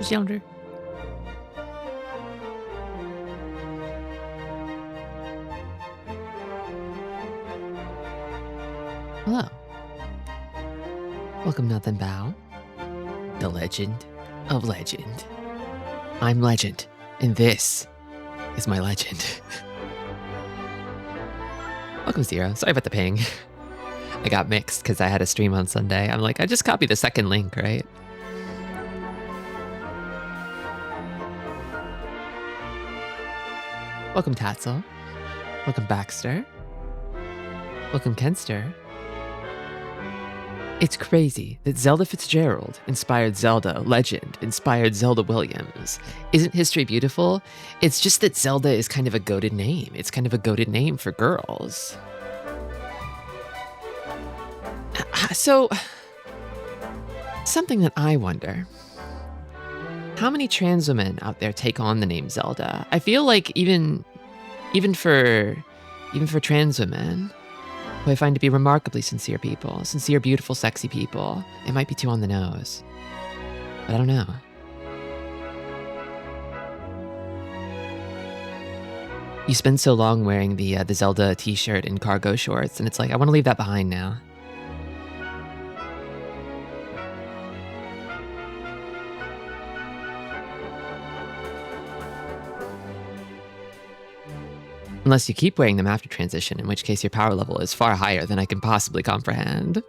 Zelda. Hello. Welcome, Nothing Bow. The Legend of Legend. I'm Legend, and this is my legend. Welcome, Zero. Sorry about the ping. I got mixed because I had a stream on Sunday. I'm like, I just copied the second link, right? Welcome, Tatzel. Welcome, Baxter. Welcome, Kenster. It's crazy that Zelda Fitzgerald inspired Zelda Legend, inspired Zelda Williams. Isn't history beautiful? It's just that Zelda is kind of a goated name. It's kind of a goated name for girls. So, something that I wonder, how many trans women out there take on the name Zelda? I feel like even for trans women, who I find to be remarkably sincere people, sincere, beautiful, sexy people, it might be too on the nose. But I don't know. You spend so long wearing the Zelda t-shirt and cargo shorts, and it's like, I want to leave that behind now. Unless you keep wearing them after transition, in which case your power level is far higher than I can possibly comprehend.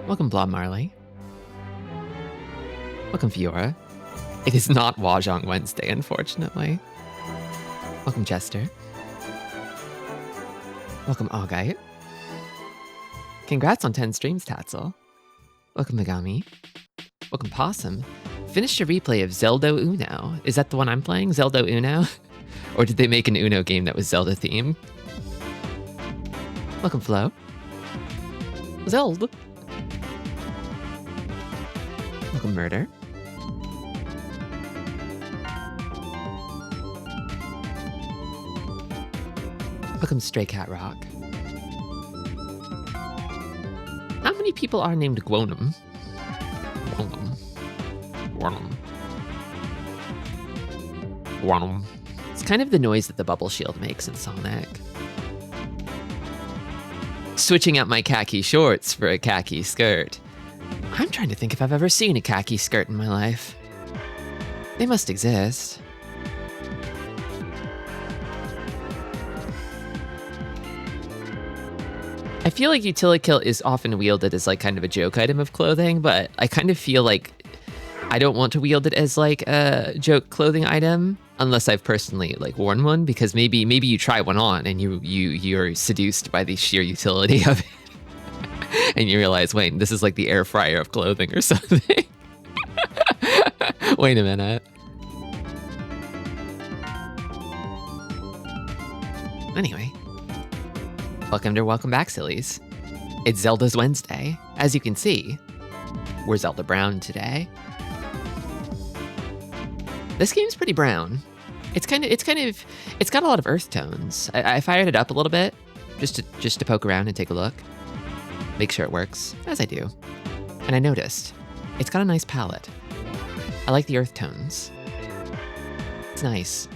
Welcome, Blob Marley. Welcome, Fiora. It is not Wajong Wednesday, unfortunately. Welcome, Chester. Welcome, Augite. Congrats on 10 streams, Tatzel. Welcome, Megami. Welcome, Possum. Finished a replay of Zelda Uno. Is that the one I'm playing, Zelda Uno? Or did they make an Uno game that was Zelda themed? Welcome, Flo. Zelda. Welcome, Murder. Welcome, Stray Cat Rock. How many people are named Gwonum? It's kind of the noise that the bubble shield makes in Sonic. Switching out my khaki shorts for a khaki skirt. I'm trying to think if I've ever seen a khaki skirt in my life. They must exist. I feel like utility kilt is often wielded as like kind of a joke item of clothing, but I kind of feel like I don't want to wield it as like a joke clothing item unless I've personally like worn one, because maybe you try one on and you're seduced by the sheer utility of it. And you realize, wait, this is like the air fryer of clothing or something. Wait a minute. Anyway. Welcome back, sillies. It's Zelda's Wednesday. As you can see, we're Zelda Brown today. This game's pretty brown. It's got a lot of earth tones. I fired it up a little bit just to poke around and take a look. Make sure it works, as I do. And I noticed, it's got a nice palette. I like the earth tones. It's nice.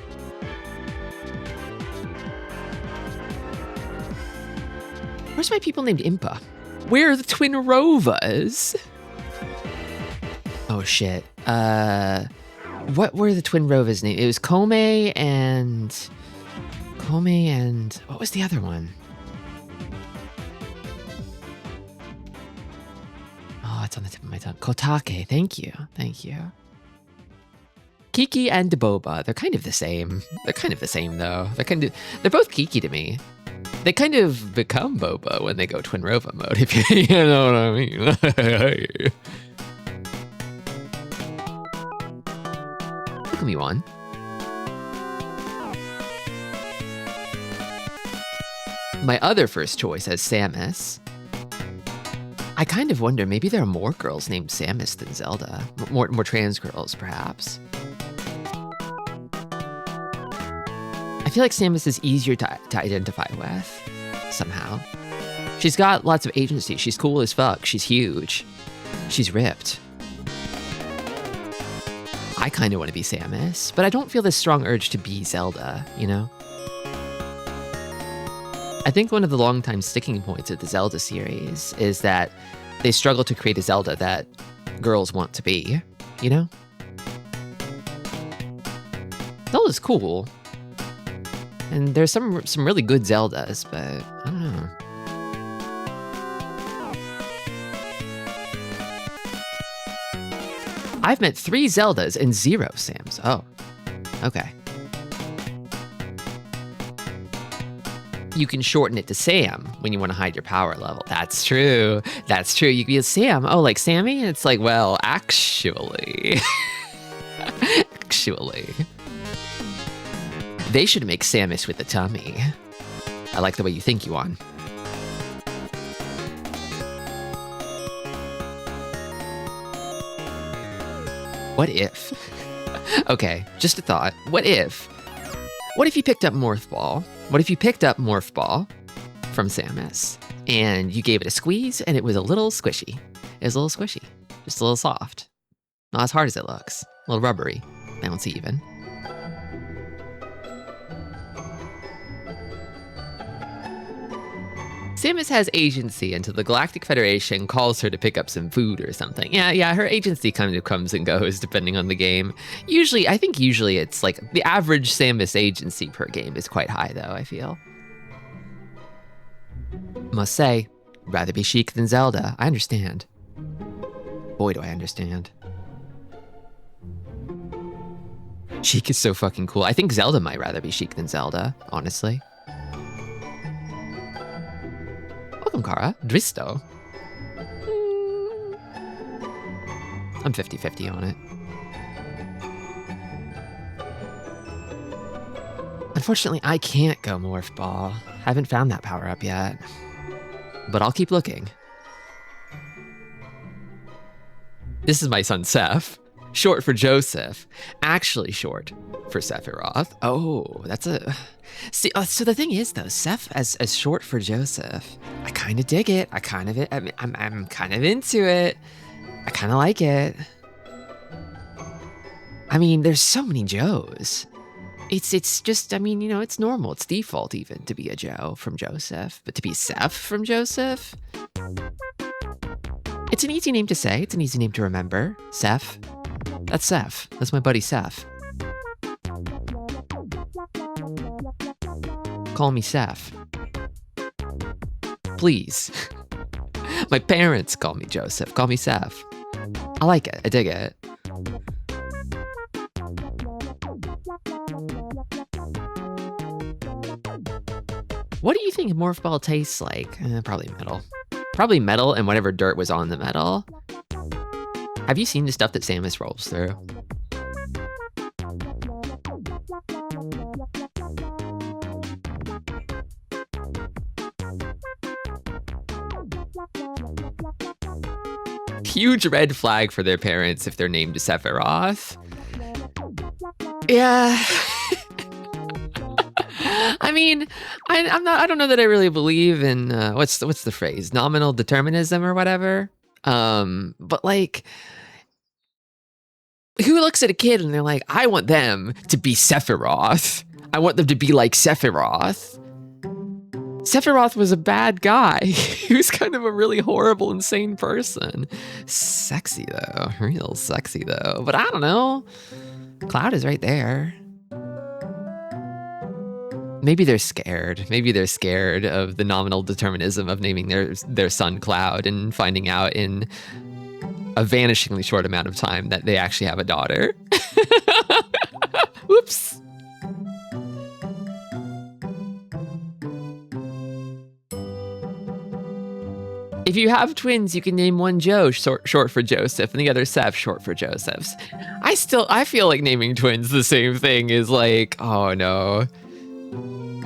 Where's my people named Impa? Where are the Twin Rovas? Oh shit. What were the Twin Rovas' name? It was Kome and what was the other one? Oh, it's on the tip of my tongue. Kotake. Thank you. Kiki and Boba. They're kind of the same. They're kind of the same though. They're both Kiki to me. They kind of become Boba when they go Twin Rova mode, if you know what I mean. Look at me, Juan. My other first choice as Samus. I kind of wonder, maybe there are more girls named Samus than Zelda. More trans girls, perhaps. I feel like Samus is easier to identify with, somehow. She's got lots of agency. She's cool as fuck. She's huge. She's ripped. I kind of want to be Samus, but I don't feel this strong urge to be Zelda, you know? I think one of the longtime sticking points of the Zelda series is that they struggle to create a Zelda that girls want to be, you know? Zelda's cool. And there's some really good Zeldas, but I don't know. I've met 3 Zeldas and 0 Sams. Oh, okay. You can shorten it to Sam when you want to hide your power level. That's true. That's true. You can be a Sam. Oh, like Sammy? It's like, well, actually. Actually. They should make Samus with a tummy. I like the way you think, Yuan. What if? Okay, just a thought. What if you picked up Morph Ball? What if you picked up Morph Ball from Samus and you gave it a squeeze and it was a little squishy? It was a little squishy, just a little soft. Not as hard as it looks. A little rubbery, bouncy even. Samus has agency until the Galactic Federation calls her to pick up some food or something. Yeah, her agency kind of comes and goes depending on the game. I think usually it's like the average Samus agency per game is quite high though, I feel. Must say, rather be Sheik than Zelda. I understand. Boy, do I understand. Sheik is so fucking cool. I think Zelda might rather be Sheik than Zelda, honestly. Welcome, Kara. Dristo. I'm 50-50 on it. Unfortunately, I can't go Morph Ball. Haven't found that power up yet. But I'll keep looking. This is my son, Seth. Short for Joseph. Actually short for Sephiroth. Oh, that's a... See, so the thing is though, Seth as short for Joseph, I kind of dig it. I'm kind of into it. I kind of like it. I mean, there's so many Joes. It's just, I mean, you know, it's normal. It's default even to be a Joe from Joseph, but to be Seth from Joseph, it's an easy name to say. It's an easy name to remember. Seth. That's Seth. That's my buddy Seth. Call me Seth. Please. My parents call me Joseph. Call me Seth. I like it. I dig it. What do you think Morph Ball tastes like? Probably metal. Probably metal and whatever dirt was on the metal. Have you seen the stuff that Samus rolls through? Huge red flag for their parents if they're named Sephiroth. Yeah. I mean, I don't know that I really believe in what's the phrase? Nominal determinism or whatever. But like, who looks at a kid and they're like, I want them to be Sephiroth. I want them to be like Sephiroth. Sephiroth was a bad guy. He was kind of a really horrible, insane person. Sexy though, real sexy though. But I don't know. Cloud is right there. Maybe they're scared. Maybe they're scared of the nominal determinism of naming their son Cloud and finding out in a vanishingly short amount of time that they actually have a daughter. Whoops. If you have twins, you can name one Joe short for Joseph and the other Seth short for Joseph's. I feel like naming twins the same thing is like, oh no.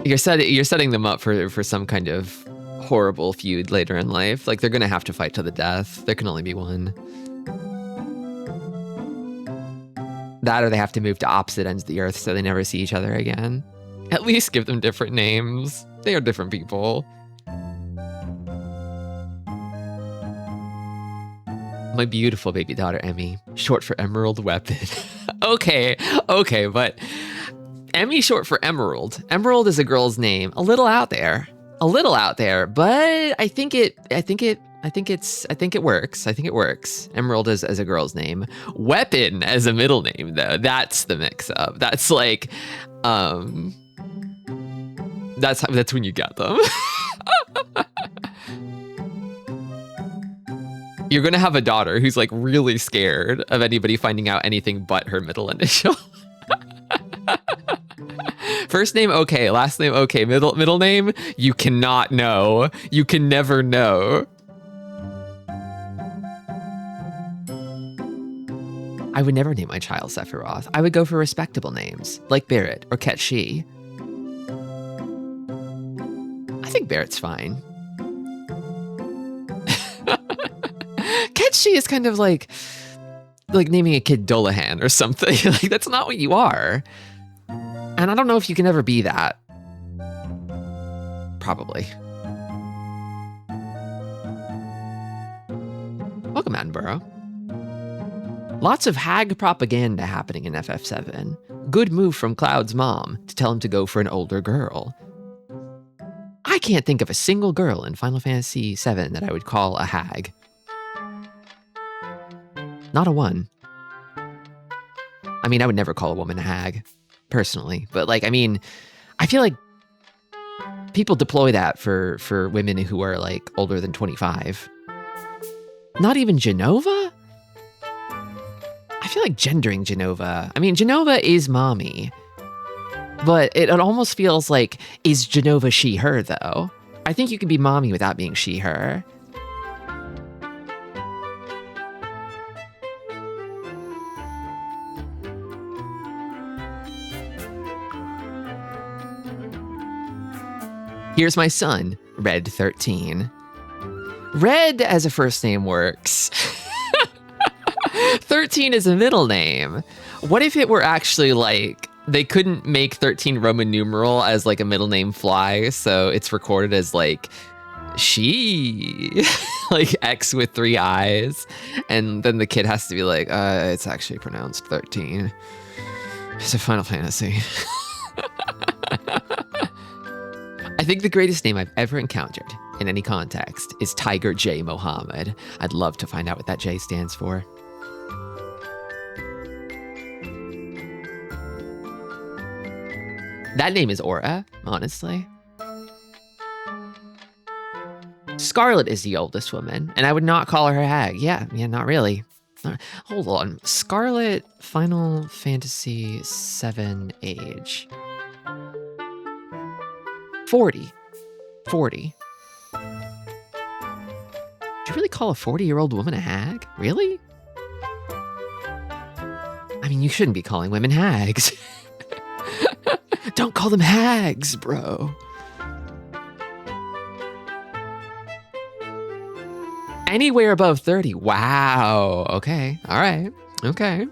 You're setting them up for some kind of horrible feud later in life. Like they're gonna have to fight to the death. There can only be one. That or they have to move to opposite ends of the earth so they never see each other again. At least give them different names. They are different people. my beautiful baby daughter, Emmy, short for Emerald Weapon. Okay, but Emmy short for Emerald. Emerald is a girl's name. A little out there, but I think it works. I think it works. Emerald as a girl's name. Weapon as a middle name, though. That's the mix-up. That's like, that's when you got them. You're gonna have a daughter who's like really scared of anybody finding out anything but her middle initial. First name okay, last name okay, middle name you cannot know. You can never know. I would never name my child Sephiroth. I would go for respectable names like Barrett or Ketshi. I think Barrett's fine. Ketshi is kind of like naming a kid Dolahan or something. Like, that's not what you are. And I don't know if you can ever be that. Probably. Welcome, Attenborough. Lots of hag propaganda happening in FF7. Good move from Cloud's mom to tell him to go for an older girl. I can't think of a single girl in Final Fantasy VII that I would call a hag. Not a one. I mean, I would never call a woman a hag, personally. But like, I mean, I feel like people deploy that for women who are like older than 25. Not even Genova? I feel like gendering Genova. I mean, Genova is mommy. But it almost feels like, is Genova she, her, though? I think you can be mommy without being she, her. Here's my son, Red 13. Red as a first name works. 13 is a middle name. What if it were actually like, they couldn't make 13 Roman numeral as like a middle name fly, so it's recorded as like she, like X with 3 eyes, and then the kid has to be like, it's actually pronounced 13. It's a Final Fantasy. I think the greatest name I've ever encountered in any context is Tiger J. Mohammed. I'd love to find out what that J stands for. That name is Aura, honestly. Scarlet is the oldest woman, and I would not call her hag. Yeah, not really. Hold on. Scarlet, Final Fantasy VII age. 40. 40. Do you really call a 40-year-old woman a hag? Really? I mean, you shouldn't be calling women hags. Don't call them hags, bro. Anywhere above 30. Wow. Okay. All right. Okay.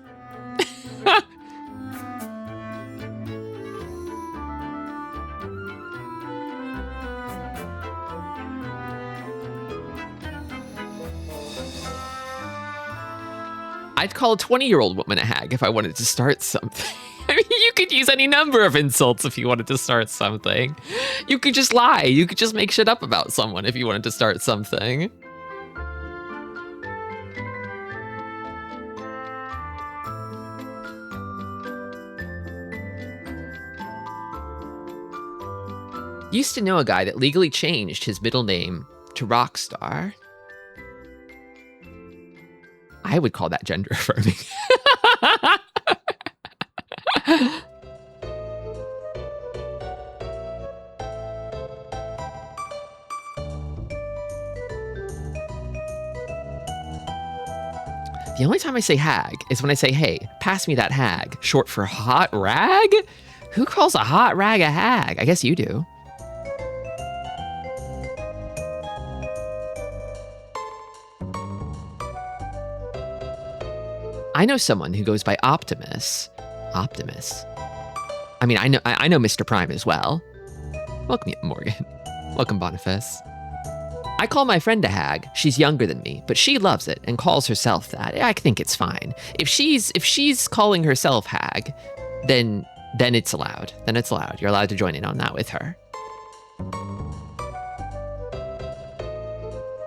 I'd call a 20-year-old woman a hag if I wanted to start something. I mean, you could use any number of insults if you wanted to start something. You could just lie. You could just make shit up about someone if you wanted to start something. Used to know a guy that legally changed his middle name to Rockstar. I would call that gender affirming. The only time I say hag is when I say, hey, pass me that hag, short for hot rag? Who calls a hot rag a hag? I guess you do. I know someone who goes by Optimus. Optimus. I mean, I know Mr. Prime as well. Welcome, Morgan. Welcome, Boniface. I call my friend a hag. She's younger than me, but she loves it and calls herself that. I think it's fine. If she's calling herself hag, then it's allowed. Then it's allowed. You're allowed to join in on that with her.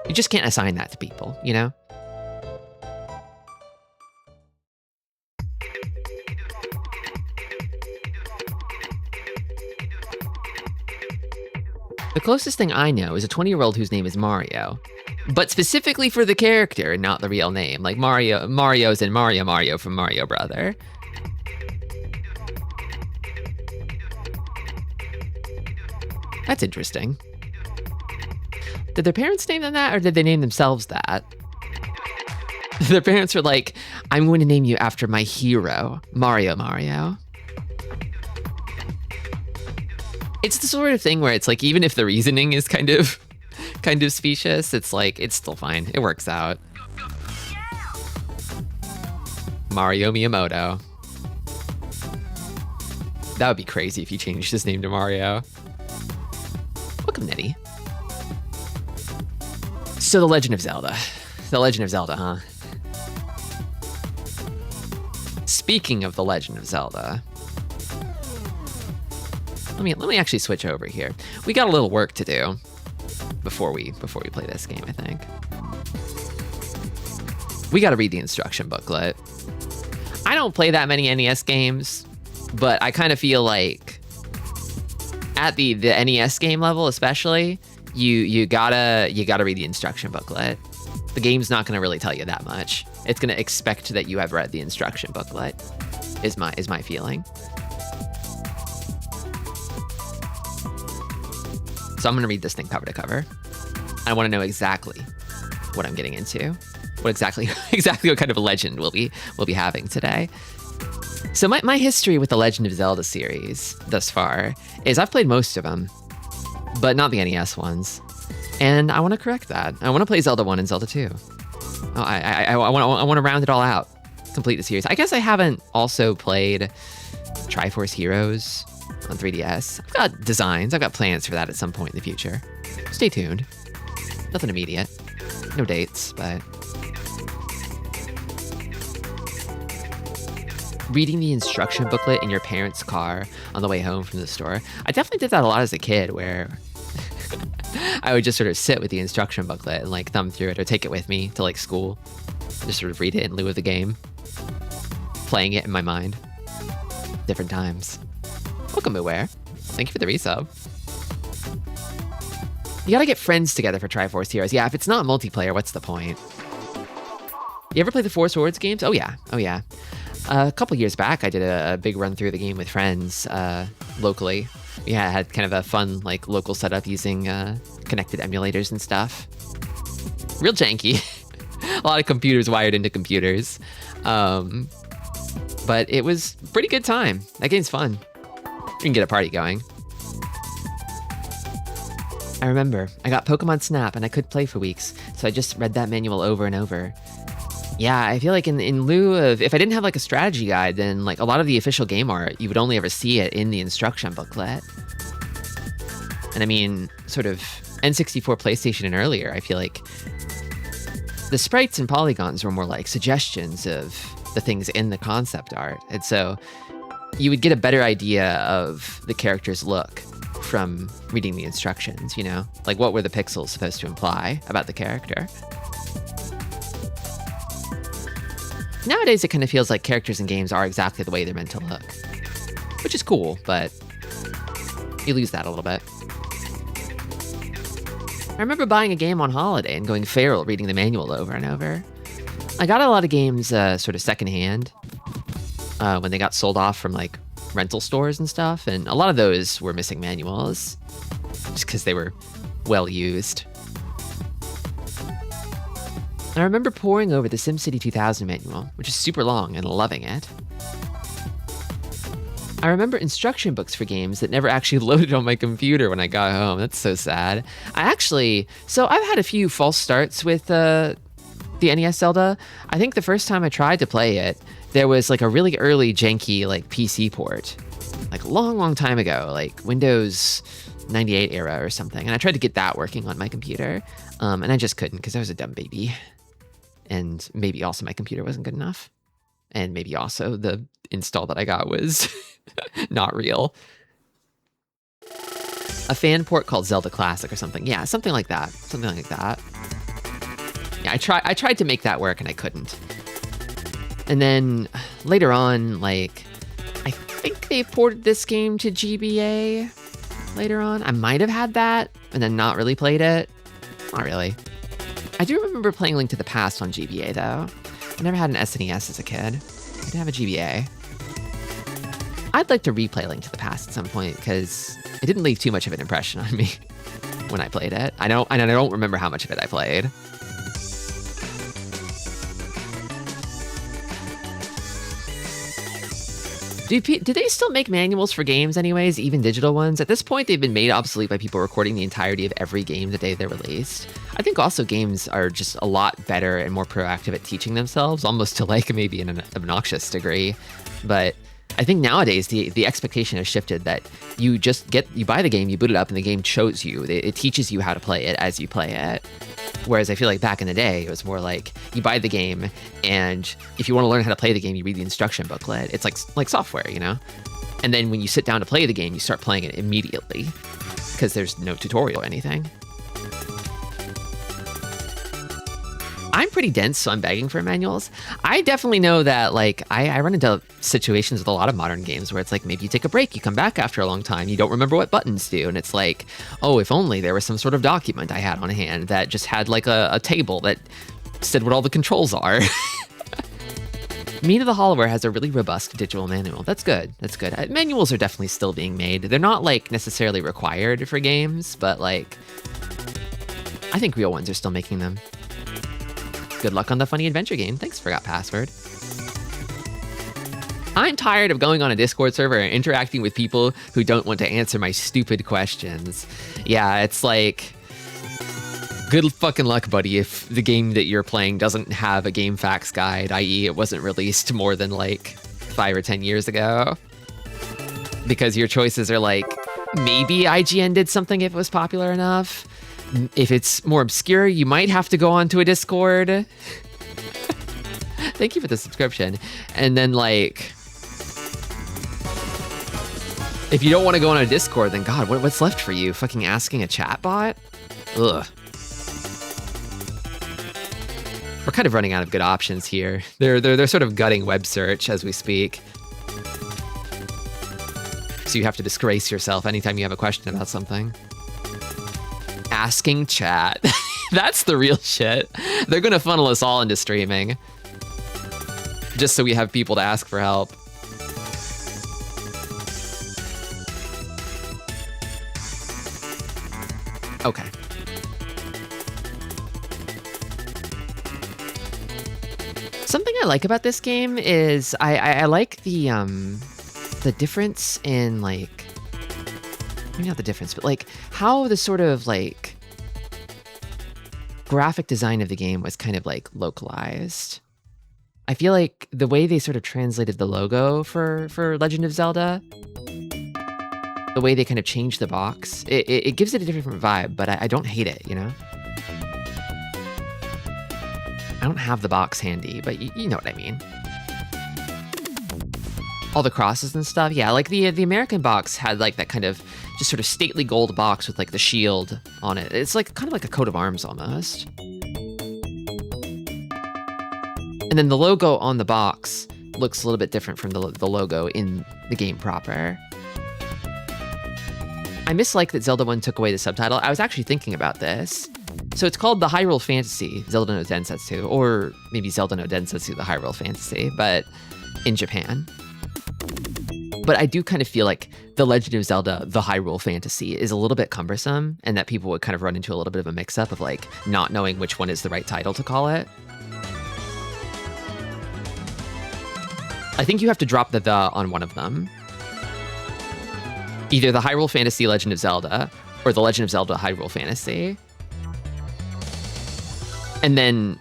You just can't assign that to people, you know? The closest thing I know is a 20-year-old whose name is Mario, but specifically for the character and not the real name. Like Mario's in Mario from Mario Brother. That's interesting. Did their parents name them that, or did they name themselves that? Their parents were like, I'm going to name you after my hero, Mario. It's the sort of thing where it's like, even if the reasoning is kind of specious, it's like, it's still fine. It works out. Mario Miyamoto. That would be crazy if you changed his name to Mario. Welcome, Nitty. So the Legend of Zelda. The Legend of Zelda, huh? Speaking of the Legend of Zelda, let me actually switch over here. We got a little work to do before we play this game, I think. We got to read the instruction booklet. I don't play that many NES games, but I kind of feel like at the NES game level, especially, you gotta read the instruction booklet. The game's not gonna really tell you that much. It's gonna expect that you have read the instruction booklet. Is my feeling. So I'm gonna read this thing cover to cover. I want to know exactly what I'm getting into, what exactly what kind of a legend we'll be having today. So my history with the Legend of Zelda series thus far is I've played most of them, but not the NES ones. And I want to correct that. I want to play Zelda 1 and Zelda 2. Oh, I want to round it all out, complete the series. I guess I haven't also played Triforce Heroes on 3DS. I've got designs. I've got plans for that at some point in the future. Stay tuned. Nothing immediate. No dates, but... Reading the instruction booklet in your parents' car on the way home from the store. I definitely did that a lot as a kid, where I would just sort of sit with the instruction booklet and like thumb through it or take it with me to like school. Just sort of read it in lieu of the game. Playing it in my mind. Different times. Welcome, Beware. Thank you for the resub. You gotta get friends together for Triforce Heroes. Yeah, if it's not multiplayer, what's the point? You ever play the Four Swords games? Oh yeah. A couple years back, I did a big run through the game with friends locally. Yeah, I had kind of a fun like local setup using connected emulators and stuff. Real janky. A lot of computers wired into computers. But it was a pretty good time. That game's fun. You can get a party going. I remember, I got Pokemon Snap and I couldn't play for weeks, so I just read that manual over and over. Yeah, I feel like in lieu of, if I didn't have like a strategy guide, then like a lot of the official game art, you would only ever see it in the instruction booklet. And I mean, sort of N64, PlayStation, and earlier, I feel like the sprites and polygons were more like suggestions of the things in the concept art. And so you would get a better idea of the character's look from reading the instructions, you know? Like what were the pixels supposed to imply about the character? Nowadays, it kind of feels like characters in games are exactly the way they're meant to look, which is cool, but you lose that a little bit. I remember buying a game on holiday and going feral reading the manual over and over. I got a lot of games sort of secondhand when they got sold off from like rental stores and stuff, and a lot of those were missing manuals just because they were well used. I remember poring over the SimCity 2000 manual, which is super long, and loving it. I remember instruction books for games that never actually loaded on my computer when I got home. That's so sad. So I've had a few false starts with the NES Zelda. I think the first time I tried to play it, there was like a really early janky like PC port, like long time ago, like Windows 98 era or something. And I tried to get that working on my computer. And I just couldn't because I was a dumb baby. And maybe also my computer wasn't good enough. And maybe also the install that I got was not real. A fan port called Zelda Classic or something. Yeah, something like that. Something like that. Yeah, I tried to make that work and I couldn't. And then later on, like, I think they ported this game to GBA later on. I might have had that and then not really played it. Not really. I do remember playing Link to the Past on GBA though. I never had an SNES as a kid. I did have a GBA. I'd like to replay Link to the Past at some point because it didn't leave too much of an impression on me when I played it. I don't remember how much of it I played. Do they still make manuals for games anyways, even digital ones? At this point, they've been made obsolete by people recording the entirety of every game the day they're released. I think also games are just a lot better and more proactive at teaching themselves, almost to like maybe an obnoxious degree. But I think nowadays the expectation has shifted that you buy the game, you boot it up, and the game shows you. It teaches you how to play it as you play it. Whereas I feel like back in the day, it was more like you buy the game, and if you want to learn how to play the game, you read the instruction booklet. It's like software, you know? And then when you sit down to play the game, you start playing it immediately because there's no tutorial or anything. I'm pretty dense, so I'm begging for manuals. I definitely know that, like, I run into situations with a lot of modern games where it's like, maybe you take a break, you come back after a long time, you don't remember what buttons do, and it's like, oh, if only there was some sort of document I had on hand that just had, like, a table that said what all the controls are. Meat of the Hollowware has a really robust digital manual. That's good. That's good. Manuals are definitely still being made. They're not, like, necessarily required for games, but, like, I think real ones are still making them. Good luck on the funny adventure game. Thanks, Forgot Password. I'm tired of going on a Discord server and interacting with people who don't want to answer my stupid questions. Yeah, it's like, good fucking luck, buddy, if the game that you're playing doesn't have a game facts guide, i.e. it wasn't released more than like 5 or 10 years ago. Because your choices are like, maybe IGN did something if it was popular enough. If it's more obscure, you might have to go onto a Discord. Thank you for the subscription. And then, like, if you don't want to go on a Discord, then God, what's left for you? Fucking asking a chatbot? Ugh. We're kind of running out of good options here. They're sort of gutting web search as we speak. So you have to disgrace yourself anytime you have a question about something. Asking chat. That's the real shit. They're gonna funnel us all into streaming. Just so we have people to ask for help. Okay. Something I like about this game is I like the difference in, like, maybe not the difference, but like how the sort of like graphic design of the game was kind of like localized. I feel like the way they sort of translated the logo for Legend of Zelda, the way they kind of changed the box, it gives it a different vibe, but I don't hate it, you know? I don't have the box handy, but you know what I mean. All the crosses and stuff, yeah, like the American box had like that kind of just sort of stately gold box with like the shield on it. It's like kind of like a coat of arms almost. And then the logo on the box looks a little bit different from the logo in the game proper. I mislike that Zelda 1 took away the subtitle. I was actually thinking about this. So it's called the Hyrule Fantasy, Zelda no Densetsu, or maybe Zelda no Densetsu, the Hyrule Fantasy, but in Japan. But I do kind of feel like The Legend of Zelda, the Hyrule Fantasy, is a little bit cumbersome, and that people would kind of run into a little bit of a mix-up of like not knowing which one is the right title to call it. I think you have to drop the on one of them. Either the Hyrule Fantasy Legend of Zelda, or the Legend of Zelda Hyrule Fantasy. And then,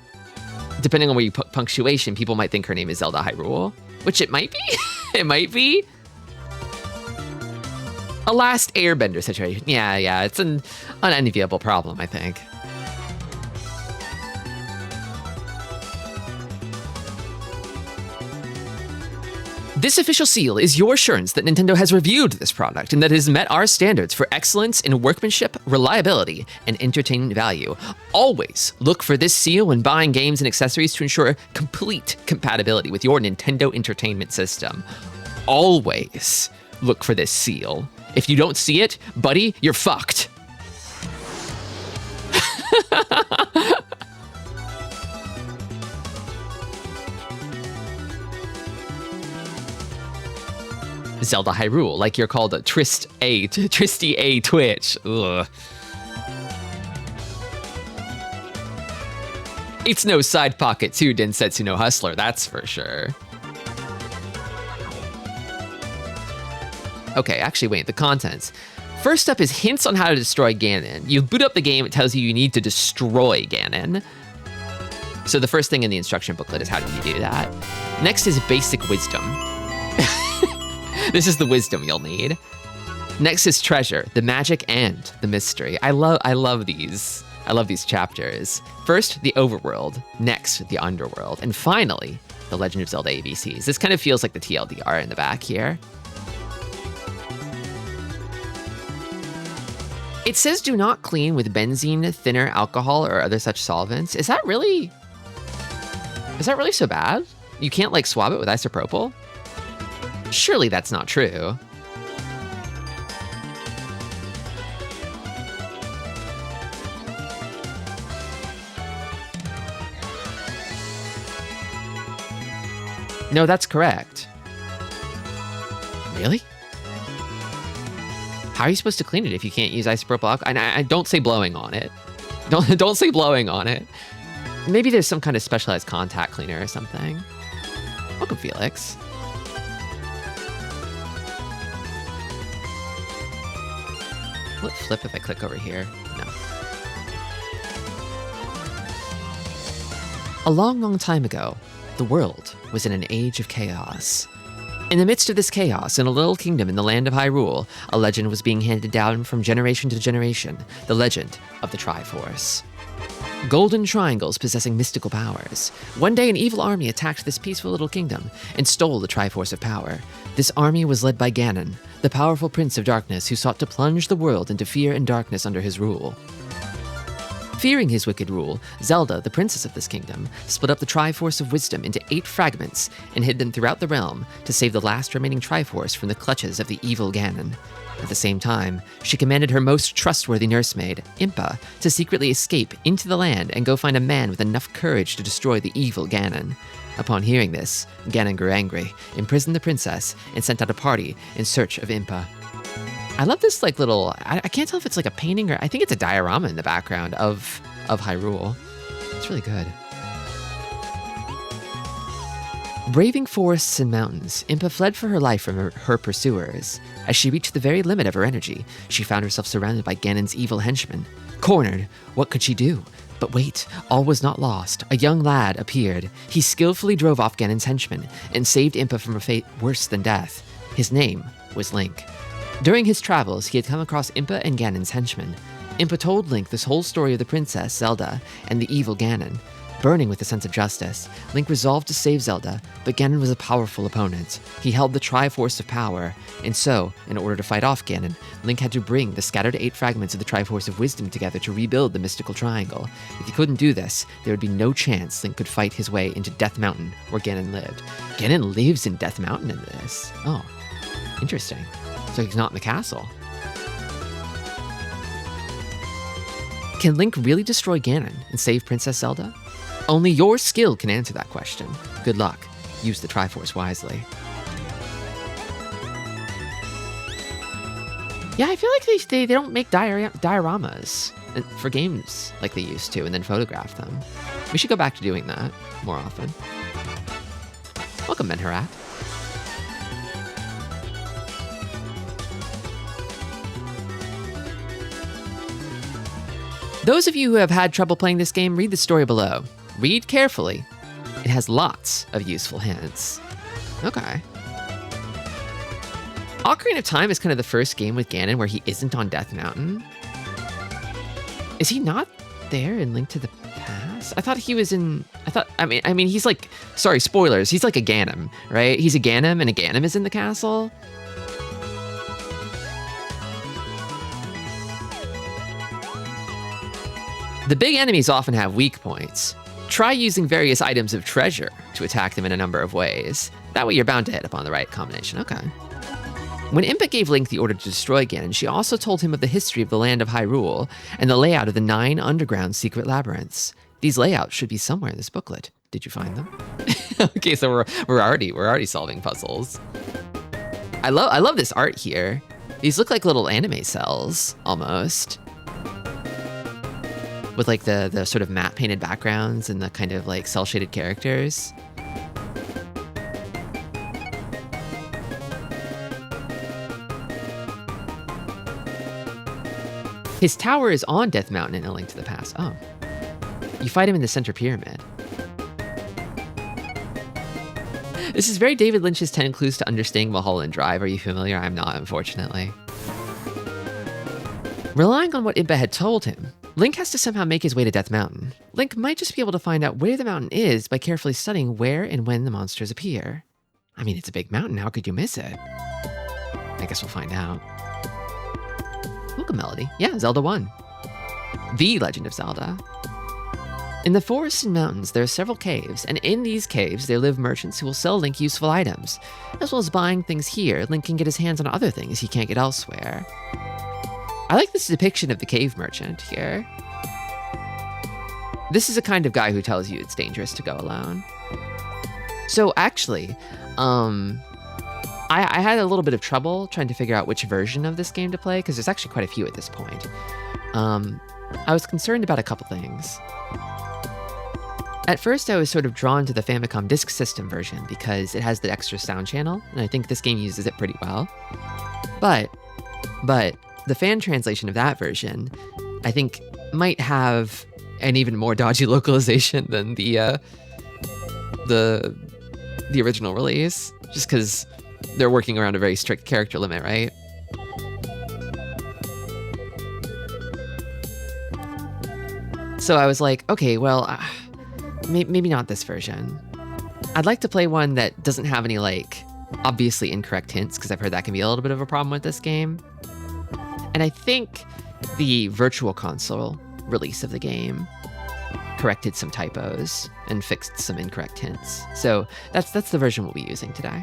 depending on where you put punctuation, people might think her name is Zelda Hyrule, which it might be. It might be. A Last Airbender situation. Yeah, it's an unenviable problem, I think. This official seal is your assurance that Nintendo has reviewed this product and that it has met our standards for excellence in workmanship, reliability, and entertainment value. Always look for this seal when buying games and accessories to ensure complete compatibility with your Nintendo Entertainment System. Always look for this seal. If you don't see it, buddy, you're fucked. Zelda Hyrule, like you're called a Tristi A Twitch. Ugh. It's no side pocket to Densetsu no Hustler, that's for sure. Okay, actually wait, the contents. First up is hints on how to destroy Ganon. You boot up the game, it tells you need to destroy Ganon. So the first thing in the instruction booklet is how do you do that. Next is basic wisdom. This is the wisdom you'll need. Next is treasure, the magic and the mystery. I love these. I love these chapters. First, the overworld. Next, the underworld. And finally, the Legend of Zelda ABCs. This kind of feels like the TLDR in the back here. It says do not clean with benzene, thinner, alcohol, or other such solvents. Is that really so bad? You can't like swab it with isopropyl? Surely that's not true. No, that's correct. Really? How are you supposed to clean it if you can't use isopropyl alcohol? And I don't say blowing on it. Don't say blowing on it. Maybe there's some kind of specialized contact cleaner or something. Welcome, Felix. Will it flip if I click over here? No. A long, long time ago, the world was in an age of chaos. In the midst of this chaos, in a little kingdom in the land of Hyrule, a legend was being handed down from generation to generation, the legend of the Triforce. Golden triangles possessing mystical powers. One day an evil army attacked this peaceful little kingdom and stole the Triforce of power. This army was led by Ganon, the powerful prince of darkness who sought to plunge the world into fear and darkness under his rule. Fearing his wicked rule, Zelda, the princess of this kingdom, split up the Triforce of Wisdom into 8 fragments and hid them throughout the realm to save the last remaining Triforce from the clutches of the evil Ganon. At the same time, she commanded her most trustworthy nursemaid, Impa, to secretly escape into the land and go find a man with enough courage to destroy the evil Ganon. Upon hearing this, Ganon grew angry, imprisoned the princess, and sent out a party in search of Impa. I love this like little, I can't tell if it's like a painting or I think it's a diorama in the background of Hyrule. It's really good. Braving forests and mountains, Impa fled for her life from her pursuers. As she reached the very limit of her energy, she found herself surrounded by Ganon's evil henchmen. Cornered, what could she do? But wait, all was not lost. A young lad appeared. He skillfully drove off Ganon's henchmen and saved Impa from a fate worse than death. His name was Link. During his travels, he had come across Impa and Ganon's henchmen. Impa told Link this whole story of the princess, Zelda, and the evil Ganon. Burning with a sense of justice, Link resolved to save Zelda, but Ganon was a powerful opponent. He held the Triforce of Power, and so, in order to fight off Ganon, Link had to bring the scattered 8 fragments of the Triforce of Wisdom together to rebuild the mystical triangle. If he couldn't do this, there would be no chance Link could fight his way into Death Mountain, where Ganon lived. Ganon lives in Death Mountain in this. Oh, interesting. So he's not in the castle. Can Link really destroy Ganon and save Princess Zelda? Only your skill can answer that question. Good luck. Use the Triforce wisely. Yeah, I feel like they don't make dioramas for games like they used to and then photograph them. We should go back to doing that more often. Welcome, Menharat. Those of you who have had trouble playing this game, read the story below. Read carefully. It has lots of useful hints. Okay. Ocarina of Time is kind of the first game with Ganon where he isn't on Death Mountain. Is he not there in Link to the Past? I thought he was in I mean, he's like, sorry, spoilers. He's like a Ganem, right? He's a Ganem, and a Ganem is in the castle. The big enemies often have weak points. Try using various items of treasure to attack them in a number of ways. That way you're bound to hit upon the right combination. Okay. When Impa gave Link the order to destroy Ganon, she also told him of the history of the land of Hyrule and the layout of the 9 underground secret labyrinths. These layouts should be somewhere in this booklet. Did you find them? Okay, so we're already solving puzzles. I love this art here. These look like little anime cells almost, with like the sort of matte painted backgrounds and the kind of like cell shaded characters. His tower is on Death Mountain in A Link to the Past. Oh. You fight him in the center pyramid. This is very David Lynch's 10 Clues to Understanding Mulholland Drive. Are you familiar? I'm not, unfortunately. Relying on what Impa had told him, Link has to somehow make his way to Death Mountain. Link might just be able to find out where the mountain is by carefully studying where and when the monsters appear. I mean, it's a big mountain. How could you miss it? I guess we'll find out. Welcome, Melody. Yeah, Zelda 1. The Legend of Zelda. In the forests and mountains, there are several caves, and in these caves, there live merchants who will sell Link useful items. As well as buying things here, Link can get his hands on other things he can't get elsewhere. I like this depiction of the cave merchant here. This is a kind of guy who tells you it's dangerous to go alone. So actually, I had a little bit of trouble trying to figure out which version of this game to play, because there's actually quite a few at this point. I was concerned about a couple things. At first, I was sort of drawn to the Famicom Disk System version because it has the extra sound channel, and I think this game uses it pretty well. But the fan translation of that version, I think, might have an even more dodgy localization than the original release, just because they're working around a very strict character limit, right? So I was like, okay, well, maybe not this version. I'd like to play one that doesn't have any, like, obviously incorrect hints, because I've heard that can be a little bit of a problem with this game. And I think the Virtual Console release of the game corrected some typos and fixed some incorrect hints. So that's the version we'll be using today.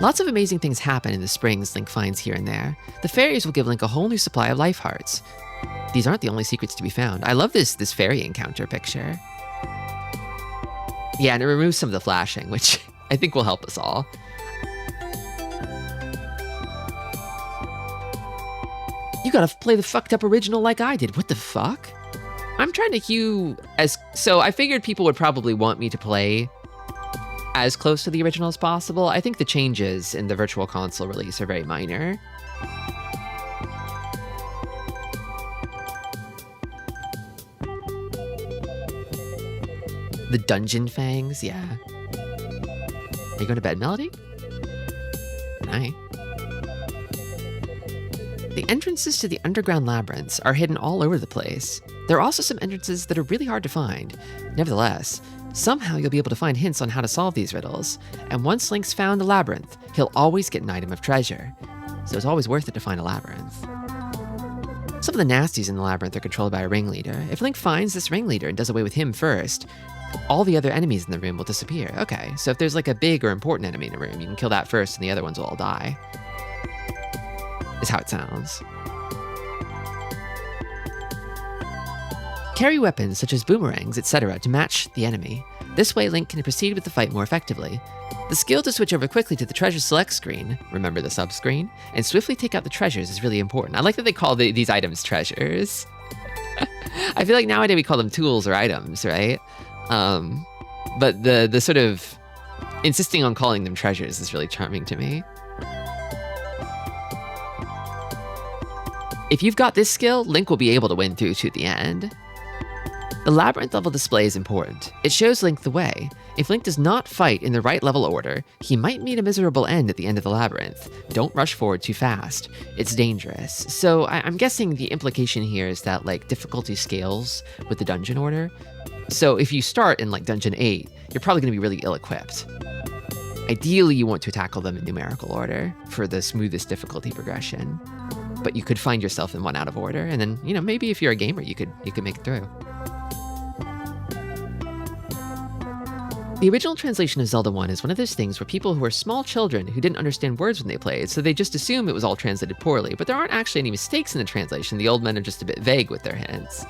Lots of amazing things happen in the springs Link finds here and there. The fairies will give Link a whole new supply of life hearts. These aren't the only secrets to be found. I love this fairy encounter picture. Yeah, and it removes some of the flashing, which I think will help us all. You gotta play the fucked up original like I did. What the fuck? I'm trying to cue so I figured people would probably want me to play as close to the original as possible. I think the changes in the Virtual Console release are very minor. The dungeon fangs, yeah. Are you going to bed, Melody? Good night. The entrances to the underground labyrinths are hidden all over the place. There are also some entrances that are really hard to find. Nevertheless, somehow you'll be able to find hints on how to solve these riddles, and once Link's found a labyrinth, he'll always get an item of treasure. So it's always worth it to find a labyrinth. Some of the nasties in the labyrinth are controlled by a ringleader. If Link finds this ringleader and does away with him first, all the other enemies in the room will disappear. Okay, so if there's like a big or important enemy in a room, you can kill that first and the other ones will all die. Is how it sounds. Carry weapons such as boomerangs, etc. to match the enemy. This way Link can proceed with the fight more effectively. The skill to switch over quickly to the treasure select screen, remember the sub screen, and swiftly take out the treasures is really important. I like that they call these items treasures. I feel like nowadays we call them tools or items, right? But the sort of insisting on calling them treasures is really charming to me. If you've got this skill, Link will be able to win through to the end. The labyrinth level display is important. It shows Link the way. If Link does not fight in the right level order, he might meet a miserable end at the end of the labyrinth. Don't rush forward too fast. It's dangerous. So I'm guessing the implication here is that like difficulty scales with the dungeon order. So if you start in like dungeon 8, you're probably going to be really ill-equipped. Ideally, you want to tackle them in numerical order for the smoothest difficulty progression. But you could find yourself in one out of order, and then, you know, maybe if you're a gamer, you could make it through. The original translation of Zelda 1 is one of those things where people who are small children who didn't understand words when they played, so they just assume it was all translated poorly, but there aren't actually any mistakes in the translation. The old men are just a bit vague with their hints.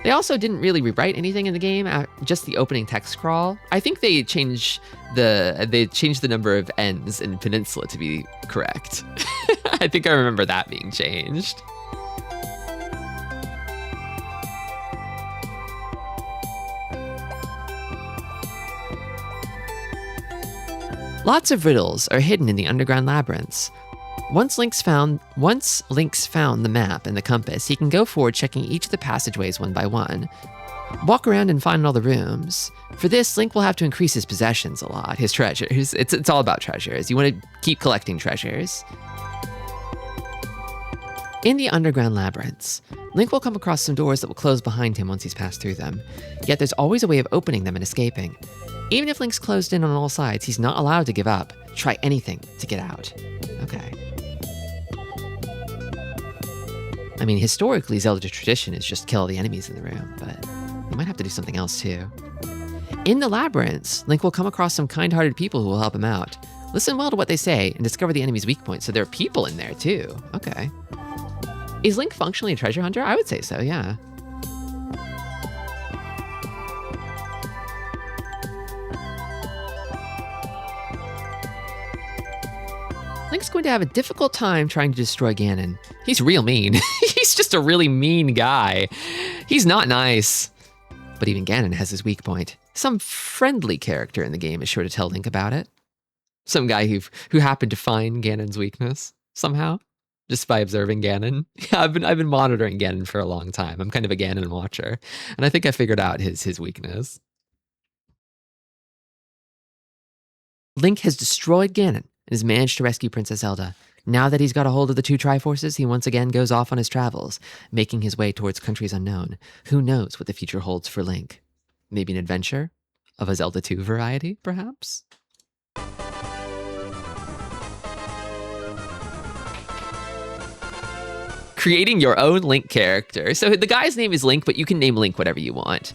They also didn't really rewrite anything in the game, just the opening text scroll. I think they changed the number of N's in Peninsula to be correct. I think I remember that being changed. Lots of riddles are hidden in the underground labyrinths. Once Link's found the map and the compass, he can go forward checking each of the passageways one by one. Walk around and find all the rooms. For this, Link will have to increase his possessions a lot, his treasures. It's all about treasures. You want to keep collecting treasures. In the underground labyrinths, Link will come across some doors that will close behind him once he's passed through them. Yet there's always a way of opening them and escaping. Even if Link's closed in on all sides, he's not allowed to give up. Try anything to get out. Okay. I mean, historically, Zelda tradition is just kill all the enemies in the room, but you might have to do something else too. In the labyrinths, Link will come across some kind-hearted people who will help him out. Listen well to what they say and discover the enemy's weak points, so there are people in there too. Okay. Is Link functionally a treasure hunter? I would say so, yeah. Link's going to have a difficult time trying to destroy Ganon. He's real mean. He's just a really mean guy. He's not nice. But even Ganon has his weak point. Some friendly character in the game is sure to tell Link about it. Some guy who happened to find Ganon's weakness somehow, just by observing Ganon. Yeah, I've been monitoring Ganon for a long time. I'm kind of a Ganon watcher, and I think I figured out his weakness. Link has destroyed Ganon and has managed to rescue Princess Zelda. Now that he's got a hold of the two Triforces, he once again goes off on his travels, making his way towards countries unknown. Who knows what the future holds for Link? Maybe an adventure of a Zelda 2 variety, perhaps? Creating your own Link character. So the guy's name is Link, but you can name Link whatever you want.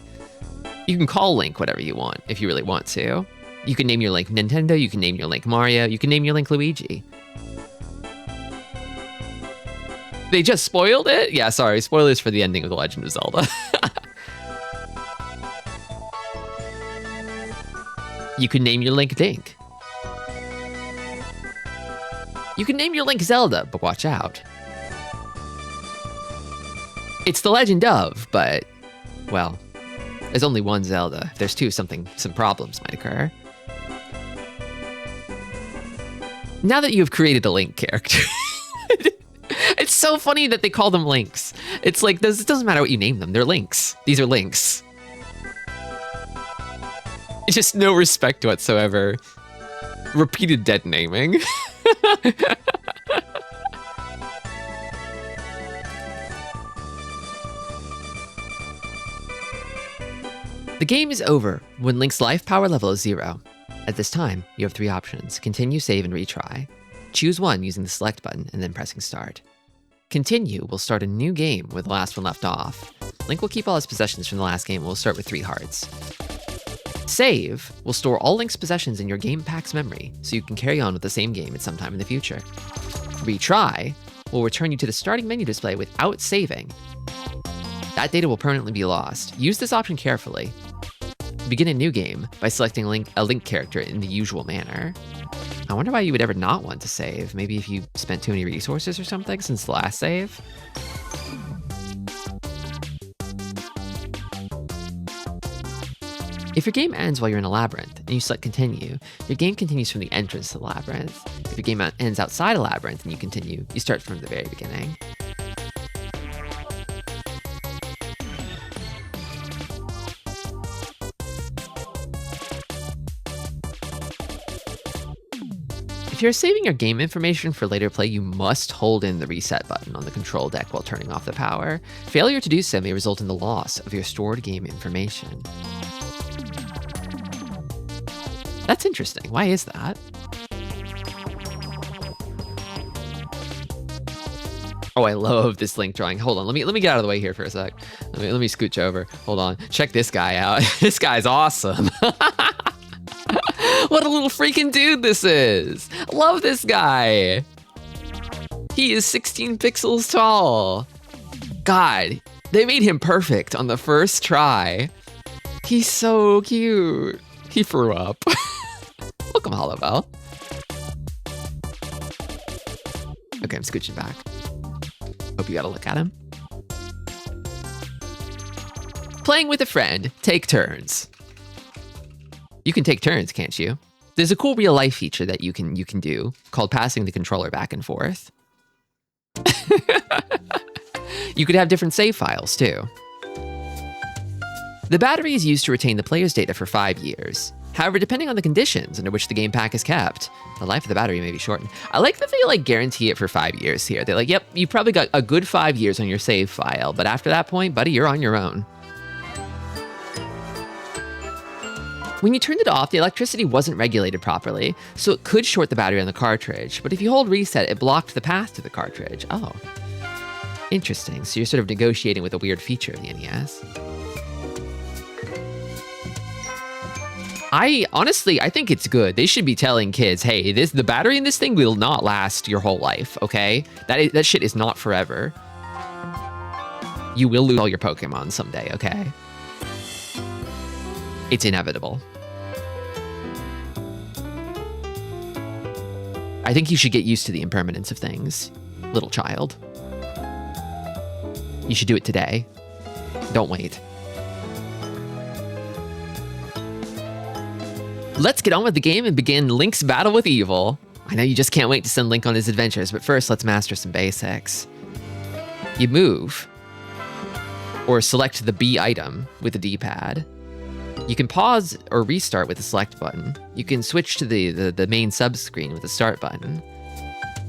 You can call Link whatever you want if you really want to. You can name your Link Nintendo, you can name your Link Mario, you can name your Link Luigi. They just spoiled it? Yeah, sorry, spoilers for the ending of The Legend of Zelda. You can name your Link Dink. You can name your Link Zelda, but watch out. It's The Legend of, but, well, there's only one Zelda. If there's two, some problems might occur. Now that you have created a Link character, it's so funny that they call them Links. It's like, it doesn't matter what you name them, they're Links. These are Links. It's just no respect whatsoever. Repeated dead naming. The game is over when Link's life power level is 0. At this time, you have 3 options: continue, save, and retry. Choose one using the select button and then pressing start. Continue will start a new game where the last one left off. Link will keep all his possessions from the last game and will start with 3 hearts. Save will store all Link's possessions in your game pack's memory, so you can carry on with the same game at some time in the future. Retry will return you to the starting menu display without saving. That data will permanently be lost. Use this option carefully. Begin a new game by selecting a Link character in the usual manner. I wonder why you would ever not want to save. Maybe if you spent too many resources or something since the last save? If your game ends while you're in a labyrinth and you select continue, your game continues from the entrance to the labyrinth. If your game ends outside a labyrinth and you continue, you start from the very beginning. If you're saving your game information for later play, you must hold in the reset button on the control deck while turning off the power. Failure to do so may result in the loss of your stored game information. That's interesting. Why is that? Oh, I love this Link drawing. Hold on, let me get out of the way here for a sec. Let me scooch over. Hold on. Check this guy out. This guy's awesome. What a little freaking dude this is. Love this guy. He is 16 pixels tall. God, they made him perfect on the first try. He's so cute. He threw up. Welcome, Hollowbell. Okay, I'm scooching back. Hope you got a look at him. Playing with a friend. Take turns. You can take turns, can't you? There's a cool real life feature that you can do called passing the controller back and forth. You could have different save files too. The battery is used to retain the player's data for 5 years. However, depending on the conditions under which the game pack is kept, the life of the battery may be shortened. I like that they guarantee it for 5 years here. They're like, yep, you probably got a good 5 years on your save file, but after that point, buddy, you're on your own. When you turned it off, the electricity wasn't regulated properly, so it could short the battery on the cartridge, but if you hold reset, it blocked the path to the cartridge. Oh, interesting. So you're sort of negotiating with a weird feature of the NES. Honestly, I think it's good. They should be telling kids, hey, the battery in this thing will not last your whole life, okay? That shit is not forever. You will lose all your Pokemon someday, okay? It's inevitable. I think you should get used to the impermanence of things, little child. You should do it today. Don't wait. Let's get on with the game and begin Link's battle with evil. I know you just can't wait to send Link on his adventures, but first let's master some basics. You move, or select the B item with the D-pad. You can pause or restart with the select button. You can switch to the main sub-screen with the start button.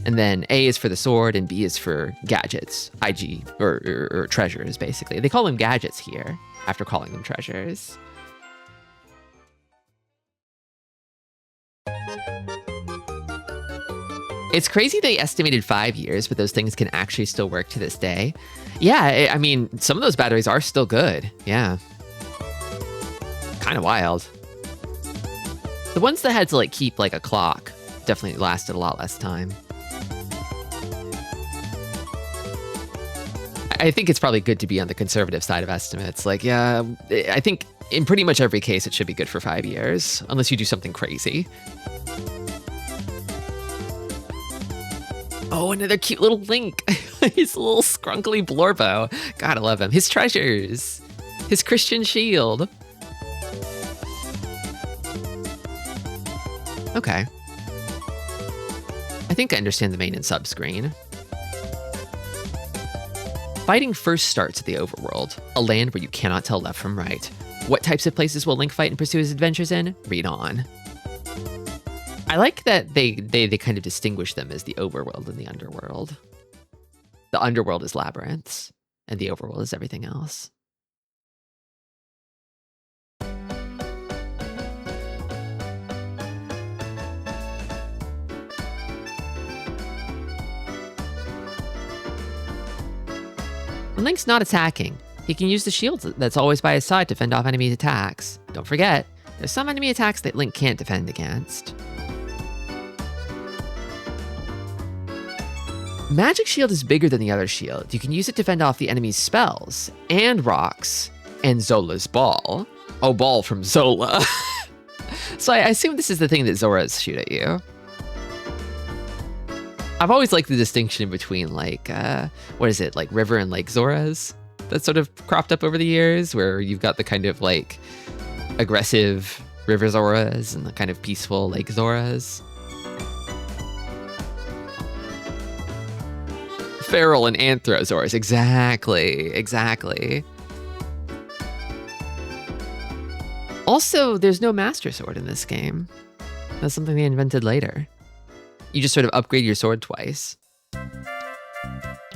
And then A is for the sword and B is for gadgets, IG, or treasures, basically. They call them gadgets here, after calling them treasures. It's crazy they estimated 5 years, but those things can actually still work to this day. Yeah, I mean, some of those batteries are still good. Yeah. Kind of wild. The ones that had to keep a clock definitely lasted a lot less time. I think it's probably good to be on the conservative side of estimates. Yeah, I think in pretty much every case it should be good for 5 years, unless you do something crazy. Oh, another cute little Link. He's a little scrunkly Blorbo. God, I love him. His treasures. His Christian shield. Okay. I think I understand the main and sub screen. Fighting first starts at the overworld, a land where you cannot tell left from right. What types of places will Link fight and pursue his adventures in? Read on. I like that they kind of distinguish them as the overworld and the underworld. The underworld is labyrinths, and the overworld is everything else. When Link's not attacking, he can use the shield that's always by his side to fend off enemy attacks. Don't forget, there's some enemy attacks that Link can't defend against. Magic Shield is bigger than the other shield. You can use it to fend off the enemy's spells, and rocks, and Zola's ball. Oh, ball from Zola. So I assume this is the thing that Zoras shoot at you. I've always liked the distinction between what is it, river and lake Zoras? That's sort of cropped up over the years, where you've got the kind of aggressive river Zoras and the kind of peaceful lake Zoras. Feral and Anthrosaurs, exactly. Also, there's no Master Sword in this game. That's something they invented later. You just sort of upgrade your sword twice.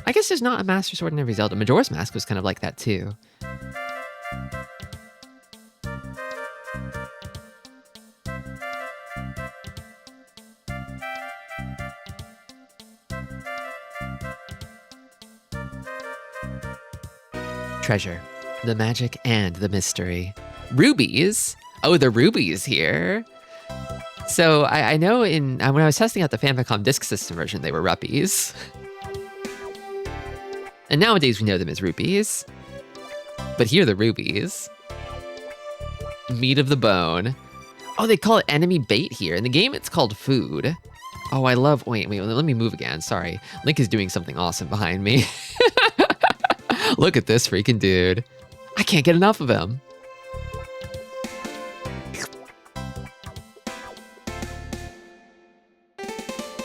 I guess there's not a Master Sword in every Zelda. Majora's Mask was kind of like that too. Treasure, the magic and the mystery. Rubies? Oh, the rubies here. So I know when I was testing out the Famicom Disk System version, they were ruppies. And nowadays we know them as rupees. But here are the rubies. Meat of the bone. Oh, they call it enemy bait here. In the game, it's called food. Oh, I love, wait, let me move again. Sorry. Link is doing something awesome behind me. Look at this freaking dude. I can't get enough of him.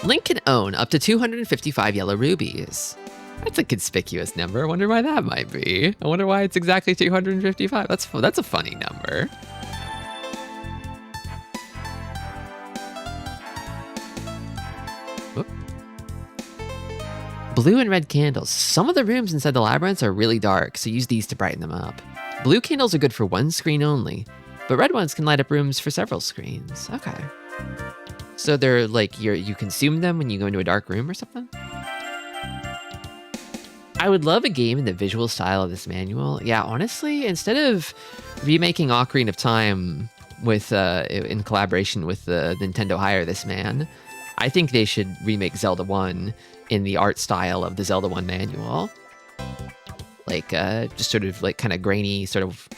Link can own up to 255 yellow rubies. That's a conspicuous number. I wonder why that might be. I wonder why it's exactly 255. That's a funny number. Whoop. Blue and red candles. Some of the rooms inside the labyrinths are really dark, so use these to brighten them up. Blue candles are good for one screen only, but red ones can light up rooms for several screens. Okay. So they're like, you consume them when you go into a dark room or something? I would love a game in the visual style of this manual. Yeah, honestly, instead of remaking Ocarina of Time with in collaboration with the Nintendo Hire This Man, I think they should remake Zelda 1 in the art style of the Zelda 1 manual. Like, just sort of like kind of grainy, sort of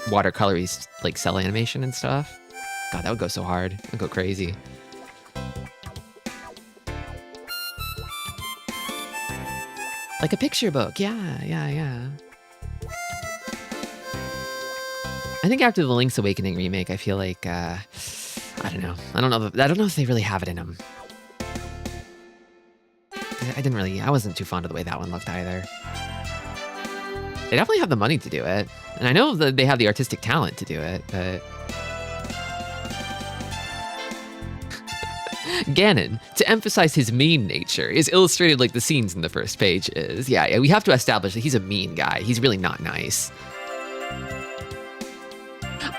watercolory, like cell animation and stuff. God, that would go so hard. That would go crazy. Like a picture book. Yeah. I think after the Link's Awakening remake, I feel like, I don't know. I don't know if they really have it in them. I wasn't too fond of the way that one looked either. They definitely have the money to do it. And I know that they have the artistic talent to do it, but... Ganon, to emphasize his mean nature, is illustrated like the scenes in the first page is. Yeah, we have to establish that he's a mean guy. He's really not nice.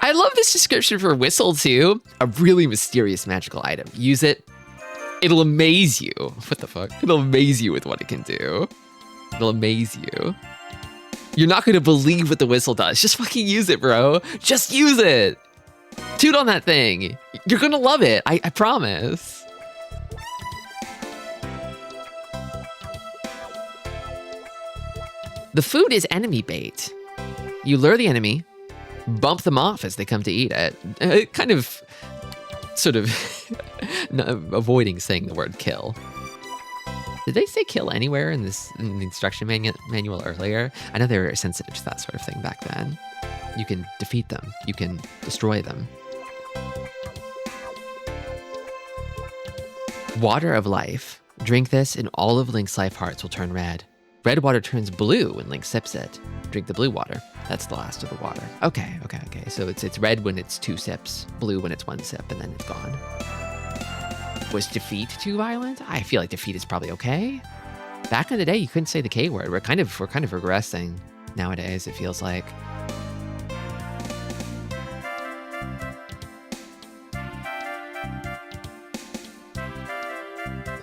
I love this description for Whistle too. A really mysterious magical item. Use it. It'll amaze you. What the fuck? It'll amaze you with what it can do. It'll amaze you. You're not gonna believe what the whistle does. Just fucking use it, bro. Just use it. Toot on that thing. You're gonna love it. I promise. The food is enemy bait. You lure the enemy, bump them off as they come to eat it. Kind of, sort of, avoiding saying the word kill. Did they say kill anywhere in the instruction manual earlier? I know they were sensitive to that sort of thing back then. You can defeat them. You can destroy them. Water of life. Drink this and all of Link's life hearts will turn red. Red water turns blue when Link sips it. Drink the blue water. That's the last of the water. Okay. So it's red when it's 2 sips, blue when it's 1 sip, and then it's gone. Was defeat too violent? I feel like defeat is probably okay. Back in the day, you couldn't say the K word. We're kind of regressing nowadays, it feels like.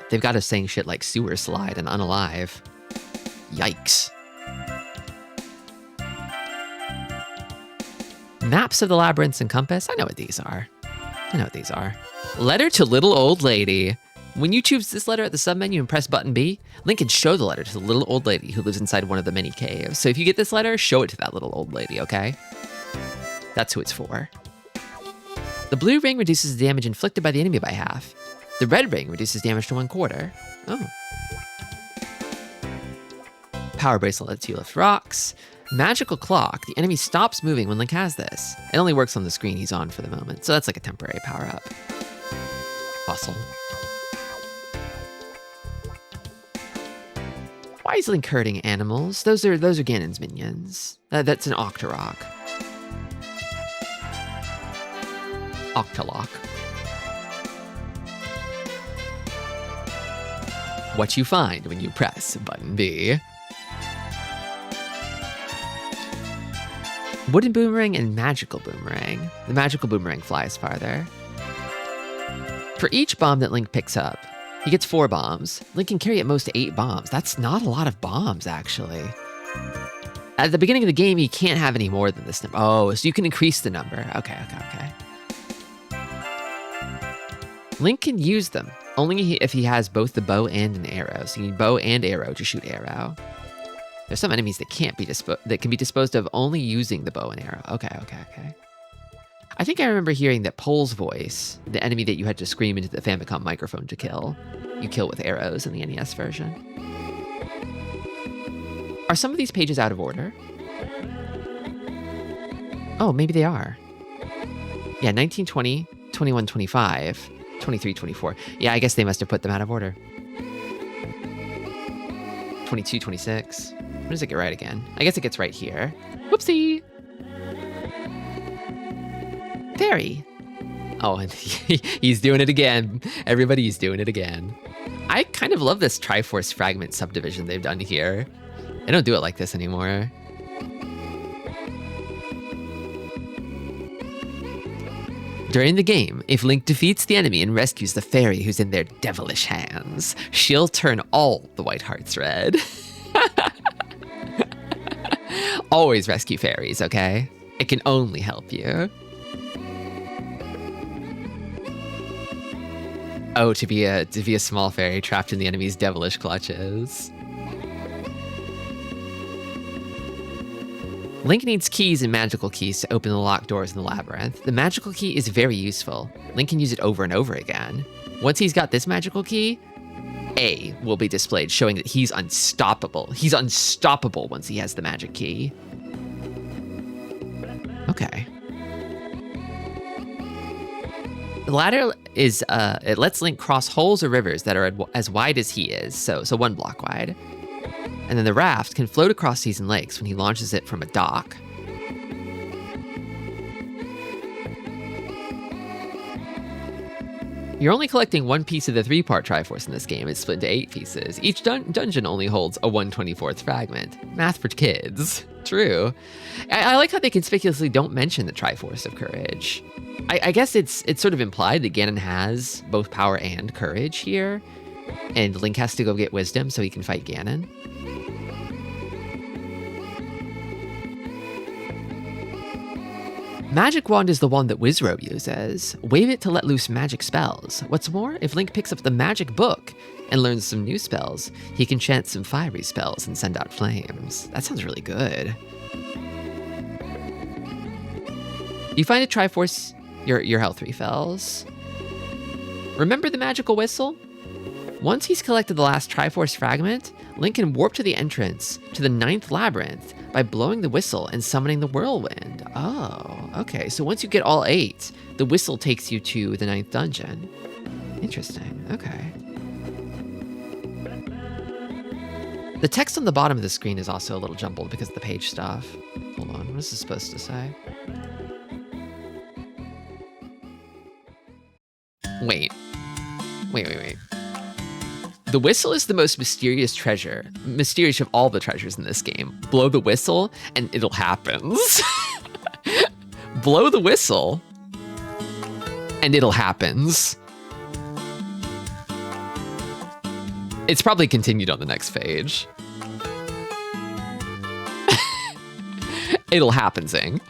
They've got us saying shit like sewer slide and unalive. Yikes. Maps of the labyrinths and compass. I know what these are. Letter to little old lady. When you choose this letter at the submenu and press button B, Link can show the letter to the little old lady who lives inside one of the many caves. So if you get this letter, show it to that little old lady, okay? That's who it's for. The blue ring reduces the damage inflicted by the enemy by half. The red ring reduces damage to 1/4. Oh. Power bracelet lets you lift rocks. Magical clock. The enemy stops moving when Link has this. It only works on the screen he's on for the moment, so that's like a temporary power-up. Bustle. Why is Link hurting animals? Those are Ganon's minions. That's an Octorok. Octolock. what you find when you press button B. Wooden boomerang and magical boomerang. The magical boomerang flies farther. For each bomb that Link picks up, he gets 4 bombs. Link can carry at most 8 bombs. That's not a lot of bombs, actually. At the beginning of the game, you can't have any more than this number. Oh, so you can increase the number. Okay. Link can use them only if he has both the bow and an arrow. So you need bow and arrow to shoot arrow. There's some enemies that can be disposed of only using the bow and arrow. Okay. I think I remember hearing that Pole's voice, the enemy that you had to scream into the Famicom microphone to kill, you kill with arrows in the NES version. Are some of these pages out of order? Oh, maybe they are. Yeah, 1920, 21, 25, 23, 24. Yeah, I guess they must have put them out of order. 22, 26. When does it get right again? I guess it gets right here. Whoopsie! Fairy. Oh, and he's doing it again. Everybody's doing it again. I kind of love this Triforce fragment subdivision they've done here. I don't do it like this anymore. During the game, if Link defeats the enemy and rescues the fairy who's in their devilish hands, she'll turn all the white hearts red. Always rescue fairies, okay? It can only help you. Oh, to be a small fairy trapped in the enemy's devilish clutches. Link needs keys and magical keys to open the locked doors in the labyrinth. The magical key is very useful. Link can use it over and over again. Once he's got this magical key, A will be displayed, showing that he's unstoppable. He's unstoppable once he has the magic key. Okay. The ladder is, it lets Link cross holes or rivers that are as wide as he is, so 1 block wide. And then the raft can float across seas and lakes when he launches it from a dock. You're only collecting 1 piece of the 3-part Triforce in this game. It's split into 8 pieces. Each dungeon only holds a 1/24th fragment. Math for kids. True. I like how they conspicuously don't mention the Triforce of Courage. I guess it's sort of implied that Ganon has both power and courage here, and Link has to go get wisdom so he can fight Ganon. Magic Wand is the one that Wizrobe uses. Wave it to let loose magic spells. What's more, if Link picks up the magic book and learns some new spells, he can chant some fiery spells and send out flames. That sounds really good. You find a Triforce, your health refills. Remember the magical whistle? Once he's collected the last Triforce fragment, Link can warp to the entrance to the 9th labyrinth by blowing the whistle and summoning the whirlwind. Oh, okay. So once you get all 8, the whistle takes you to the 9th dungeon. Interesting. Okay. The text on the bottom of the screen is also a little jumbled because of the page stuff. Hold on, what is this supposed to say? Wait. The whistle is the most mysterious of all the treasures in this game. Blow the whistle and it'll happen. Blow the whistle and it'll happen. It's probably continued on the next page. It'll happen-zing.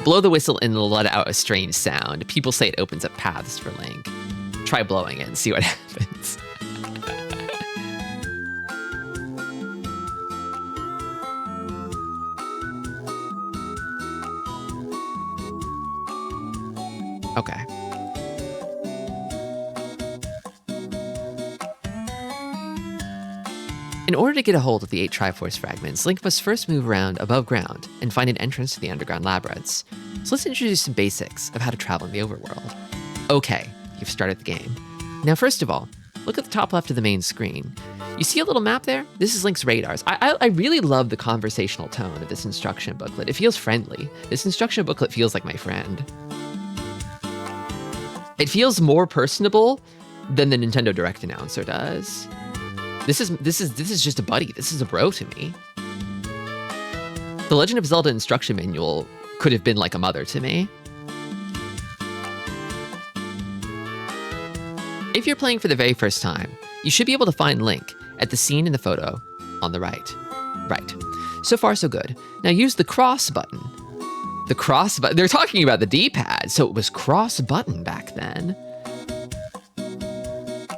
Blow the whistle and it'll let out a strange sound. People say it opens up paths for Link. Try blowing it and see what happens. Okay. In order to get a hold of the 8 Triforce fragments, Link must first move around above ground and find an entrance to the underground labyrinths. So let's introduce some basics of how to travel in the overworld. Okay, you've started the game. Now, first of all, look at the top left of the main screen. You see a little map there? This is Link's radars. I really love the conversational tone of this instruction booklet. It feels friendly. This instruction booklet feels like my friend. It feels more personable than the Nintendo Direct announcer does. This is just a buddy. This is a bro to me. The Legend of Zelda instruction manual could have been like a mother to me. If you're playing for the very first time, you should be able to find Link at the scene in the photo on the right. Right. So far, so good. Now use the cross button. The cross button. They're talking about the D-pad, so it was cross button back then.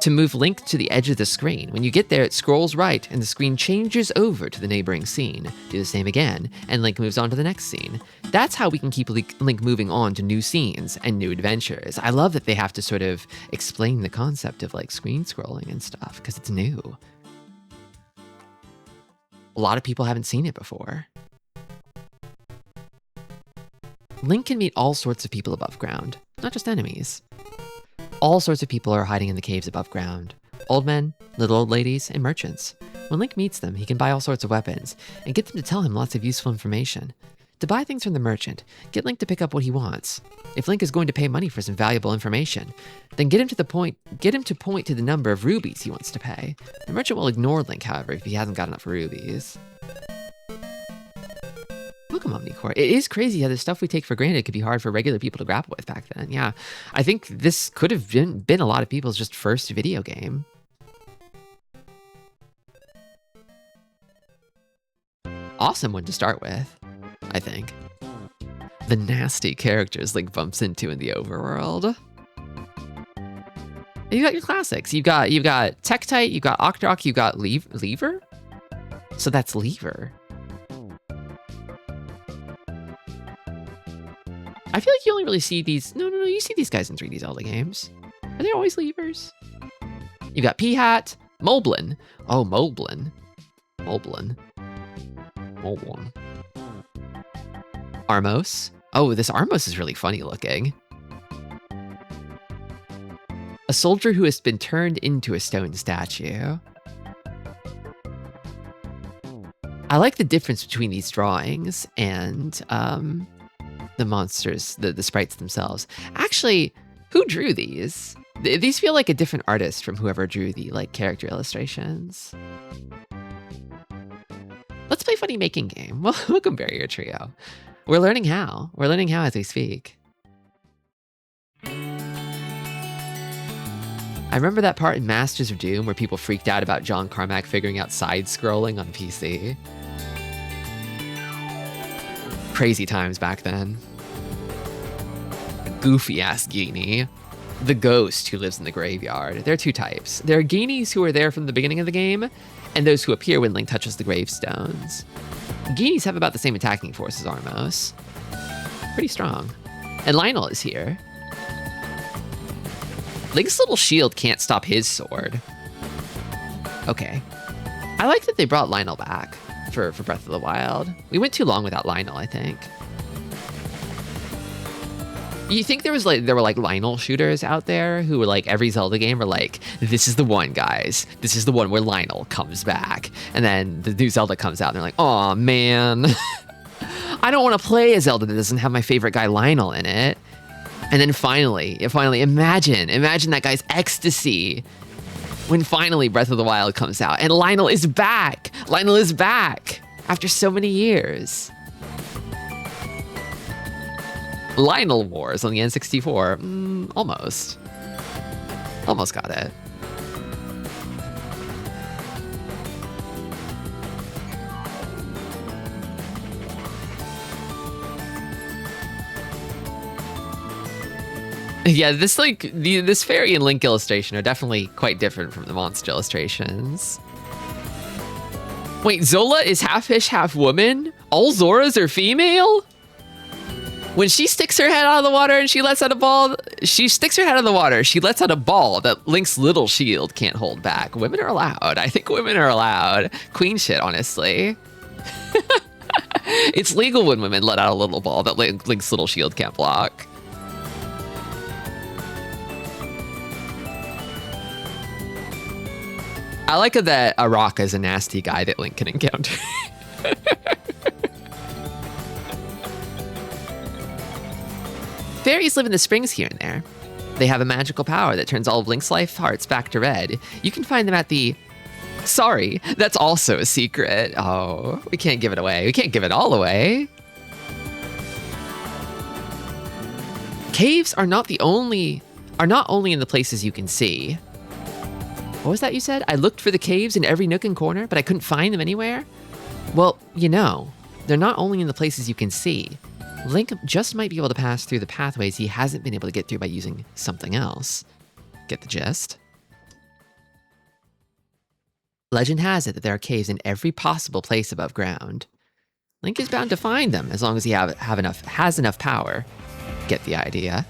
To move Link to the edge of the screen. When you get there, it scrolls right, and the screen changes over to the neighboring scene. Do the same again, and Link moves on to the next scene. That's how we can keep Link moving on to new scenes and new adventures. I love that they have to sort of explain the concept of like screen scrolling and stuff, because it's new. A lot of people haven't seen it before. Link can meet all sorts of people above ground, not just enemies. All sorts of people are hiding in the caves above ground. Old men, little old ladies, and merchants. When Link meets them, he can buy all sorts of weapons, and get them to tell him lots of useful information. To buy things from the merchant, get Link to pick up what he wants. If Link is going to pay money for some valuable information, then get him to point to the number of rubies he wants to pay. The merchant will ignore Link, however, if he hasn't got enough rubies. Look, Omnicore. It is crazy how the stuff we take for granted could be hard for regular people to grapple with back then. Yeah, I think this could have been a lot of people's just first video game. Awesome one to start with, I think. The nasty characters Link bumps into in the overworld. And you got your classics. You've got Tektite, you've got Octorok, you've got Lever? So that's Lever. I feel like you only really see these... No, you see these guys in 3D Zelda games. Are they always levers? You got P-Hat, Moblin. Oh, Moblin. Armos. Oh, this Armos is really funny looking. A soldier who has been turned into a stone statue. I like the difference between these drawings and... the monsters, the sprites themselves. Actually, who drew these? These feel like a different artist from whoever drew the like character illustrations. Let's play funny making game. Welcome, Barrier Trio. We're learning how. We're learning how as we speak. I remember that part in Masters of Doom where people freaked out about John Carmack figuring out side-scrolling on PC. Crazy times back then. A goofy-ass Genie. The ghost who lives in the graveyard. There are two types. There are Genies who are there from the beginning of the game, and those who appear when Link touches the gravestones. Genies have about the same attacking force as Armos. Pretty strong. And Lionel is here. Link's little shield can't stop his sword. Okay. I like that they brought Lionel back for Breath of the Wild. We went too long without Lionel, I think. You think there were like Lionel shooters out there who were like every Zelda game were like, this is the one, guys. This is the one where Lionel comes back. And then the new Zelda comes out and they're like, oh man. I don't want to play a Zelda that doesn't have my favorite guy Lionel in it. And then finally, imagine that guy's ecstasy when finally Breath of the Wild comes out and Lionel is back. Lionel is back after so many years. Lionel Wars on the N64. Almost. Almost got it. Yeah, this fairy and Link illustration are definitely quite different from the monster illustrations. Wait, Zola is half fish, half woman? All Zoras are female? When she sticks her head out of the water and she lets out a ball, she sticks her head out of the water, she lets out a ball that Link's little shield can't hold back. Women are allowed. I think women are allowed. Queen shit, honestly. It's legal when women let out a little ball that Link's little shield can't block. I like that Araka is a nasty guy that Link can encounter. Fairies live in the springs here and there. They have a magical power that turns all of Link's life hearts back to red. You can find them at the... Sorry, that's also a secret. Oh, we can't give it away. We can't give it all away. Caves are not only in the places you can see. What was that you said? I looked for the caves in every nook and corner, but I couldn't find them anywhere? Well, you know, they're not only in the places you can see. Link just might be able to pass through the pathways he hasn't been able to get through by using something else. Get the gist? Legend has it that there are caves in every possible place above ground. Link is bound to find them as long as he has enough power. Get the idea?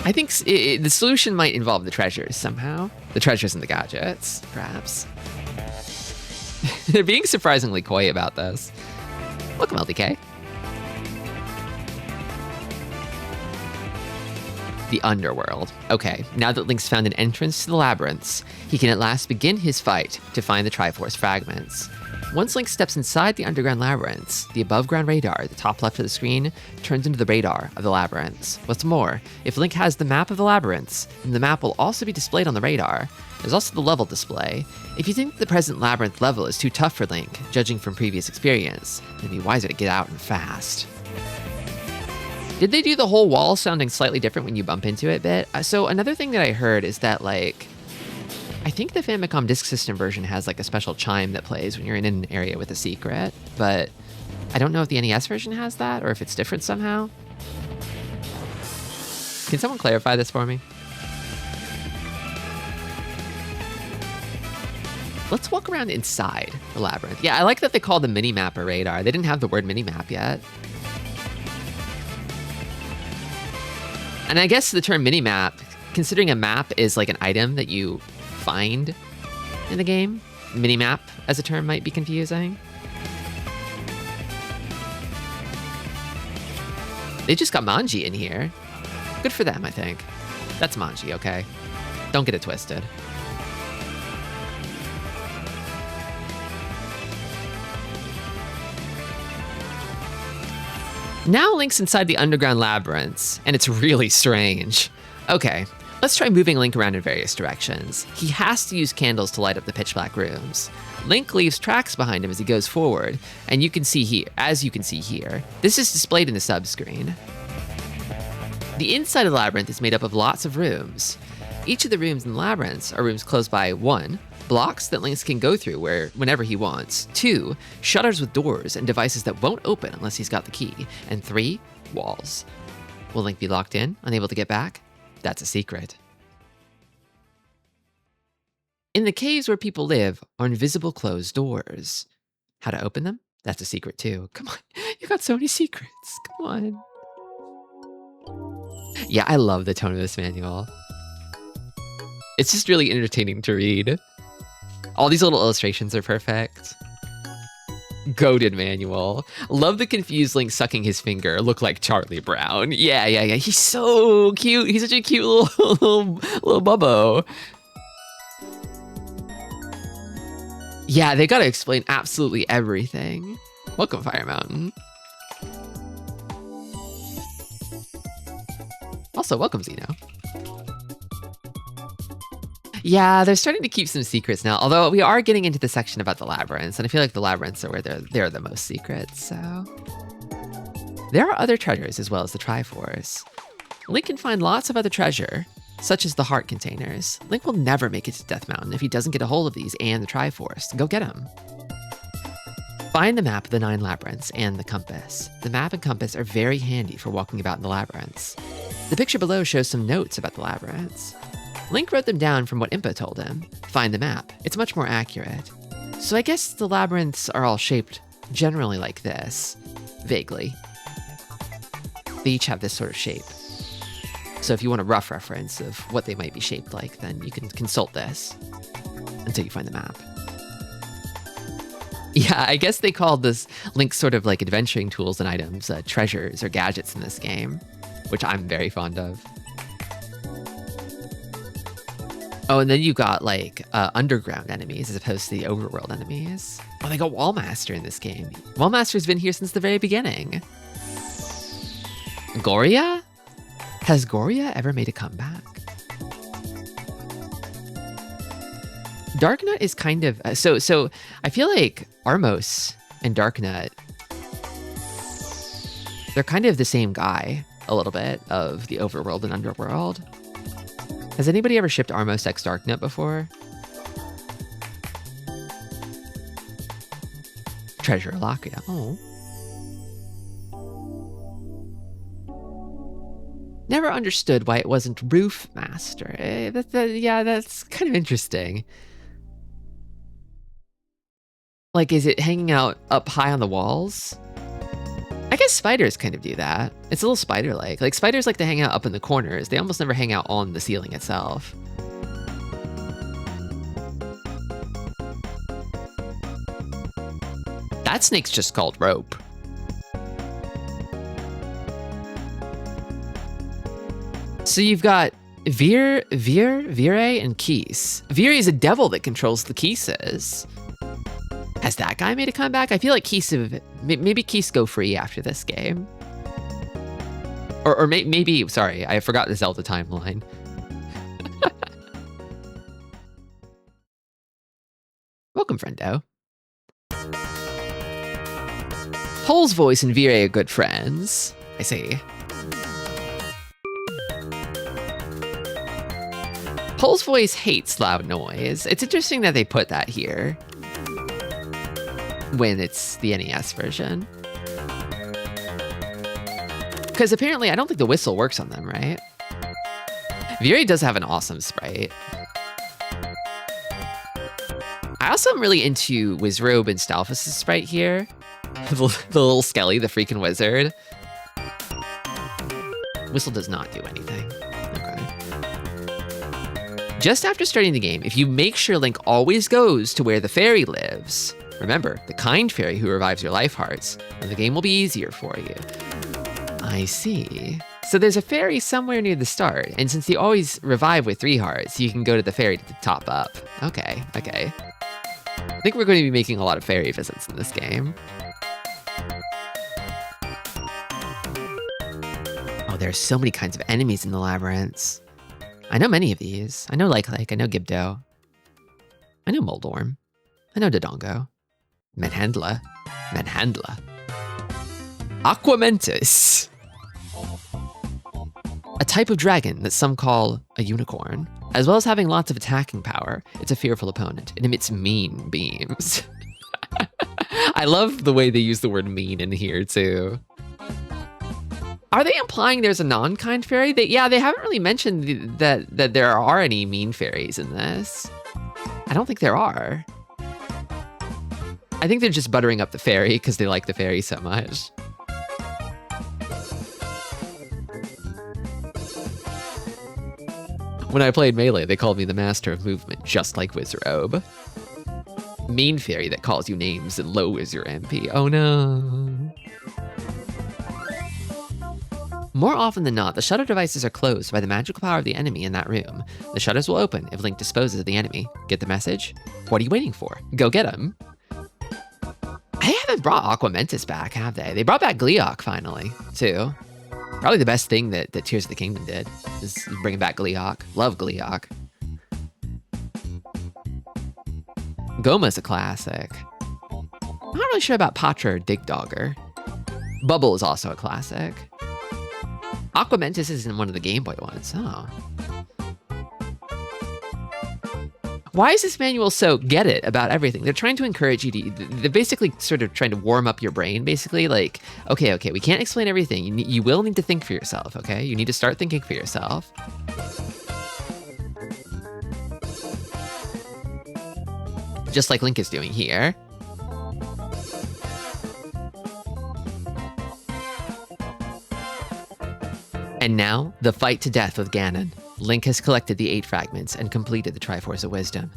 I think the solution might involve the treasures somehow. The treasures and the gadgets, perhaps. They're being surprisingly coy about this. Welcome, LDK. The underworld. Okay, now that Link's found an entrance to the labyrinths, he can at last begin his fight to find the Triforce fragments. Once Link steps inside the underground labyrinths, the above-ground radar at the top left of the screen turns into the radar of the labyrinths. What's more, if Link has the map of the labyrinths, then the map will also be displayed on the radar. There's also the level display. If you think the present labyrinth level is too tough for Link, judging from previous experience, it'd be wiser to get out and fast. Did they do the whole wall sounding slightly different when you bump into it a bit? So another thing that I heard is that, like, I think the Famicom Disk System version has like a special chime that plays when you're in an area with a secret, but I don't know if the NES version has that or if it's different somehow. Can someone clarify this for me? Let's walk around inside the labyrinth. Yeah, I like that they call the mini-map a radar. They didn't have the word mini-map yet. And I guess the term mini-map, considering a map is like an item that you find in the game, mini-map as a term might be confusing. They just got Manji in here. Good for them, I think. That's Manji, okay? Don't get it twisted. Now Link's inside the underground labyrinths, and it's really strange. Okay, let's try moving Link around in various directions. He has to use candles to light up the pitch black rooms. Link leaves tracks behind him as he goes forward, and you can see here, this is displayed in the subscreen. The inside of the labyrinth is made up of lots of rooms. Each of the rooms in the labyrinths are rooms closed by 1, blocks that Link can go through whenever he wants, 2, shutters with doors and devices that won't open unless he's got the key, and 3, walls. Will Link be locked in, unable to get back? That's a secret. In the caves where people live are invisible closed doors. How to open them? That's a secret too. Come on, you got so many secrets, come on. Yeah, I love the tone of this manual. It's just really entertaining to read. All these little illustrations are perfect. Goated manual. Love the confused Link sucking his finger. Look like Charlie Brown. Yeah. He's so cute. He's such a cute little bubbo. Yeah, they gotta explain absolutely everything. Welcome, Fire Mountain. Also, welcome, Zeno. Yeah, they're starting to keep some secrets now, although we are getting into the section about the labyrinths, and I feel like the labyrinths are where they're the most secret, so... There are other treasures as well as the Triforce. Link can find lots of other treasure, such as the heart containers. Link will never make it to Death Mountain if he doesn't get a hold of these and the Triforce. Go get them. Find the map of the 9 labyrinths and the compass. The map and compass are very handy for walking about in the labyrinths. The picture below shows some notes about the labyrinths. Link wrote them down from what Impa told him. Find the map. It's much more accurate. So I guess the labyrinths are all shaped generally like this. Vaguely. They each have this sort of shape. So if you want a rough reference of what they might be shaped like, then you can consult this until you find the map. Yeah, I guess they called this Link sort of like adventuring tools and items, treasures or gadgets in this game, which I'm very fond of. Oh, and then you got like underground enemies as opposed to the overworld enemies. Oh, they got Wallmaster in this game. Wallmaster's been here since the very beginning. Goria? Has Goria ever made a comeback? Darknut is kind of so I feel like Armos and Darknut, they're kind of the same guy a little bit of the overworld and underworld. Has anybody ever shipped Armos X Darknut before? Treasure Lock, yeah. Oh. Never understood why it wasn't Roof Master. Yeah, that's kind of interesting. Like, is it hanging out up high on the walls? I guess spiders kind of do that. It's a little spider-like. Like, spiders like to hang out up in the corners. They almost never hang out on the ceiling itself. That snake's just called Rope. So you've got Vire, and Keese. Vire is a devil that controls the Keeses. Has that guy made a comeback? I feel like maybe Keese go free after this game. Or maybe, sorry, I forgot the Zelda timeline. Welcome, friendo. Pole's voice and Vire are good friends. I see. Pole's voice hates loud noise. It's interesting that they put that here when it's the NES version. Because apparently, I don't think the whistle works on them, right? Vire does have an awesome sprite. I also am really into Wizrobe and Stalfos' sprite here. The little Skelly, the freaking wizard. Whistle does not do anything. Okay. Just after starting the game, if you make sure Link always goes to where the fairy lives, remember, the kind fairy who revives your life hearts, and the game will be easier for you. I see. So there's a fairy somewhere near the start, and since you always revive with 3 hearts, you can go to the fairy to top up. Okay. I think we're going to be making a lot of fairy visits in this game. Oh, there's so many kinds of enemies in the labyrinths. I know many of these. I know Like, I know Gibdo. I know Moldorm. I know Dodongo. Manhandla. Aquamentus. A type of dragon that some call a unicorn. As well as having lots of attacking power, it's a fearful opponent. It emits mean beams. I love the way they use the word mean in here too. Are they implying there's a non-kind fairy? They haven't really mentioned that there are any mean fairies in this. I don't think there are. I think they're just buttering up the fairy because they like the fairy so much. When I played Melee, they called me the master of movement, just like Wizrobe. Mean fairy that calls you names and lowers your MP. Oh no. More often than not, the shutter devices are closed by the magical power of the enemy in that room. The shutters will open if Link disposes of the enemy. Get the message? What are you waiting for? Go get him. They haven't brought Aquamentus back, have they? They brought back Gleeok finally, too. Probably the best thing that Tears of the Kingdom did is bringing back Gleeok. Love Gleeok. Goma's a classic. I'm not really sure about Patra or Digdogger. Bubble is also a classic. Aquamentus is in one of the Game Boy ones. Oh. Why is this manual so get it about everything? They're trying to encourage you to, they're basically sort of trying to warm up your brain, basically. Like, okay, we can't explain everything. You will need to think for yourself, okay? You need to start thinking for yourself. Just like Link is doing here. And now, the fight to death with Ganon. Link has collected the 8 fragments and completed the Triforce of Wisdom.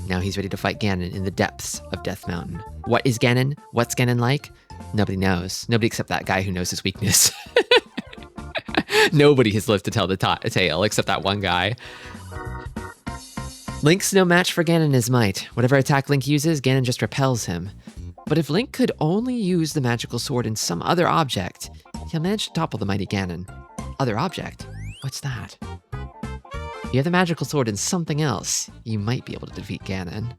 Now he's ready to fight Ganon in the depths of Death Mountain. What is Ganon? What's Ganon like? Nobody knows. Nobody except that guy who knows his weakness. Nobody has lived to tell the tale except that one guy. Link's no match for Ganon in his might. Whatever attack Link uses, Ganon just repels him. But if Link could only use the magical sword in some other object, he'll manage to topple the mighty Ganon. Other object? What's that? If you have the magical sword and something else, you might be able to defeat Ganon.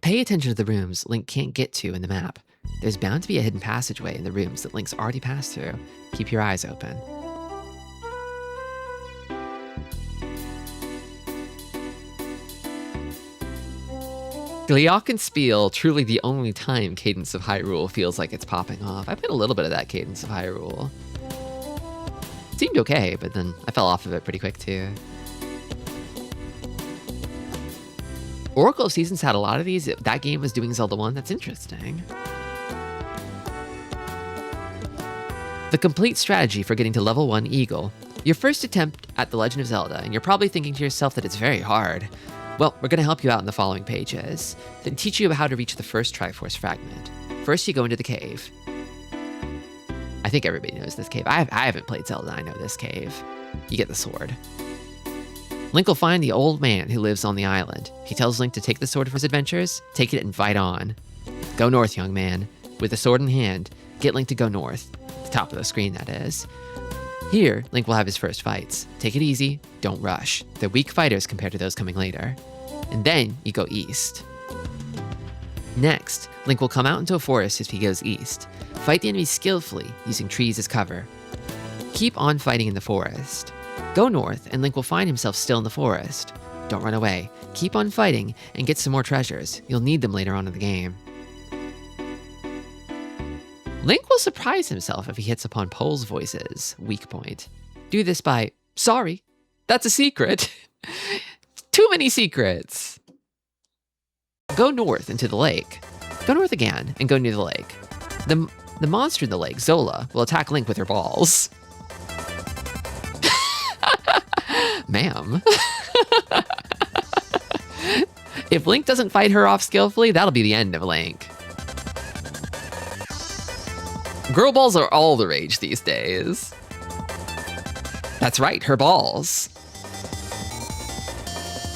Pay attention to the rooms Link can't get to in the map. There's bound to be a hidden passageway in the rooms that Link's already passed through. Keep your eyes open. Glockenspiel, truly the only time Cadence of Hyrule feels like it's popping off. I played a little bit of that Cadence of Hyrule. It seemed okay, but then I fell off of it pretty quick too. Oracle of Seasons had a lot of these. That game was doing Zelda 1. That's interesting. The complete strategy for getting to level 1 Eagle. Your first attempt at The Legend of Zelda, and you're probably thinking to yourself that it's very hard. Well, we're going to help you out in the following pages, then teach you how to reach the first Triforce fragment. First, you go into the cave. I think everybody knows this cave. I haven't played Zelda, I know this cave. You get the sword. Link will find the old man who lives on the island. He tells Link to take the sword for his adventures, take it and fight on. Go north, young man. With the sword in hand, get Link to go north. The top of the screen, that is. Here, Link will have his first fights. Take it easy, don't rush. They're weak fighters compared to those coming later. And then you go east. Next, Link will come out into a forest if he goes east. Fight the enemies skillfully, using trees as cover. Keep on fighting in the forest. Go north, and Link will find himself still in the forest. Don't run away. Keep on fighting, and get some more treasures. You'll need them later on in the game. Link will surprise himself if he hits upon Pole's voice's weak point. Do this by, sorry, that's a secret. Too many secrets. Go north into the lake. Go north again and go near the lake. The monster in the lake, Zola, will attack Link with her balls. Ma'am. If Link doesn't fight her off skillfully, that'll be the end of Link. Girl balls are all the rage these days. That's right, her balls.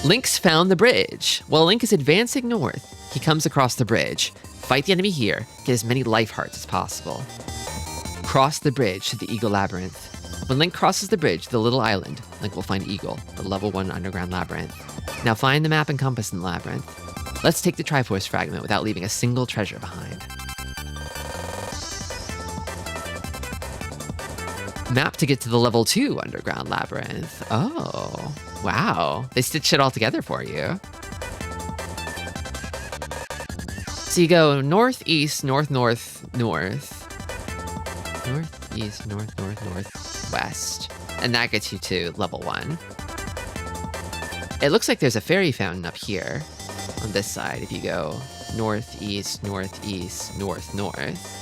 Link's found the bridge. While Link is advancing north, he comes across the bridge. Fight the enemy here, get as many life hearts as possible. Cross the bridge to the Eagle Labyrinth. When Link crosses the bridge to the little island, Link will find Eagle, the level 1 underground labyrinth. Now find the map and compass in the labyrinth. Let's take the Triforce fragment without leaving a single treasure behind. Map to get to the level 2 underground labyrinth. Oh, wow. They stitched it all together for you. So you go north, east, north, north, north. North, east, north, north, north, west. And that gets you to level 1. It looks like there's a fairy fountain up here on this side if you go north, east, north, east, north, north.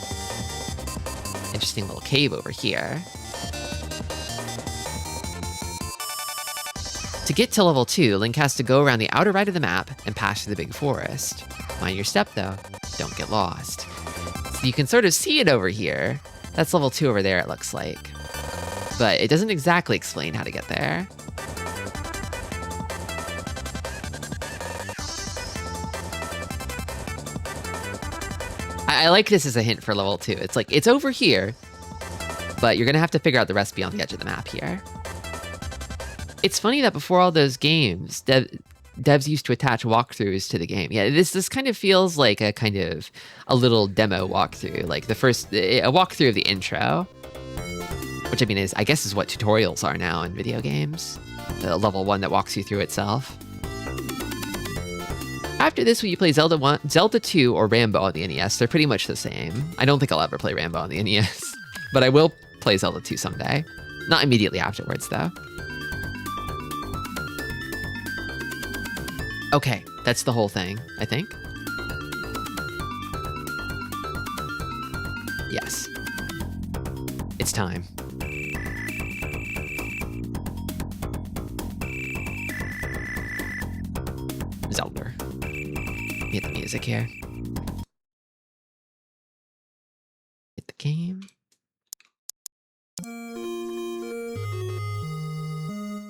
Interesting little cave over here. To get to level 2, Link has to go around the outer right of the map and pass through the big forest. Mind your step though, don't get lost. So you can sort of see it over here. That's level 2 over there, it looks like. But it doesn't exactly explain how to get there. I like this as a hint for level 2. It's like, it's over here, but you're gonna have to figure out the recipe on the edge of the map here. It's funny that before all those games, devs used to attach walkthroughs to the game. Yeah, this kind of feels like a little demo walkthrough, like a walkthrough of the intro, which I guess is what tutorials are now in video games. The level 1 that walks you through itself. After this, will you play Zelda 1, Zelda 2, or Rambo on the NES? They're pretty much the same. I don't think I'll ever play Rambo on the NES, but I will play Zelda 2 someday. Not immediately afterwards, though. Okay, that's the whole thing, I think. Yes. It's time. Zelda. Get the music here. Get the game.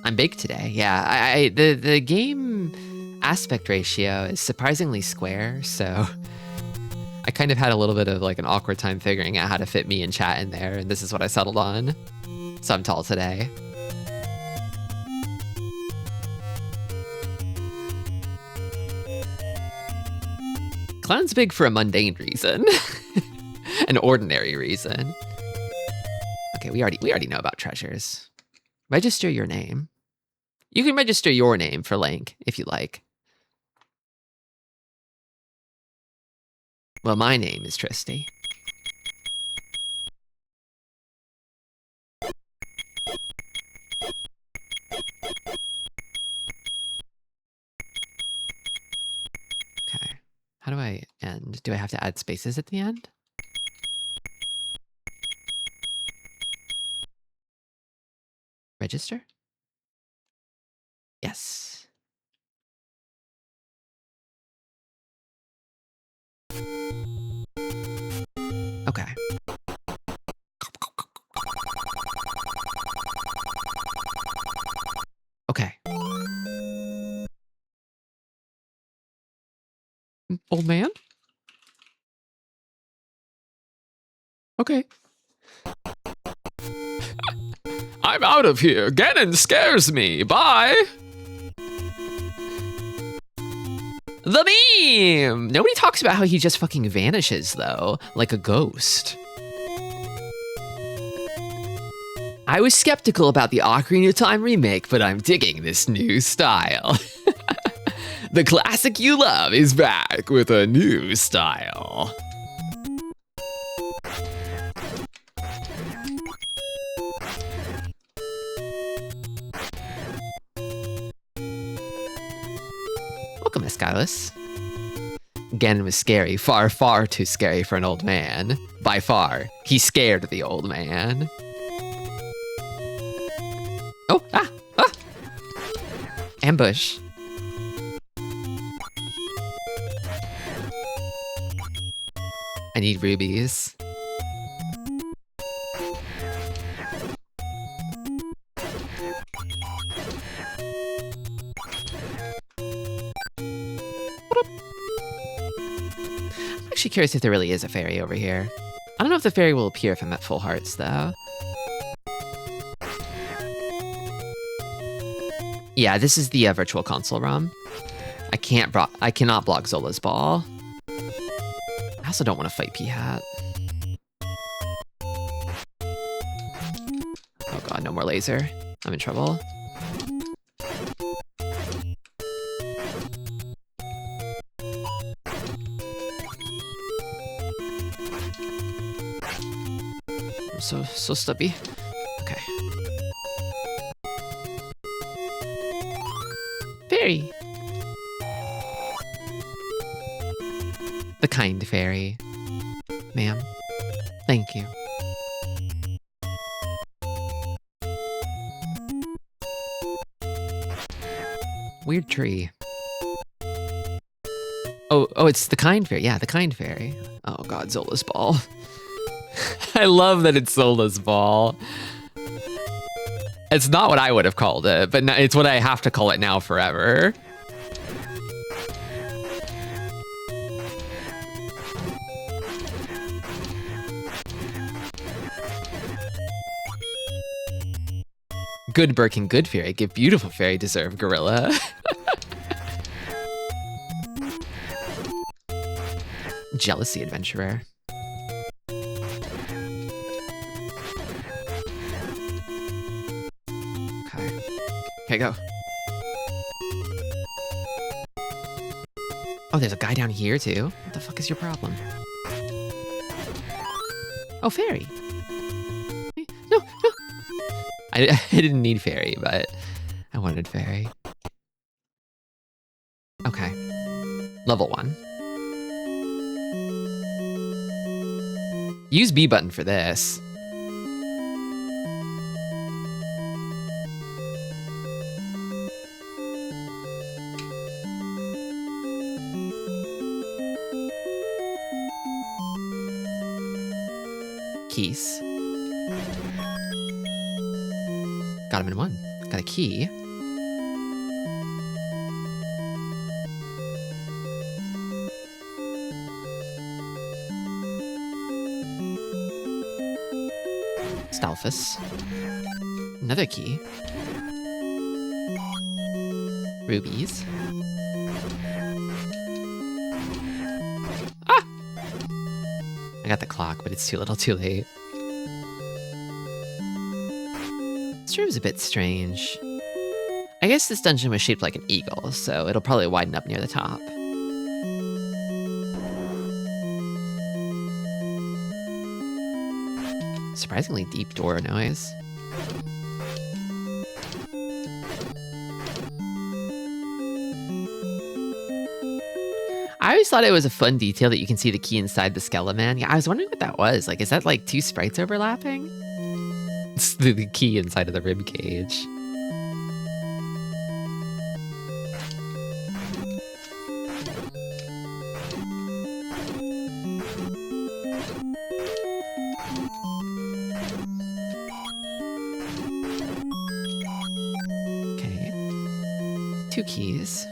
I'm big today. Yeah, the game aspect ratio is surprisingly square, so I kind of had a little bit of like an awkward time figuring out how to fit me and chat in there, and this is what I settled on. So I'm tall today. Clown's big for a mundane reason. An ordinary reason. Okay, we already know about treasures. Register your name. You can register your name for Link if you like. Well, my name is Tristi. Okay. How do I end? Do I have to add spaces at the end? Register? Yes. Okay. Okay. Old man? Okay. I'm out of here. Ganon scares me. Bye. The meme! Nobody talks about how he just fucking vanishes, though, like a ghost. I was skeptical about the Ocarina of Time remake, but I'm digging this new style. The classic you love is back with a new style. Welcome, Escalus. Ganon was scary, far, far too scary for an old man. By far, he scared the old man. Oh, ah! Ambush. I need rubies. I'm actually curious if there really is a fairy over here. I don't know if the fairy will appear if I'm at full hearts, though. Yeah, this is the virtual console ROM. I cannot block Zola's ball. I also don't want to fight P-Hat. Oh god, no more laser. I'm in trouble. I'm so stubby. Okay. Fairy. The kind fairy. Ma'am. Thank you. Weird tree. Oh, it's the kind fairy. Yeah, the kind fairy. Oh god, Zola's ball. I love that it's Zola's ball. It's not what I would have called it, but it's what I have to call it now forever. Good Birkin, good fairy. Give beautiful fairy, deserve gorilla. Jealousy adventurer. Okay, go. Oh, there's a guy down here, too? What the fuck is your problem? Oh, fairy. No. I didn't need fairy, but I wanted fairy. Okay. Level 1. Use B button for this. Keys. Got him in one. Got a key. Stalfus. Another key. Rubies. Ah! I got the clock, but it's too little too late. This room's a bit strange. I guess this dungeon was shaped like an eagle, so it'll probably widen up near the top. Surprisingly deep door noise. I always thought it was a fun detail that you can see the key inside the Skeleman. Yeah, I was wondering what that was. Like, is that like two sprites overlapping? It's the key inside of the rib cage. Okay. 2 keys.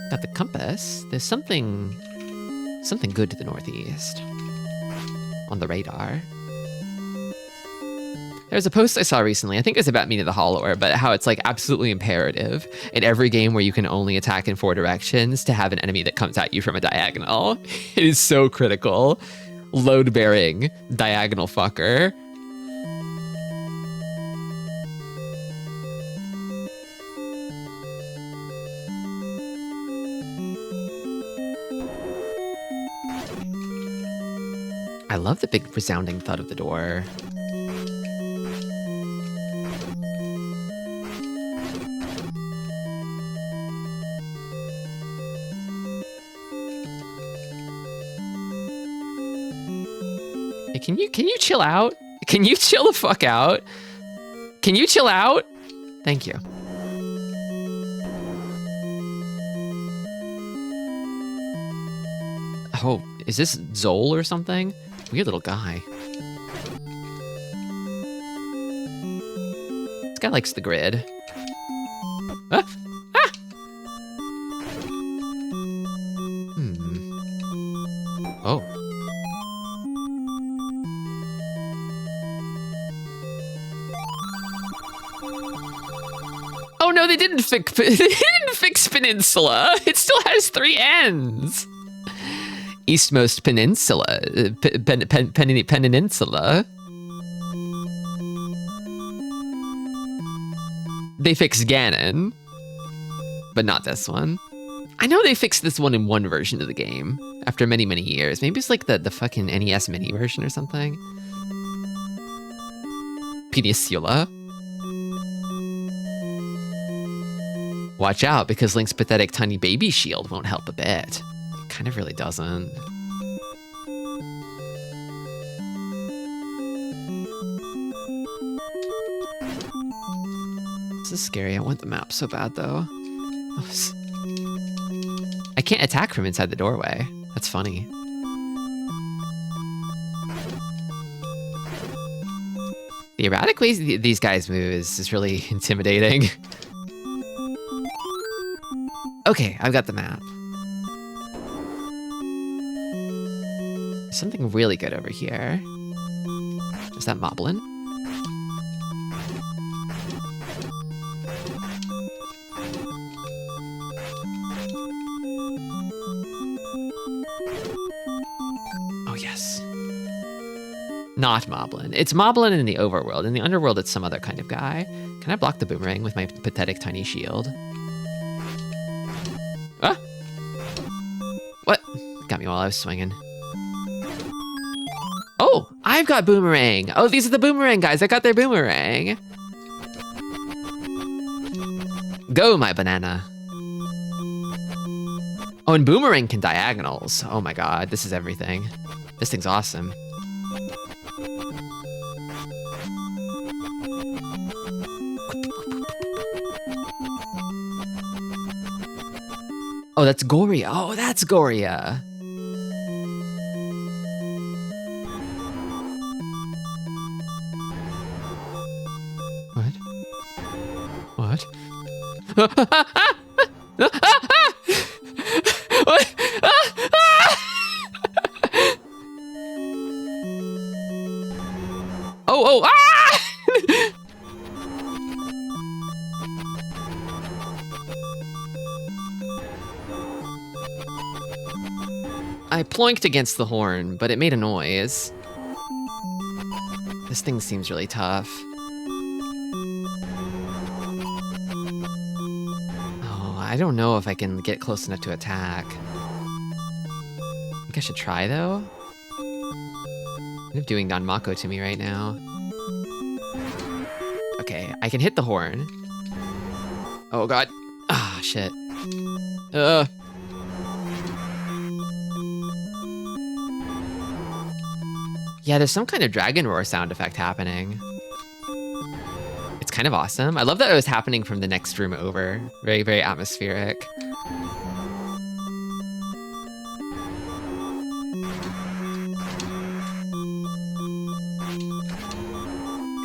Got the compass. There's something good to the northeast on the radar. There's a post I saw recently, I think it's about Meat of the Hollower, but how it's like absolutely imperative in every game where you can only attack in 4 directions to have an enemy that comes at you from a diagonal. It is so critical. Load-bearing diagonal fucker. I love the big resounding thud of the door. Hey, can you chill out? Can you chill the fuck out? Can you chill out? Thank you. Oh, is this Zol or something? Weird little guy. This guy likes the grid. Ah! Ah! Oh. Oh no, they didn't fix Peninsula. It still has 3 ends. Eastmost Peninsula. Peninsula. They fixed Ganon, but not this one. I know they fixed this one in one version of the game after many, many years. Maybe it's like the fucking NES mini version or something. Peninsula. Watch out, because Link's pathetic tiny baby shield won't help a bit. It kind of really doesn't. This is scary. I want the map so bad, though. I can't attack from inside the doorway. That's funny. The erratic ways these guys move is really intimidating. Okay, I've got the map. There's something really good over here. Is that Moblin? Oh, yes. Not Moblin. It's Moblin in the overworld. In the underworld, it's some other kind of guy. Can I block the boomerang with my pathetic tiny shield? Ah! What? Got me while I was swinging. Oh, I've got boomerang. Oh, these are the boomerang guys. I got their boomerang. Go, my banana. Oh, and boomerang can diagonals. Oh my god, this is everything. This thing's awesome. Oh, that's Goria. Oh, that's Goria. What? What? What? Oh, ah! I ploinked against the horn, but it made a noise. This thing seems really tough. Oh, I don't know if I can get close enough to attack. I think I should try, though. Kind of doing Danmaku to me right now. Okay, I can hit the horn. Oh, God. Ah, shit. Yeah, there's some kind of dragon roar sound effect happening. It's kind of awesome. I love that it was happening from the next room over. Very, very atmospheric.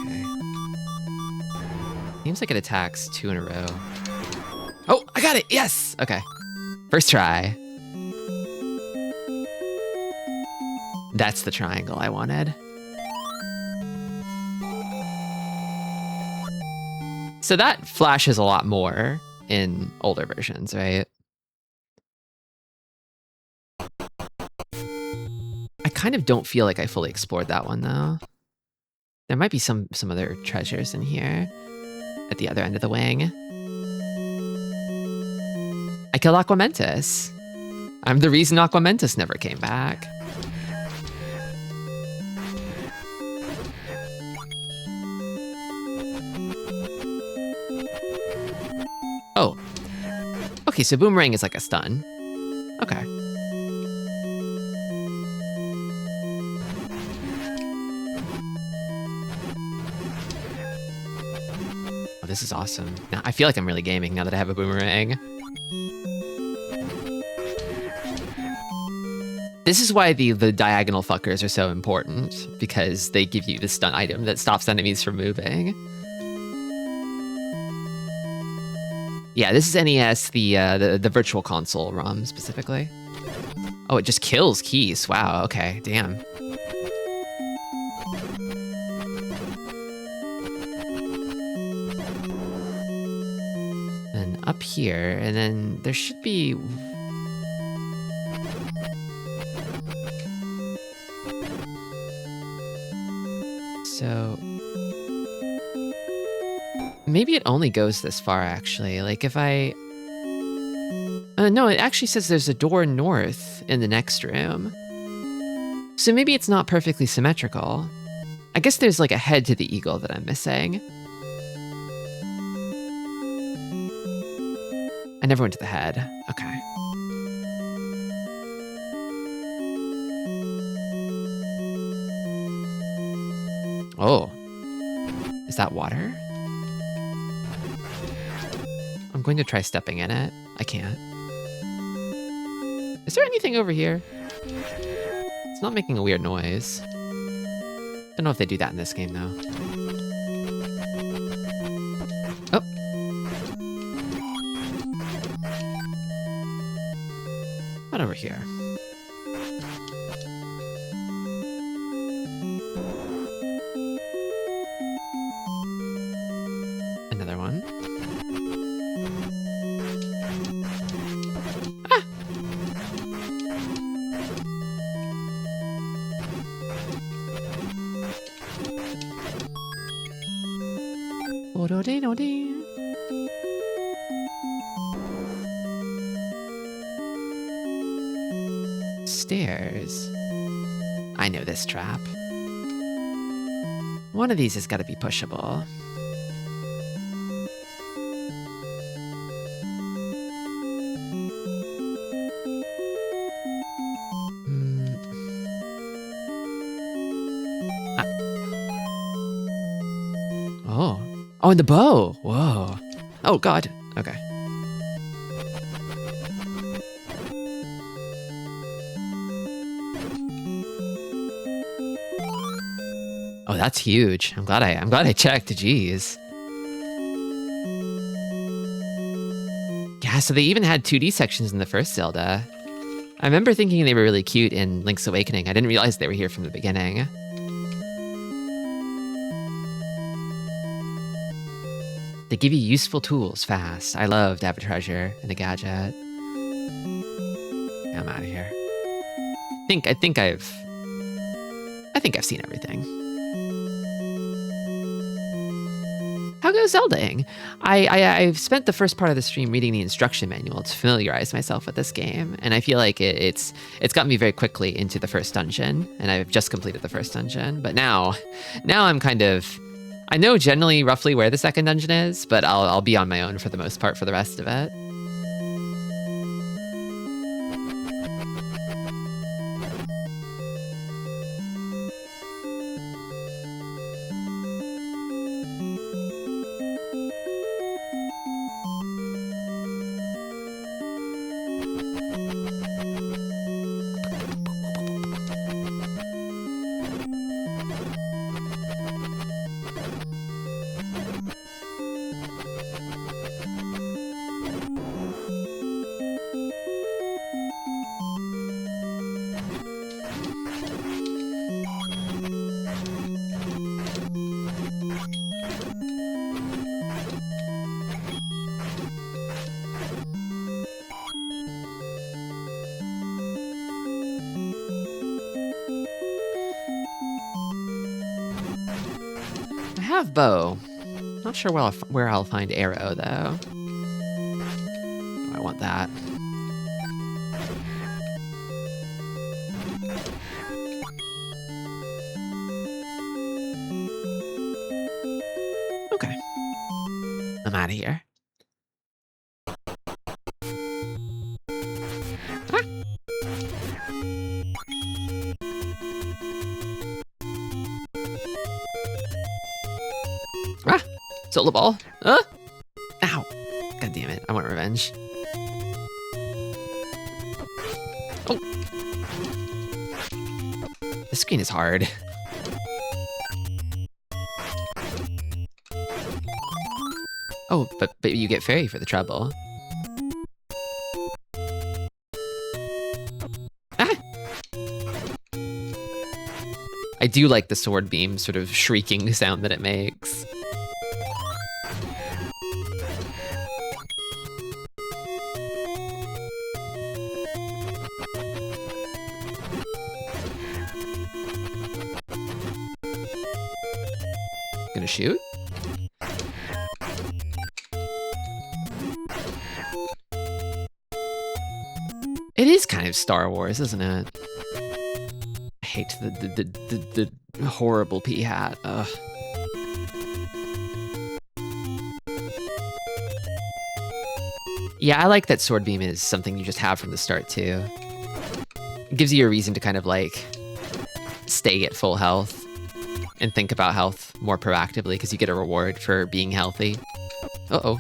Okay. Seems like it attacks 2 in a row. Oh, I got it! Yes! Okay. First try. That's the triangle I wanted. So that flashes a lot more in older versions, right? I kind of don't feel like I fully explored that one, though. There might be some other treasures in here at the other end of the wing. I killed Aquamentus. I'm the reason Aquamentus never came back. Oh. Okay, so Boomerang is like a stun. Okay. Oh, this is awesome. Now, I feel like I'm really gaming now that I have a Boomerang. This is why the diagonal fuckers are so important, because they give you the stun item that stops enemies from moving. Yeah, this is NES, the Virtual Console ROM specifically. Oh, it just kills keys. Wow, okay, damn. And up here, and then there should be... So... maybe it only goes this far, actually. Like, if I... no, it actually says there's a door north in the next room. So maybe it's not perfectly symmetrical. I guess there's, like, a head to the eagle that I'm missing. I never went to the head. Okay. Oh. Is that water? I'm going to try stepping in it. I can't. Is there anything over here? It's not making a weird noise. Don't know if they do that in this game, though. Oh. What over here? Another one. Ah! Stairs. I know this trap. One of these has got to be pushable. Oh. Oh, and the bow. Whoa. Oh, God. Okay. Oh, that's huge. I'm glad I checked. Jeez. so they even had 2D sections in the first Zelda. I remember thinking they were really cute in Link's Awakening. I didn't realize they were here from the beginning. They give you useful tools fast. I love to have a treasure and a gadget. I'm out of here. I think I've seen everything. How goes Zeldaing? I've spent the first part of the stream reading the instruction manual to familiarize myself with this game, and I feel like it's gotten me very quickly into the first dungeon, and I've just completed the first dungeon. But now I'm kind of, I know generally roughly where the second dungeon is, but I'll be on my own for the most part for the rest of it. Have bow. Not sure where I'll find arrow though. Oh, I want that. Okay. I'm out of here. Solar ball. Ow. God damn it. I want revenge. Oh. The screen is hard. Oh, but you get fairy for the trouble. Ah! I do like the sword beam sort of shrieking sound that it makes. Gonna shoot? It is kind of Star Wars, isn't it? I hate the horrible pea hat. Ugh. Yeah, I like that sword beam is something you just have from the start too. It gives you a reason to kind of like stay at full health and think about health more proactively because you get a reward for being healthy. Uh-oh.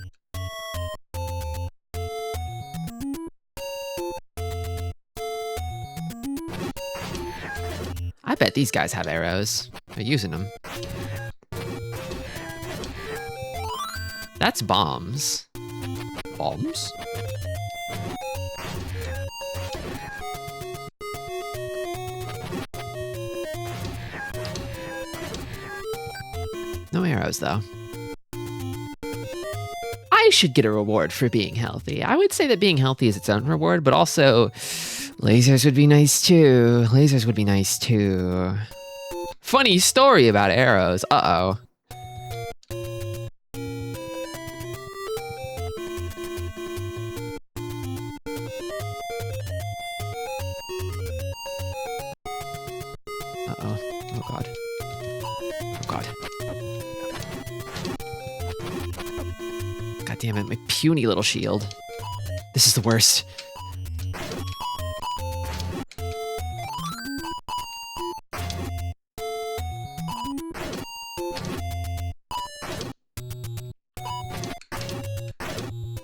I bet these guys have arrows. They're using them. That's bombs. Bombs? No arrows, though. I should get a reward for being healthy. I would say that being healthy is its own reward, but also lasers would be nice too. Lasers would be nice too. Funny story about arrows. Uh-oh. Uh-oh. Oh, God. Oh, God. God damn it, my puny little shield. This is the worst.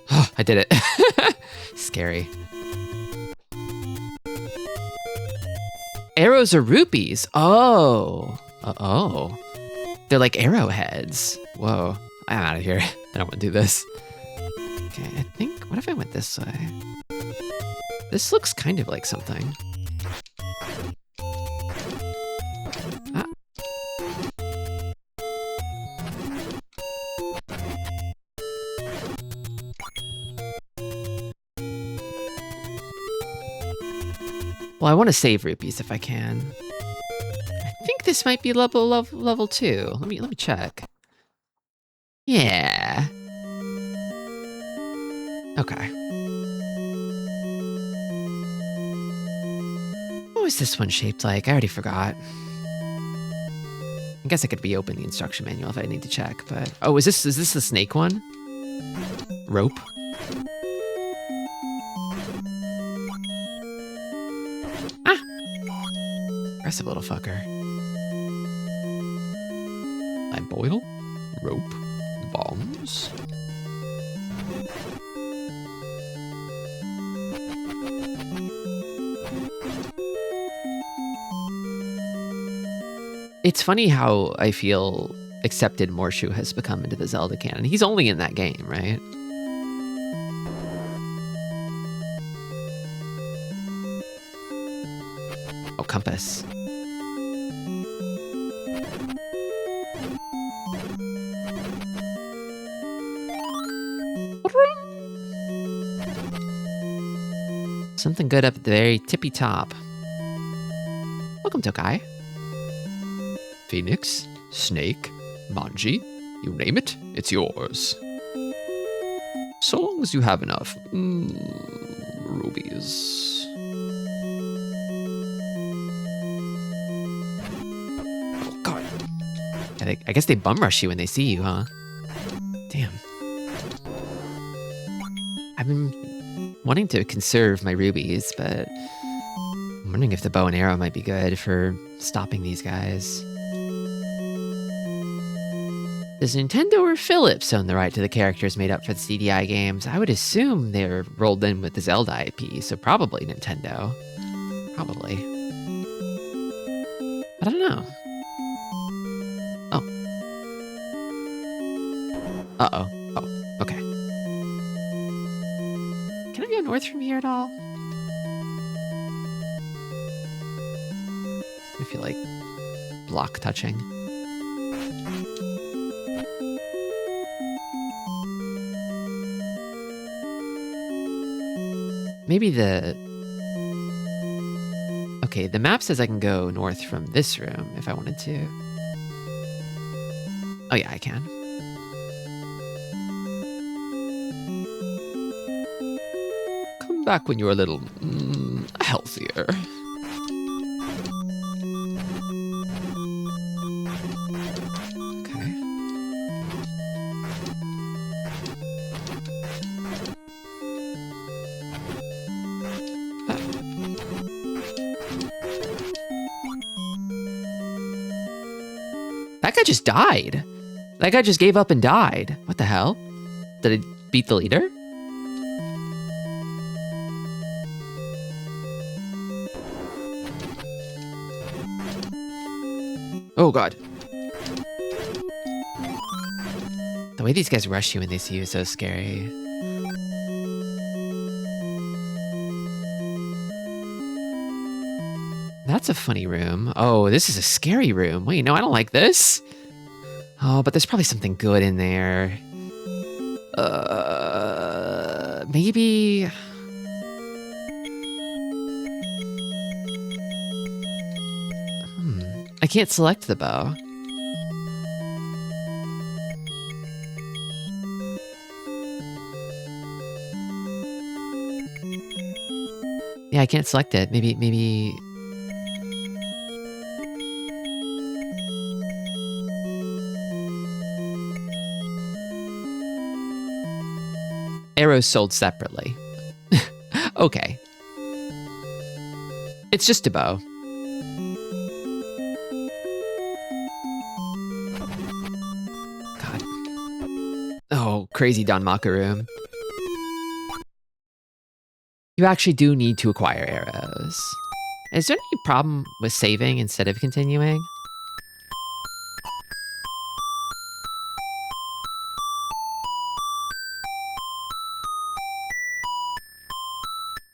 Oh, I did it. Scary. Arrows are rupees. Oh. Oh. They're like arrowheads. Whoa. I'm out of here. I don't want to do this. Okay, I think what What if I went this way? This looks kind of like something. Ah. Well, I want to save rupees if I can. I think this might be level 2. Let me check. Yeah. Okay. What was this one shaped like? I already forgot. I guess I could reopen the instruction manual if I need to check, but... Oh, is this the snake one? Rope? Ah! Aggressive little fucker. I boil, rope, bombs. It's funny how I feel accepted Morshu has become into the Zelda canon. He's only in that game, right? Oh, compass. Something good up at the very tippy top. Welcome, Tokai. Phoenix, snake, manji, you name it, it's yours. So long as you have enough rubies. Oh, God. I guess they bum rush you when they see you, huh? Damn. I've been wanting to conserve my rubies, but I'm wondering if the bow and arrow might be good for stopping these guys. Does Nintendo or Philips own the right to the characters made up for the CDI games? I would assume they're rolled in with the Zelda IP, so probably Nintendo. Probably. But I don't know. Oh. Uh-oh. Oh, okay. Can I go north from here at all? I feel like block touching. Maybe okay, the map says I can go north from this room if I wanted to. Oh yeah, I can. Come back when you're a little healthier. Okay. That guy just died. That guy just gave up and died. What the hell? Did I beat the leader? Oh, God. The way these guys rush you when they see you is so scary. That's a funny room. Oh, this is a scary room. Wait, no, I don't like this. Oh, but there's probably something good in there. Maybe... I can't select the bow. Yeah, I can't select it. Maybe... Arrows sold separately. Okay. It's just a bow. God. Oh, crazy Don Makaru. You actually do need to acquire arrows. Is there any problem with saving instead of continuing?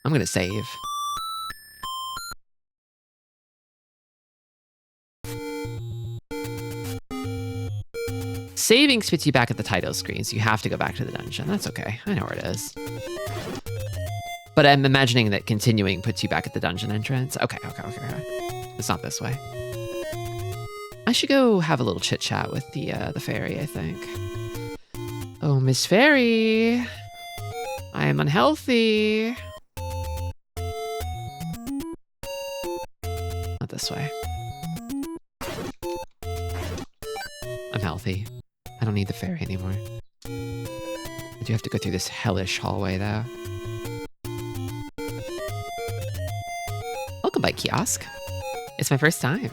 I'm gonna save. Saving spits you back at the title screen, so you have to go back to the dungeon. That's okay. I know where it is. But I'm imagining that continuing puts you back at the dungeon entrance. Okay. It's not this way. I should go have a little chit chat with the fairy, I think. Oh, Miss Fairy. I am unhealthy. Not this way. I'm healthy. I don't need the fairy anymore. I do have to go through this hellish hallway, though. Welcome by kiosk. It's my first time.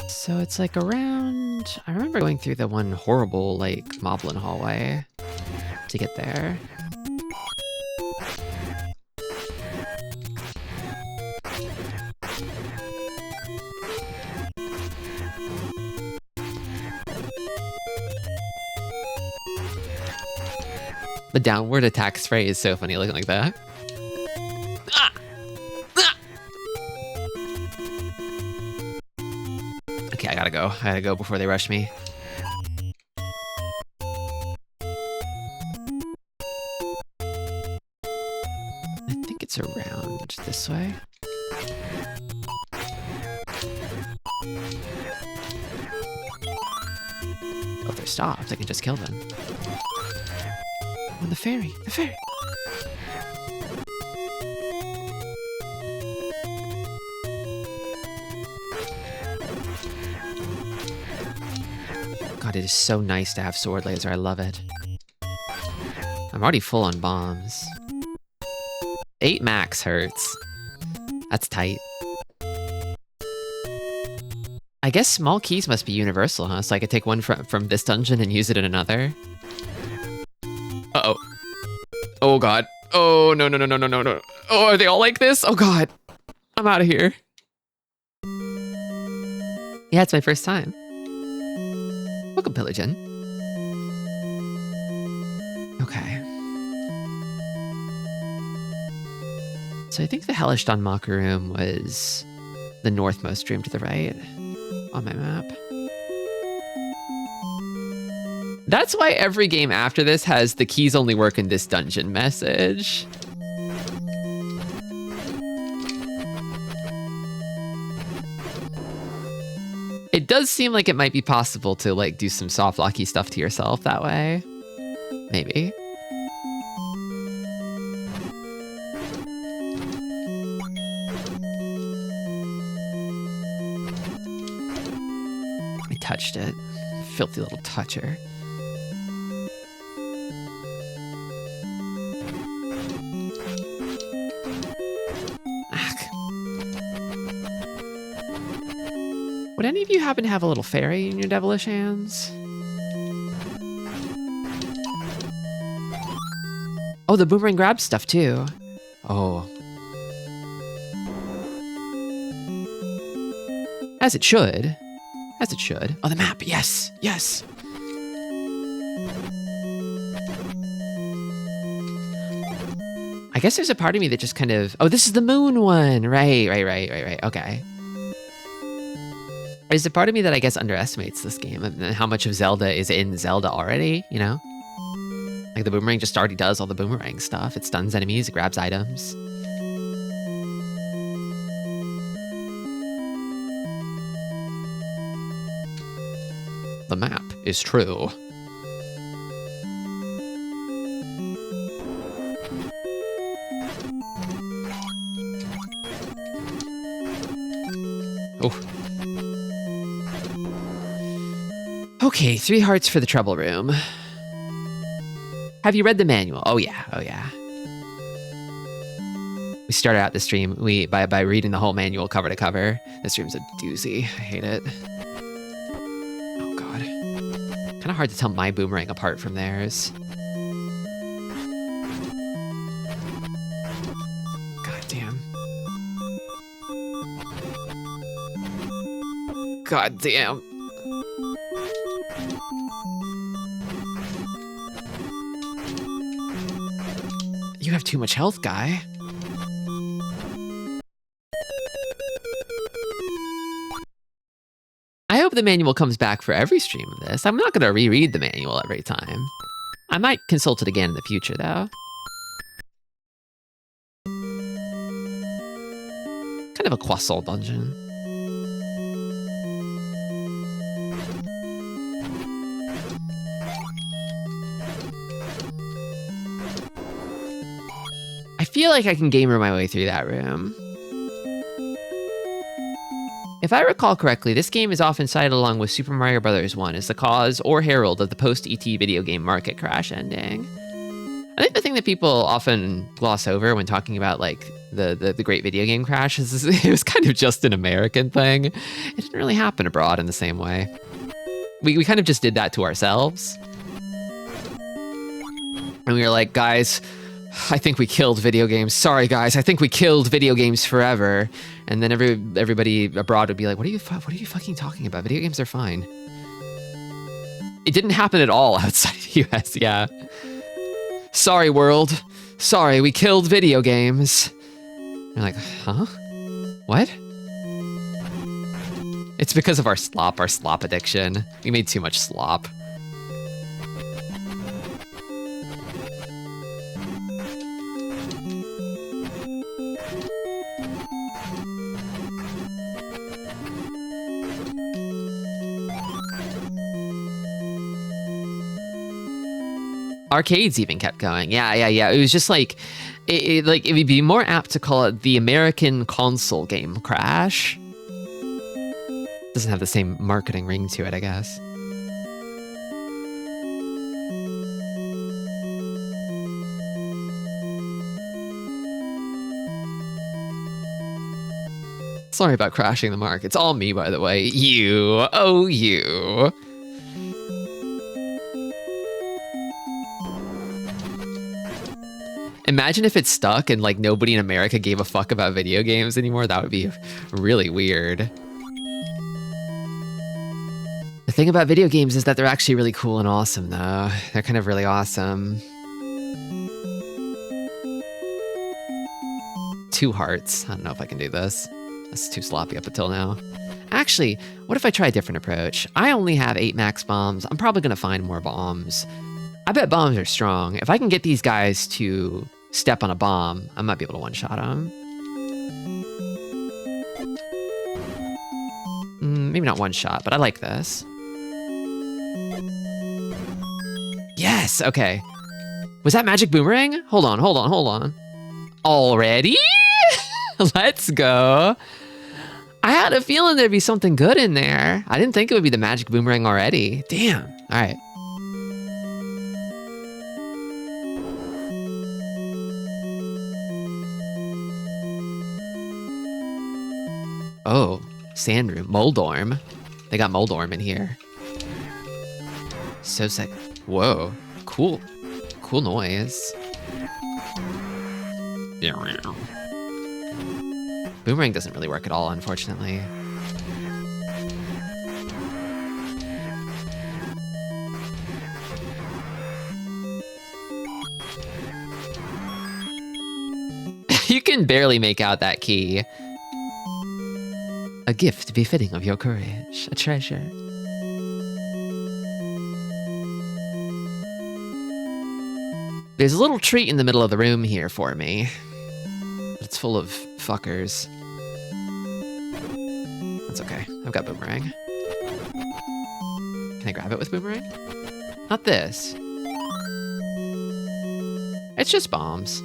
So it's like around... I remember going through the one horrible, like, moblin hallway to get there. The downward attack spray is so funny looking like that. Ah! Ah! Okay, I gotta go before they rush me. I think it's around this way. Oh, they're stopped. I can just kill them. Oh, the fairy! The fairy! God, it is so nice to have sword laser. I love it. I'm already full on bombs. 8 max hurts. That's tight. I guess small keys must be universal, huh? So I could take one from this dungeon and use it in another. Uh-oh. Oh, God. Oh, no. Oh, are they all like this? Oh, God. I'm out of here. Yeah, it's my first time. Welcome, Pillagin. Okay. So I think the Hellish Dawn room was the northmost room to the right on my map. That's why every game after this has the keys only work in this dungeon message. It does seem like it might be possible to like do some soft locky stuff to yourself that way. Maybe. I touched it. Filthy little toucher. Would any of you happen to have a little fairy in your devilish hands? Oh, the boomerang grabs stuff too. Oh. As it should. As it should. Oh, the map. Yes. Yes. I guess there's a part of me that just kind of... Oh, this is the moon one. Right. Okay. There's a part of me that I guess underestimates this game and how much of Zelda is in Zelda already, you know? Like the boomerang just already does all the boomerang stuff. It stuns enemies, it grabs items. The map is true. Oh. Okay, 3 hearts for the trouble room. Have you read the manual? Oh yeah. We started out the stream by reading the whole manual cover to cover. This room's a doozy. I hate it. Oh god. Kind of hard to tell my boomerang apart from theirs. God damn. God damn. You have too much health, guy. I hope the manual comes back for every stream of this. I'm not gonna reread the manual every time. I might consult it again in the future, though. Kind of a croissant dungeon. I feel like I can gamer my way through that room. If I recall correctly, this game is often cited along with Super Mario Bros. 1 as the cause or herald of the post-ET video game market crash ending. I think the thing that people often gloss over when talking about like the great video game crash is it was kind of just an American thing. It didn't really happen abroad in the same way. We kind of just did that to ourselves. And we were like, guys, I think we killed video games. Sorry, guys, I think we killed video games forever. And then everybody abroad would be like, what are you fucking talking about? Video games are fine. It didn't happen at all outside the US, yeah. Sorry, world. Sorry, we killed video games. You're like, huh? What? It's because of our slop addiction. We made too much slop. Arcades even kept going. Yeah. It was just like, it would be more apt to call it the American console game crash. Doesn't have the same marketing ring to it, I guess. Sorry about crashing the mark. It's all me, by the way. You. Oh, you. Imagine if it stuck and like nobody in America gave a fuck about video games anymore. That would be really weird. The thing about video games is that they're actually really cool and awesome, though. They're kind of really awesome. 2 hearts. I don't know if I can do this. That's too sloppy up until now. Actually, what if I try a different approach? I only have 8 max bombs. I'm probably gonna find more bombs. I bet bombs are strong. If I can get these guys to step on a bomb, I might be able to one-shot them. Maybe not one shot, but I like this. Yes, okay. Was that magic boomerang? Hold on. Already? Let's go. I had a feeling there'd be something good in there. I didn't think it would be the magic boomerang already. Damn, all right. Oh, sand room, Moldorm. They got Moldorm in here. So sick. Whoa, cool. Cool noise. Boomerang doesn't really work at all, unfortunately. You can barely make out that key. A gift befitting of your courage, a treasure. There's a little treat in the middle of the room here for me. But it's full of fuckers. That's okay, I've got boomerang. Can I grab it with boomerang? Not this. It's just bombs.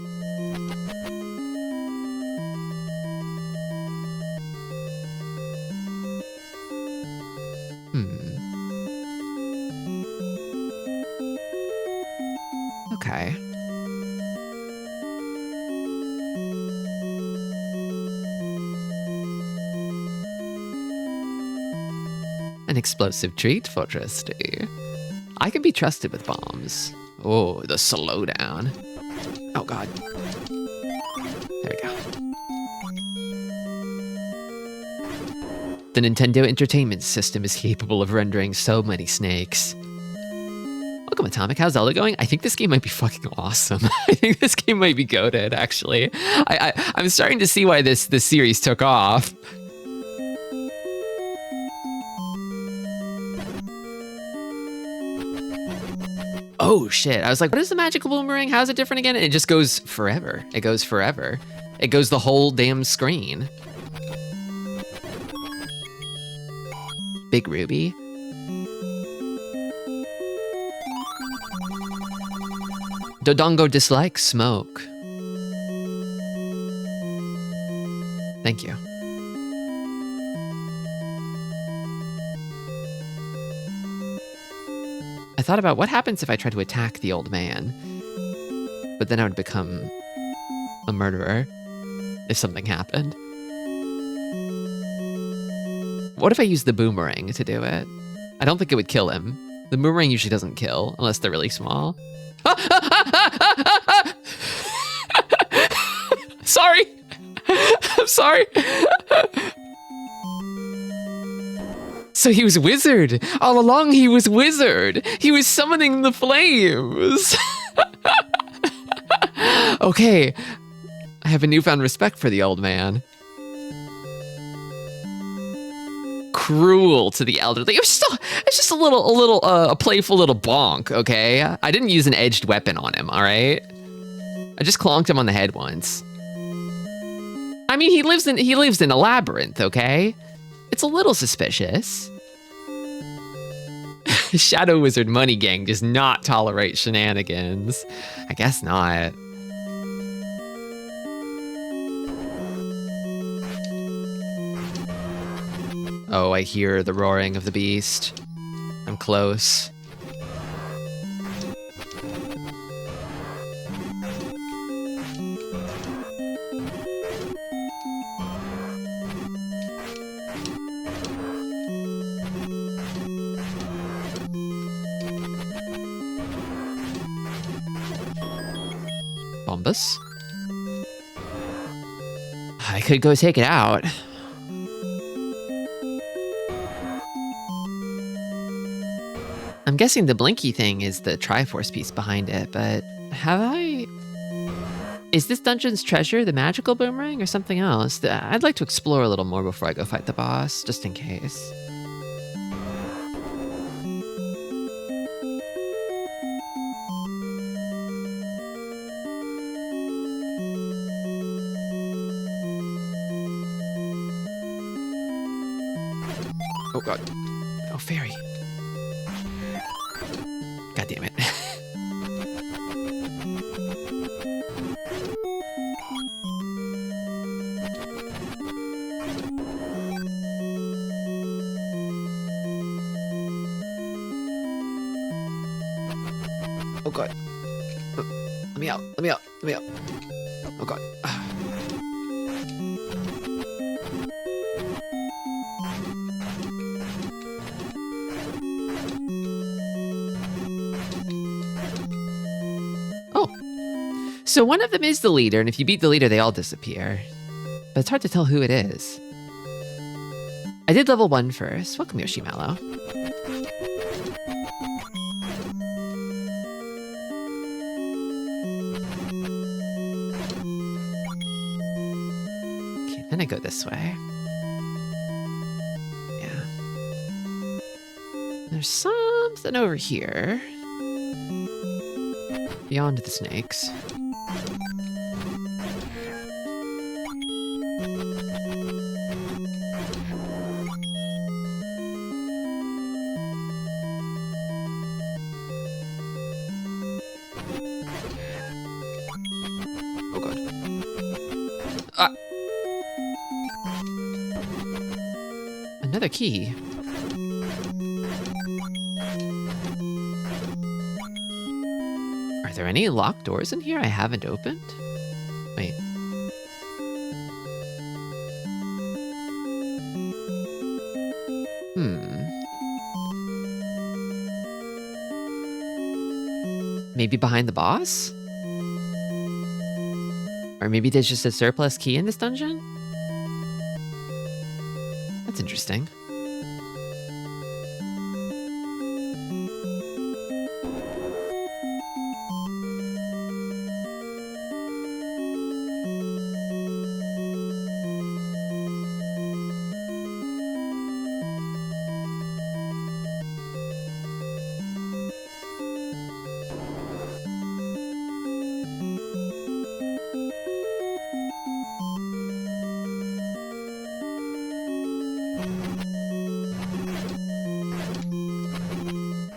Okay. An explosive treat for Tristi. I can be trusted with bombs. Oh, the slowdown. Oh god. There we go. the Nintendo Entertainment System is capable of rendering so many snakes. Welcome, Atomic. How's Zelda going? I think this game might be fucking awesome. I think this game might be goated, actually. I'm starting to see why this series took off. Oh shit, I was like, what is the magical boomerang? How is it different again? And it just goes forever. It goes forever. It goes the whole damn screen. Big Ruby. Dodongo dislikes smoke. Thank you. I thought about what happens if I tried to attack the old man, but then I would become a murderer if something happened. What if I use the boomerang to do it? I don't think it would kill him. The boomerang usually doesn't kill unless they're really small. Sorry. I'm sorry. So he was wizard. All along he was wizard. He was summoning the flames. Okay. I have a newfound respect for the old man. Cruel to the elderly. It's just a playful little bonk, okay? I didn't use an edged weapon on him, all right? I just clonked him on the head once. I mean, he lives in a labyrinth, okay? It's a little suspicious. Shadow Wizard Money Gang does not tolerate shenanigans. I guess not. Oh, I hear the roaring of the beast. I'm close. Bombus. I could go take it out. I'm guessing the blinky thing is the Triforce piece behind it, but is this dungeon's treasure the magical boomerang or something else? I'd like to explore a little more before I go fight the boss, just in case. Oh god. Oh, fairy. God damn it. Oh god. Let me out. Let me out. Let me out. Oh god. So one of them is the leader, and if you beat the leader, they all disappear. But it's hard to tell who it is. I did level 1 first. Welcome, Yoshimallow. Okay, then I go this way. Yeah. There's something over here. Beyond the snakes. Oh god. Ah! Another key. Are there any locked doors in here I haven't opened? Wait. Maybe behind the boss? Or maybe there's just a surplus key in this dungeon? That's interesting.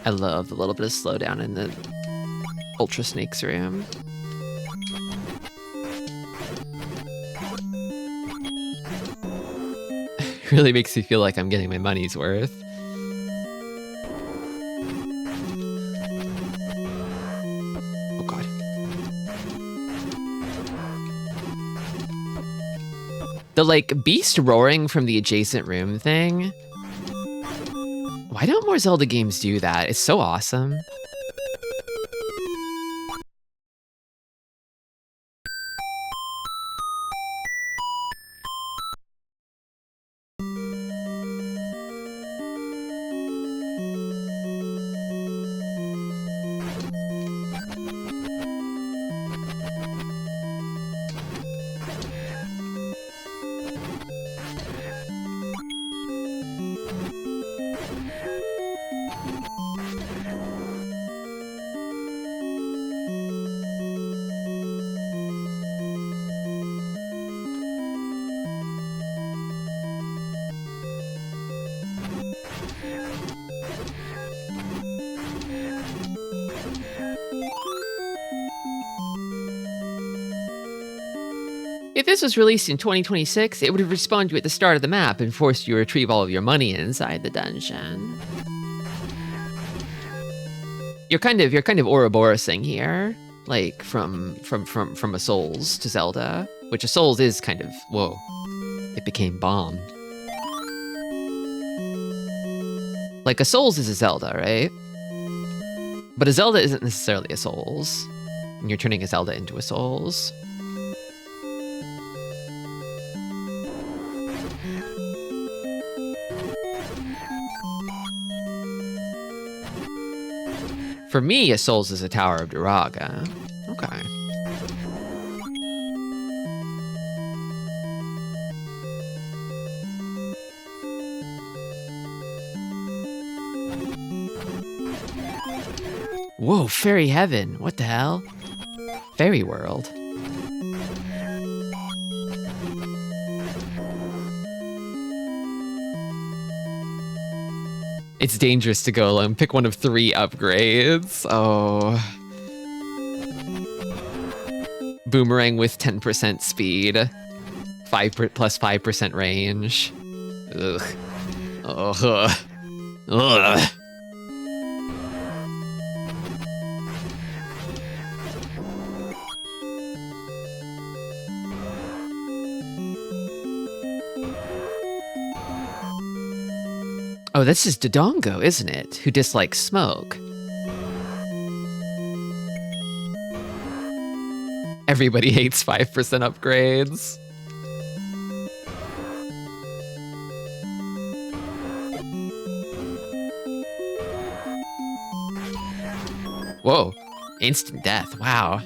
I love the little bit of slowdown in the Ultra Snakes room. Really makes me feel like I'm getting my money's worth. Oh god. The like beast roaring from the adjacent room thing. Why don't more Zelda games do that? It's so awesome. If this was released in 2026, it would have respawned you at the start of the map and forced you to retrieve all of your money inside the dungeon. You're kind of Ouroboros-ing here, like from a Souls to Zelda, which a Souls is kind of, whoa, it became bombed. Like a Souls is a Zelda, right? But a Zelda isn't necessarily a Souls, and you're turning a Zelda into a Souls. For me, a Souls is a Tower of Duraga. Okay. Whoa, Fairy Heaven. What the hell? Fairy World. It's dangerous to go alone. Pick one of 3 upgrades. Oh. Boomerang with 10% speed. 5% range. Ugh. Ugh. Ugh. Oh, this is Dodongo, isn't it? Who dislikes smoke. Everybody hates 5% upgrades. Whoa, instant death, wow.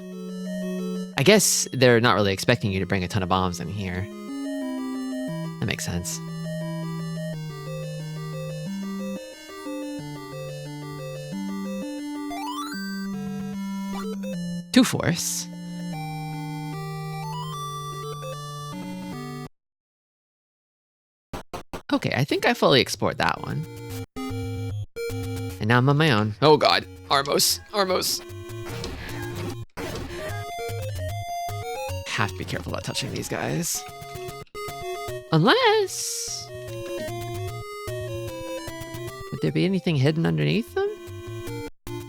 I guess they're not really expecting you to bring a ton of bombs in here. That makes sense. Two force. Okay, I think I fully explored that one. And now I'm on my own. Oh god, Armos, Armos. Have to be careful about touching these guys. Unless... would there be anything hidden underneath them?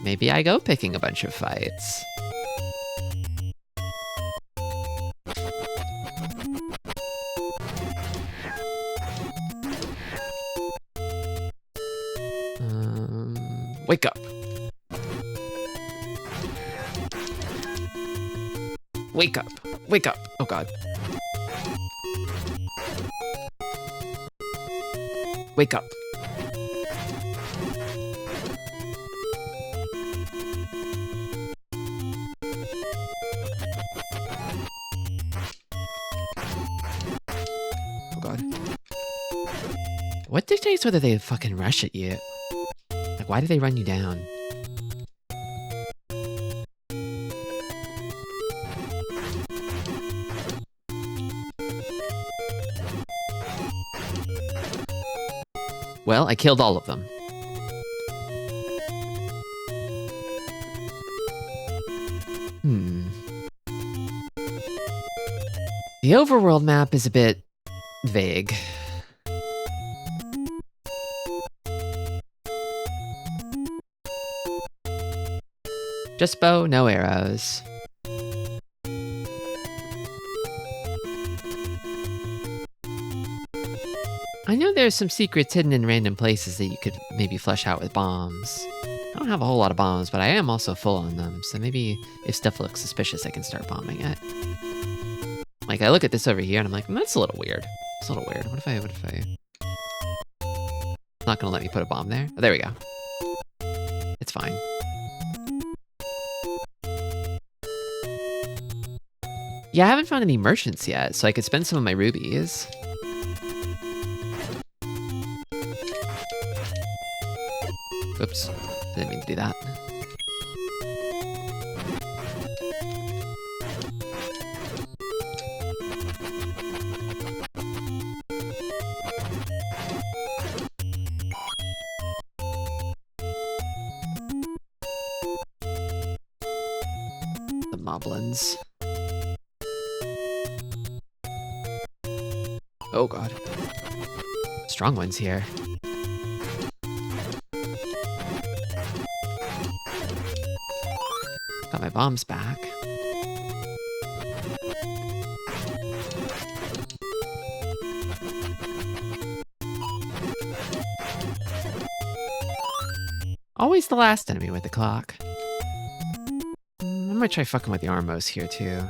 Maybe I go picking a bunch of fights. Wake up. Wake up. Wake up. Oh god. Wake up. Oh god. What dictates whether they fucking rush at you? Like, why do they run you down? Well, I killed all of them. The overworld map is a bit vague. Just bow, no arrows. I know there's some secrets hidden in random places that you could maybe flesh out with bombs. I don't have a whole lot of bombs, but I am also full on them, so maybe if stuff looks suspicious, I can start bombing it. Like, I look at this over here, and I'm like, that's a little weird. It's a little weird. What if I... It's not gonna let me put a bomb there? Oh, there we go. It's fine. Yeah, I haven't found any merchants yet, so I could spend some of my rubies. Oops, didn't mean to do that. The moblins. Oh god. Strong ones here. Got my bombs back. Always the last enemy with the clock. I might try fucking with the Armos here too.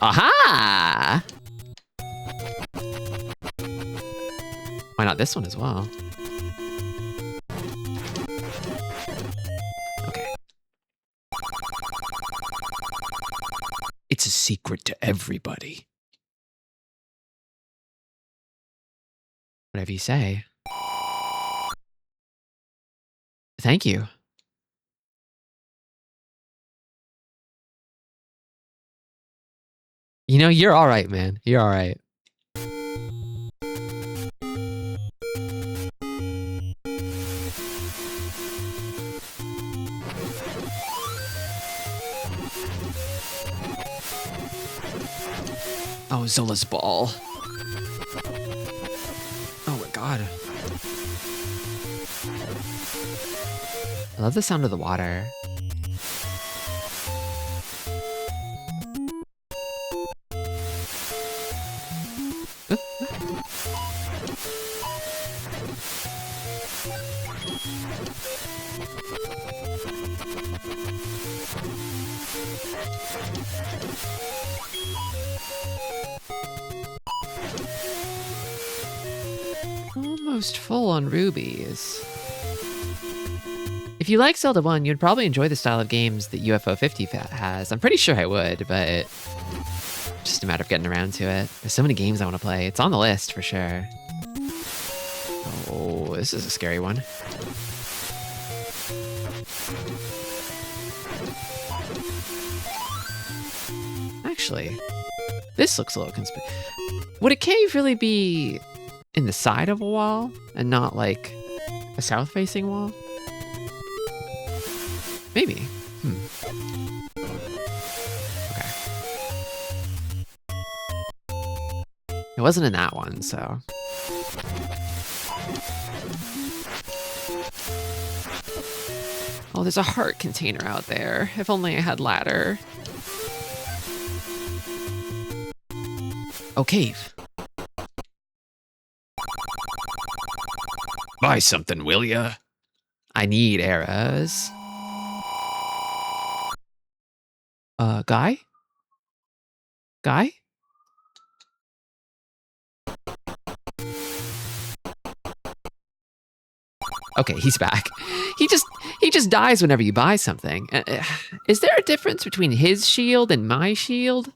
Aha! Why not this one as well? Okay. It's a secret to everybody. Whatever you say. Thank you. You know, you're all right, man. You're all right. Oh, Zola's ball. Oh my god. I love the sound of the water. Almost full on rubies. If you like Zelda 1, you'd probably enjoy the style of games that UFO 50 has. I'm pretty sure I would, but it's just a matter of getting around to it. There's so many games I want to play. It's on the list for sure. Oh, this is a scary one. Actually, this looks a little conspicuous. Would a cave really be in the side of a wall and not like a south-facing wall? Maybe. Okay. It wasn't in that one, so. Oh, there's a heart container out there. If only I had ladder. Oh, cave. Buy something, will ya? I need arrows. Guy? Guy? Okay, he's back. He just dies whenever you buy something. Is there a difference between his shield and my shield?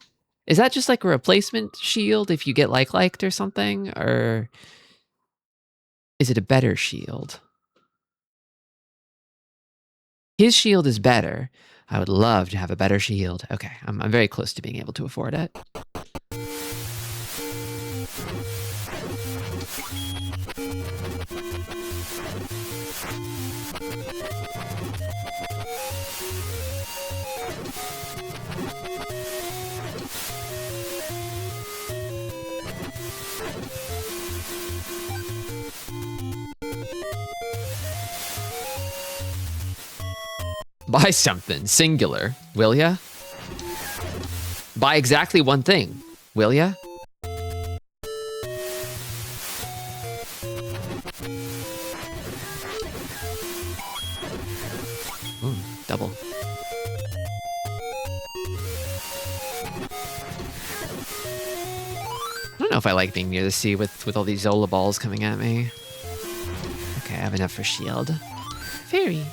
Is that just like a replacement shield if you get liked or something? Or is it a better shield? His shield is better. I would love to have a better shield. Okay, I'm very close to being able to afford it. Buy something, singular, will ya? Buy exactly one thing, will ya? Ooh, double. I don't know if I like being near the sea with all these Zola balls coming at me. Okay, I have enough for shield. Fairy.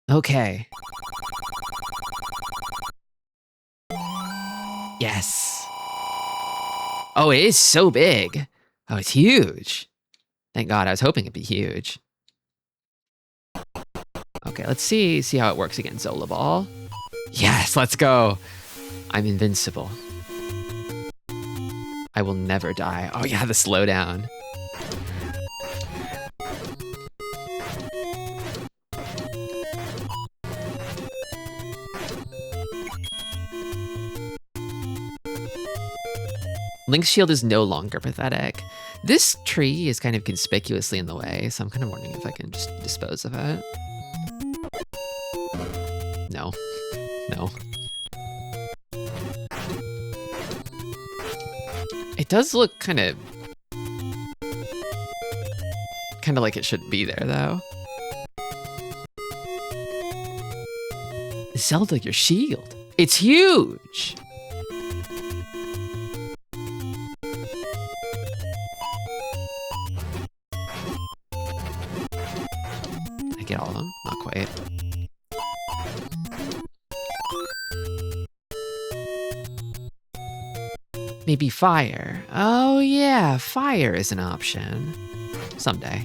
Okay. Yes. Oh, it is so big. Oh, it's huge. Thank God, I was hoping it'd be huge. Okay, let's see how it works against Zola Ball. Yes, let's go. I'm invincible. I will never die. Oh yeah, the slowdown. Link's shield is no longer pathetic. This tree is kind of conspicuously in the way, so I'm kind of wondering if I can just dispose of it. No. No. It does look kind of like it shouldn't be there, though. Zelda, your shield. It's huge! I get all of them? Not quite. Maybe fire. Oh yeah, fire is an option. Someday.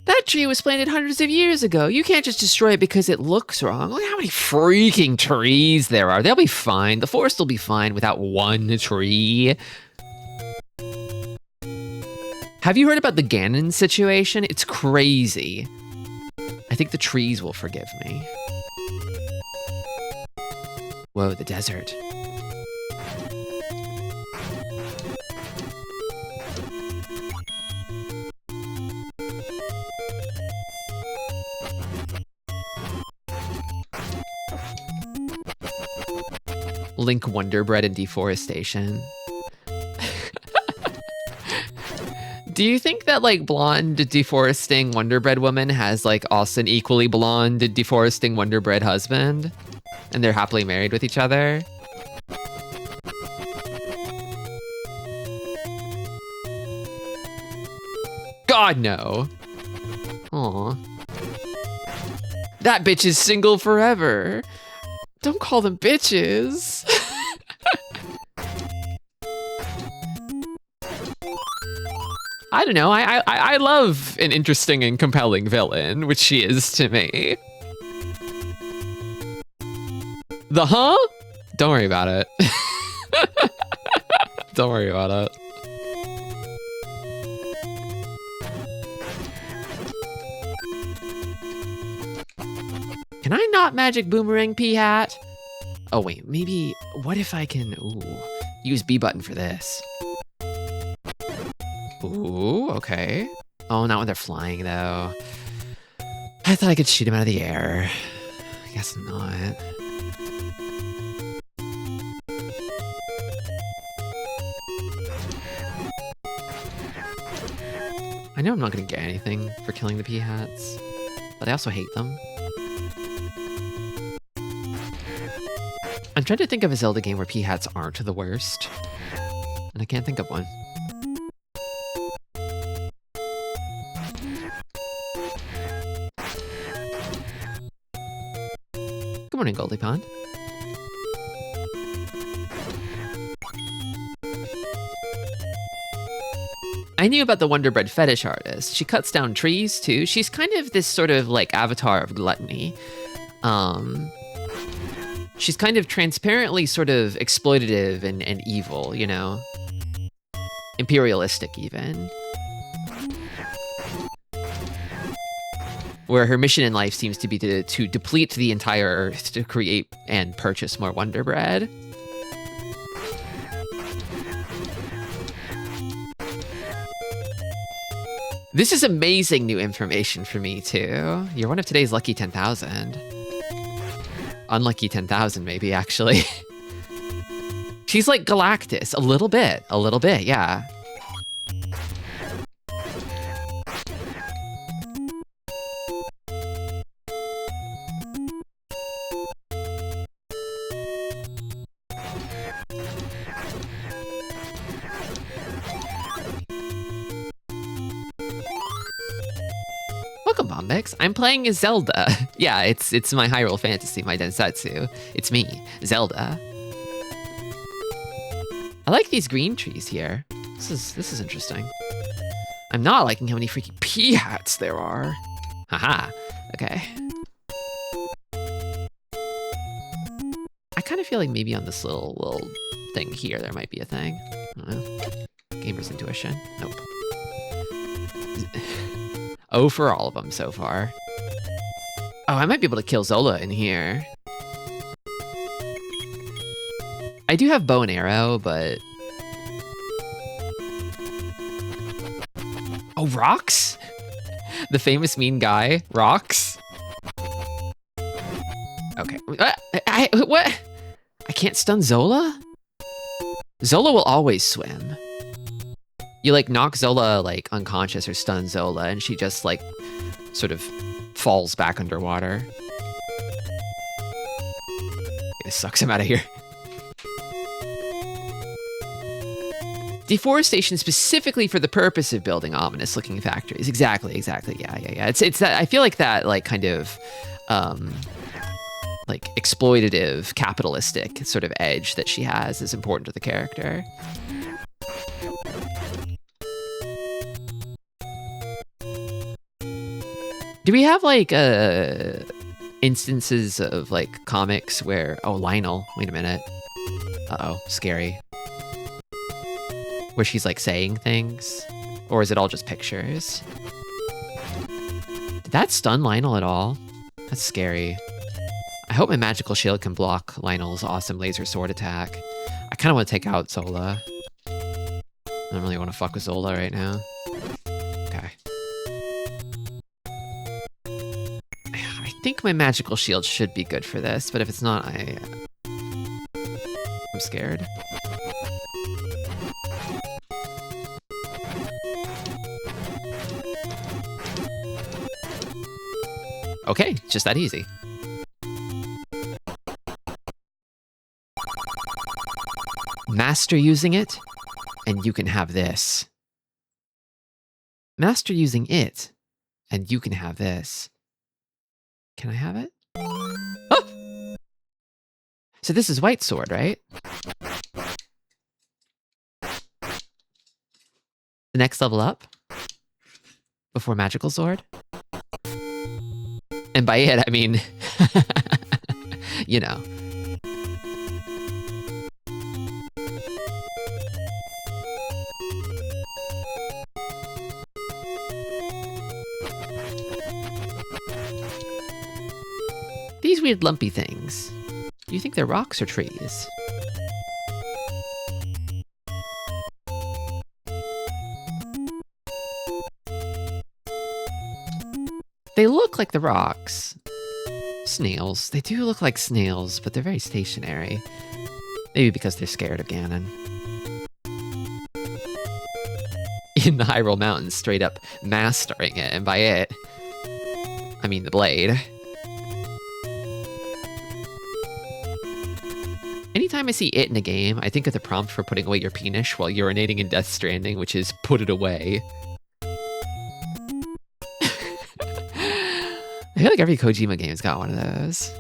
That tree was planted hundreds of years ago. You can't just destroy it because it looks wrong. Look how many freaking trees there are. They'll be fine. The forest will be fine without one tree. Have you heard about the Ganon situation? It's crazy. I think the trees will forgive me. Whoa, the desert. Link Wonder Bread and deforestation. Do you think that like blonde deforesting Wonder Bread woman has like also an equally blonde deforesting Wonder Bread husband? And they're happily married with each other? God, no. Aw. That bitch is single forever. Don't call them bitches. I don't know. I love an interesting and compelling villain, which she is to me. The huh? Don't worry about it. Don't worry about it. Can I not magic boomerang pea hat? Oh wait, maybe, what if I can, use B button for this? Ooh, okay. Oh, not when they're flying, though. I thought I could shoot him out of the air. I guess not. I know I'm not going to get anything for killing the Peahats, but I also hate them. I'm trying to think of a Zelda game where Peahats aren't the worst, and I can't think of one. Good morning, Goldie Pond. I knew about the Wonder Bread fetish artist. She cuts down trees, too. She's kind of this sort of, like, avatar of gluttony. She's kind of transparently sort of exploitative and evil, you know? Imperialistic, even. Where her mission in life seems to be to deplete the entire Earth to create and purchase more Wonder Bread. This is amazing new information for me, too. You're one of today's lucky 10,000. Unlucky 10,000, maybe, actually. She's like Galactus, a little bit, yeah. Welcome, Bombix. I'm playing as Zelda. Yeah, it's my Hyrule Fantasy, my Densetsu. It's me, Zelda. I like these green trees here. This is interesting. I'm not liking how many freaking Peahats there are. Haha. Okay. I kind of feel like maybe on this little thing here there might be a thing. I don't know. Gamer's intuition. Nope. Oh, for all of them so far. Oh, I might be able to kill Zola in here. I do have bow and arrow, but... Oh, Rocks? The famous mean guy, Rocks? Okay. What? I can't stun Zola? Zola will always swim. You, like, knock Zola, like, unconscious or stun Zola, and she just, like, sort of falls back underwater. This sucks him out of here. Deforestation specifically for the purpose of building ominous-looking factories. Exactly. Yeah. It's that, I feel like that, like, kind of, like, exploitative, capitalistic sort of edge that she has is important to the character. Do we have, like, instances of, like, comics where... Oh, Lionel. Wait a minute. Uh-oh. Scary. Where she's, like, saying things? Or is it all just pictures? Did that stun Lionel at all? That's scary. I hope my magical shield can block Lionel's awesome laser sword attack. I kind of want to take out Zola. I don't really want to fuck with Zola right now. Okay. I think my magical shield should be good for this, but if it's not, I'm scared. Okay, just that easy. Master using it, and you can have this. Master using it, and you can have this. Can I have it? Oh! So this is White Sword, right? The next level up? Before Magical Sword? And by it, I mean, you know. These weird lumpy things. Do you think they're rocks or trees? They look like the rocks. Snails. They do look like snails, but they're very stationary. Maybe because they're scared of Ganon. In the Hyrule Mountains, straight up mastering it, and by it, I mean the blade. Anytime I see it in a game, I think of the prompt for putting away your penis while urinating in Death Stranding, which is put it away. I feel like every Kojima game's got one of those.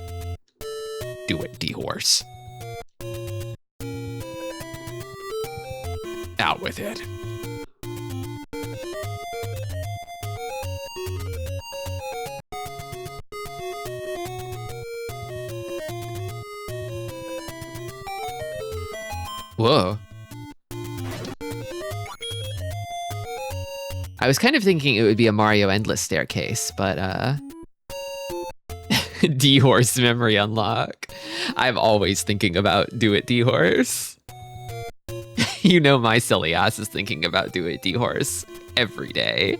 Do it, D-Horse. Out with it. Whoa. I was kind of thinking it would be a Mario Endless staircase, but D-Horse memory unlock. I'm always thinking about Do It, D-Horse. You know my silly ass is thinking about Do It, D-Horse every day.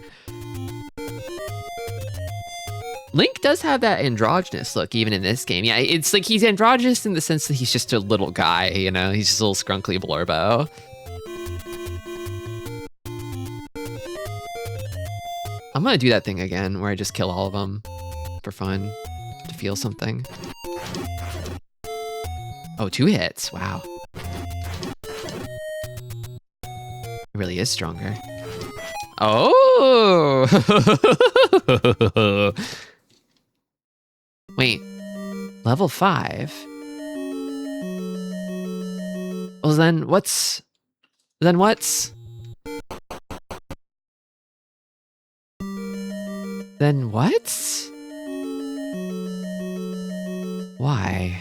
Link does have that androgynous look even in this game. Yeah, it's like he's androgynous in the sense that he's just a little guy, you know? He's just a little scrunkly blorbo. I'm gonna do that thing again where I just kill all of them for fun, to feel something. Oh, 2 hits, wow. It really is stronger. Oh! Wait, level 5? Well, then what's... Then what? Why?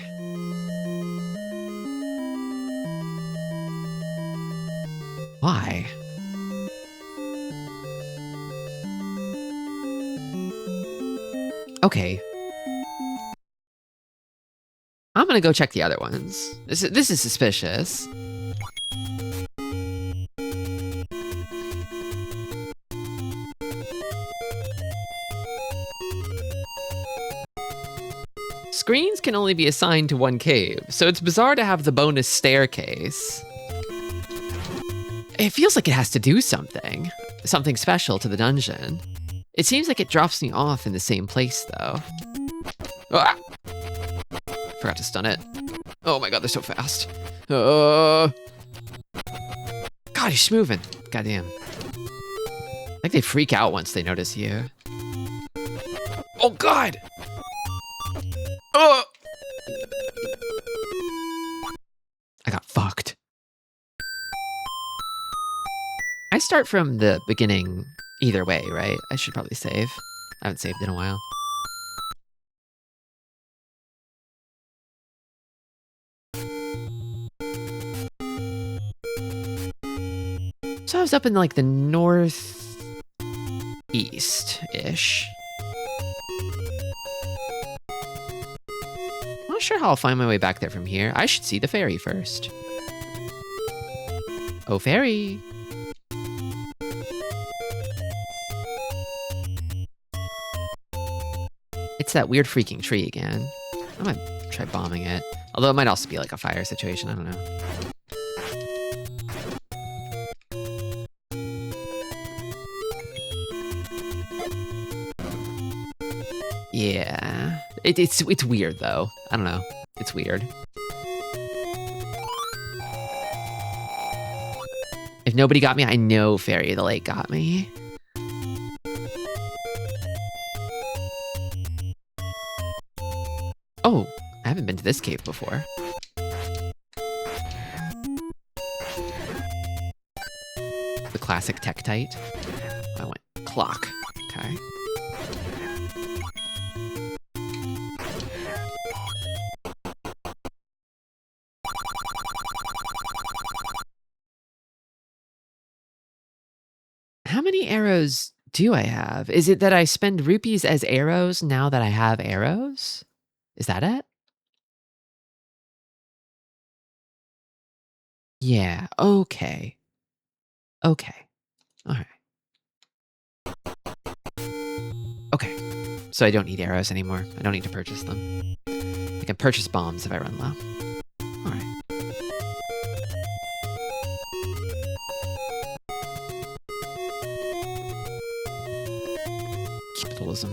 Why? Okay. I'm gonna go check the other ones. This is suspicious. Screens can only be assigned to one cave, so it's bizarre to have the bonus staircase. It feels like it has to do something special to the dungeon. It seems like it drops me off in the same place, though. Ah! Forgot to stun it. Oh my god, they're so fast. God, he's moving. Goddamn. Like they freak out once they notice you. Oh god! Oh! I got fucked. I start from the beginning either way, right? I should probably save. I haven't saved in a while. So I was up in like the northeast-ish. I'm not sure how I'll find my way back there from here. I should see the ferry first. Oh, ferry. It's that weird freaking tree again. I might try bombing it. Although it might also be like a fire situation, I don't know. Yeah, it's weird though. I don't know. It's weird. If nobody got me, I know Fairy of the Lake got me. Oh, I haven't been to this cave before. The classic Tektite. I went clock. Okay. How many arrows do I have? Is it that I spend rupees as arrows now that I have arrows? Is that it? Yeah, okay. Okay. All right. Okay. So I don't need arrows anymore. I don't need to purchase them. I can purchase bombs if I run low. All right. Capitalism.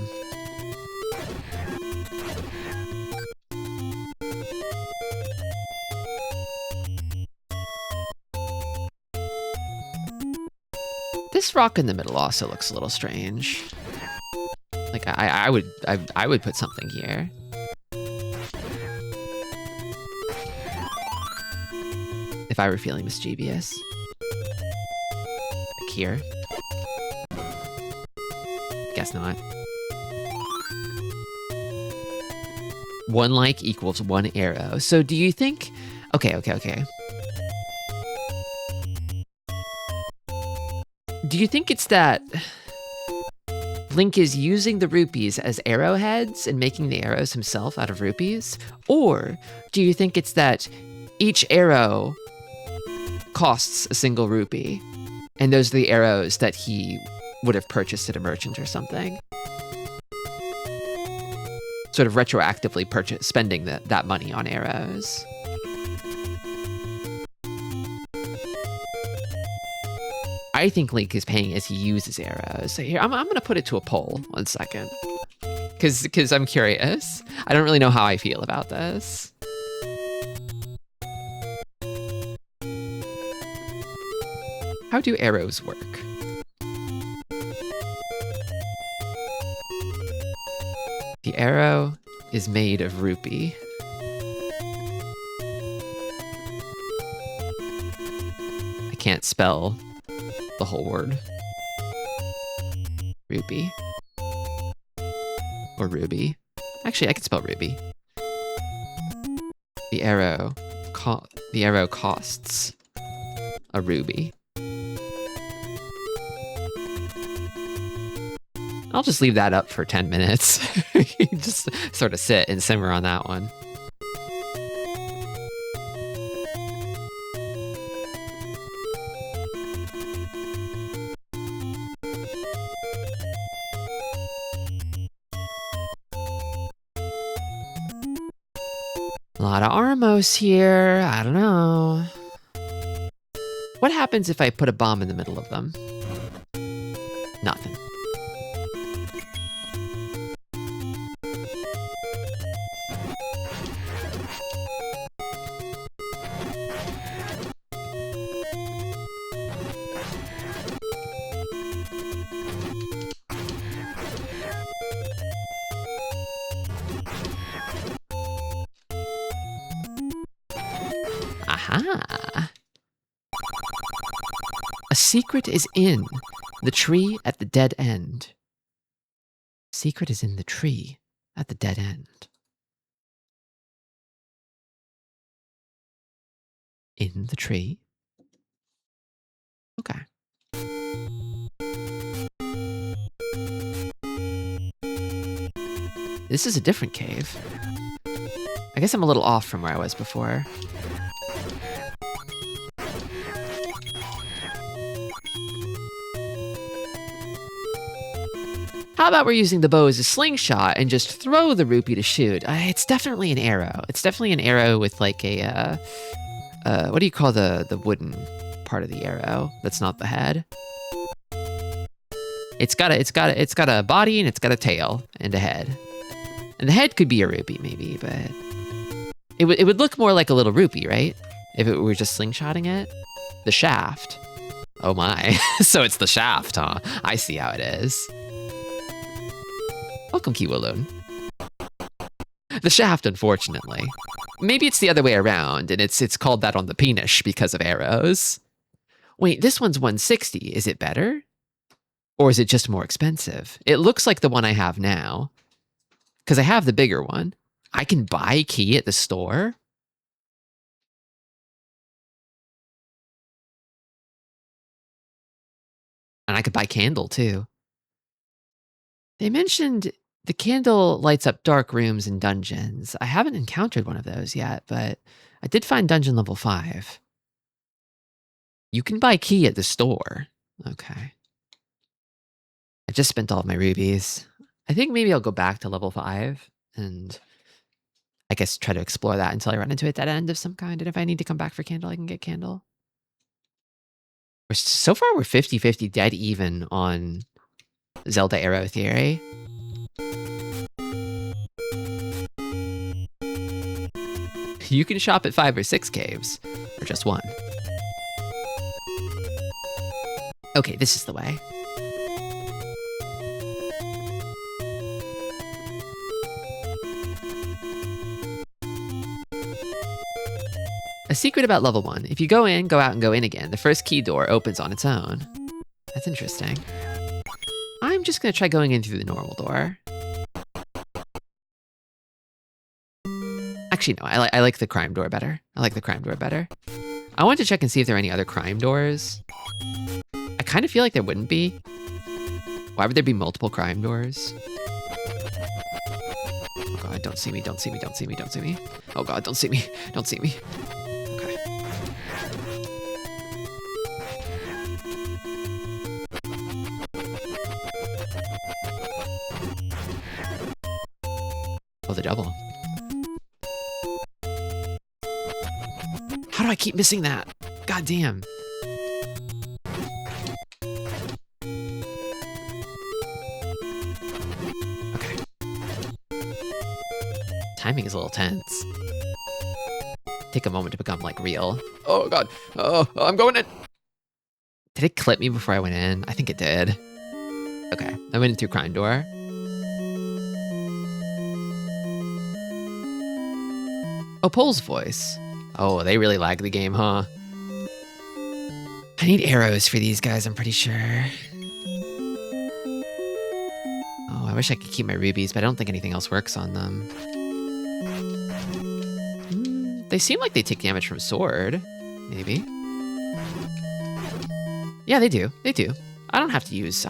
This rock in the middle also looks a little strange. Like I would put something here. If I were feeling mischievous. Like here. Guess not. 1 like equals 1 arrow. So do you think... Okay. Do you think it's that Link is using the rupees as arrowheads and making the arrows himself out of rupees? Or do you think it's that each arrow costs a single rupee, and those are the arrows that he would have purchased at a merchant or something? Sort of retroactively spending that money on arrows. I think Link is paying as he uses arrows. So here, I'm gonna put it to a poll. 1 second. Because I'm curious. I don't really know how I feel about this. How do arrows work? The arrow is made of rupee. I can't spell the whole word. Rupee. Or ruby. Actually, I can spell ruby. The arrow costs a ruby. I'll just leave that up for 10 minutes. Just sort of sit and simmer on that one. A lot of Armos here. I don't know. What happens if I put a bomb in the middle of them? Nothing. Aha! A secret is in the tree at the dead end. Secret is in the tree at the dead end. In the tree? Okay. This is a different cave. I guess I'm a little off from where I was before. How about we're using the bow as a slingshot and just throw the rupee to shoot? It's definitely an arrow. It's definitely an arrow with like a, what do you call the wooden part of the arrow that's not the head? It's got a body and it's got a tail and a head. And the head could be a rupee maybe, but it would look more like a little rupee, right? If it were just slingshotting it. The shaft. Oh my. So it's the shaft, huh? I see how it is. Welcome, Kiwaloon. The shaft, unfortunately. Maybe it's the other way around, and it's called that on the penis because of arrows. Wait, this one's 160. Is it better? Or is it just more expensive? It looks like the one I have now. Because I have the bigger one. I can buy key at the store? And I could buy candle, too. They mentioned the candle lights up dark rooms and dungeons. I haven't encountered one of those yet, but I did find dungeon level 5. You can buy key at the store. Okay. I just spent all of my rubies. I think maybe I'll go back to level 5 and I guess try to explore that until I run into a dead end of some kind. And if I need to come back for Candle, I can get Candle. So far, we're 50-50 dead even on Zelda Arrow Theory. You can shop at 5 or 6 caves, or just 1. Okay, this is the way. A secret about level 1. If you go in, go out, and go in again, the first key door opens on its own. That's interesting. I'm just gonna try going in through the normal door. Actually, no, I like the crime door better. I like the crime door better. I want to check and see if there are any other crime doors. I kind of feel like there wouldn't be. Why would there be multiple crime doors? Oh god, don't see me, don't see me, don't see me, don't see me. Oh god, don't see me, don't see me. Okay. Oh, the double. How do I keep missing that? God damn. Okay. Timing is a little tense. Take a moment to become, like, real. Oh god. Oh, I'm going in. Did it clip me before I went in? I think it did. Okay, I went in through crime door. Oh, Pole's voice. Oh, they really lag the game, huh? I need arrows for these guys, I'm pretty sure. Oh, I wish I could keep my rubies, but I don't think anything else works on them. They seem like they take damage from sword, maybe. Yeah, they do. They do. I don't have to use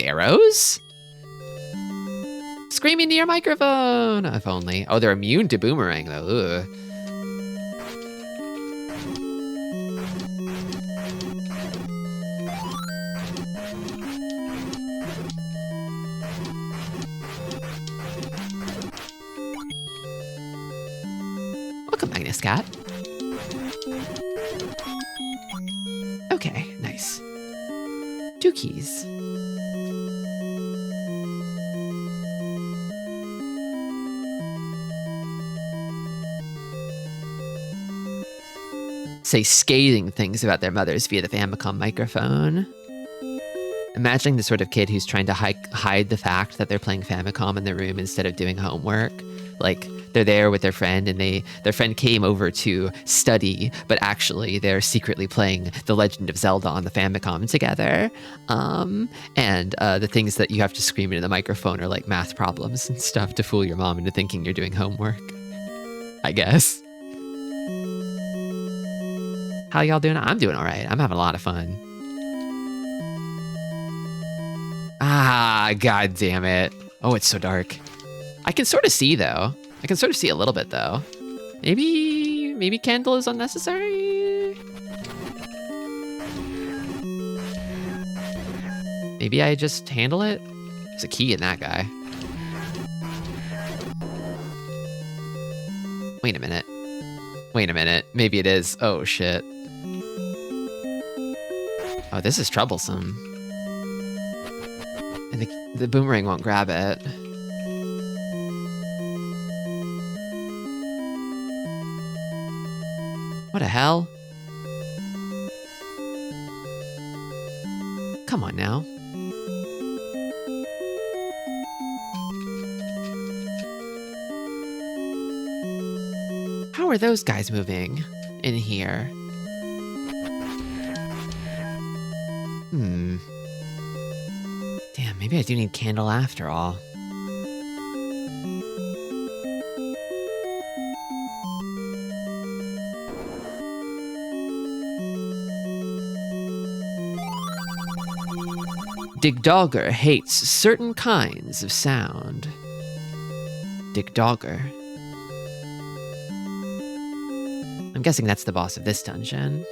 arrows. Scream into your microphone, if only. Oh, they're immune to boomerang though. Ugh. Welcome, Magnus Cat. Okay, nice. 2 keys. Say scathing things about their mothers via the Famicom microphone. Imagining the sort of kid who's trying to hide the fact that they're playing Famicom in their room instead of doing homework. Like, they're there with their friend and their friend came over to study, but actually they're secretly playing The Legend of Zelda on the Famicom together. And the things that you have to scream into the microphone are like math problems and stuff to fool your mom into thinking you're doing homework. I guess. How y'all doing? I'm doing all right. I'm having a lot of fun. Ah, god damn it. Oh, it's so dark. I can sort of see, though. I can sort of see a little bit, though. Maybe candle is unnecessary? Maybe I just handle it? There's a key in that guy. Wait a minute. Wait a minute. Maybe it is. Oh, shit. Oh, this is troublesome. And the boomerang won't grab it. What the hell? Come on now. How are those guys moving in here? Damn, maybe I do need candle after all. Digdogger hates certain kinds of sound. Digdogger. I'm guessing that's the boss of this dungeon.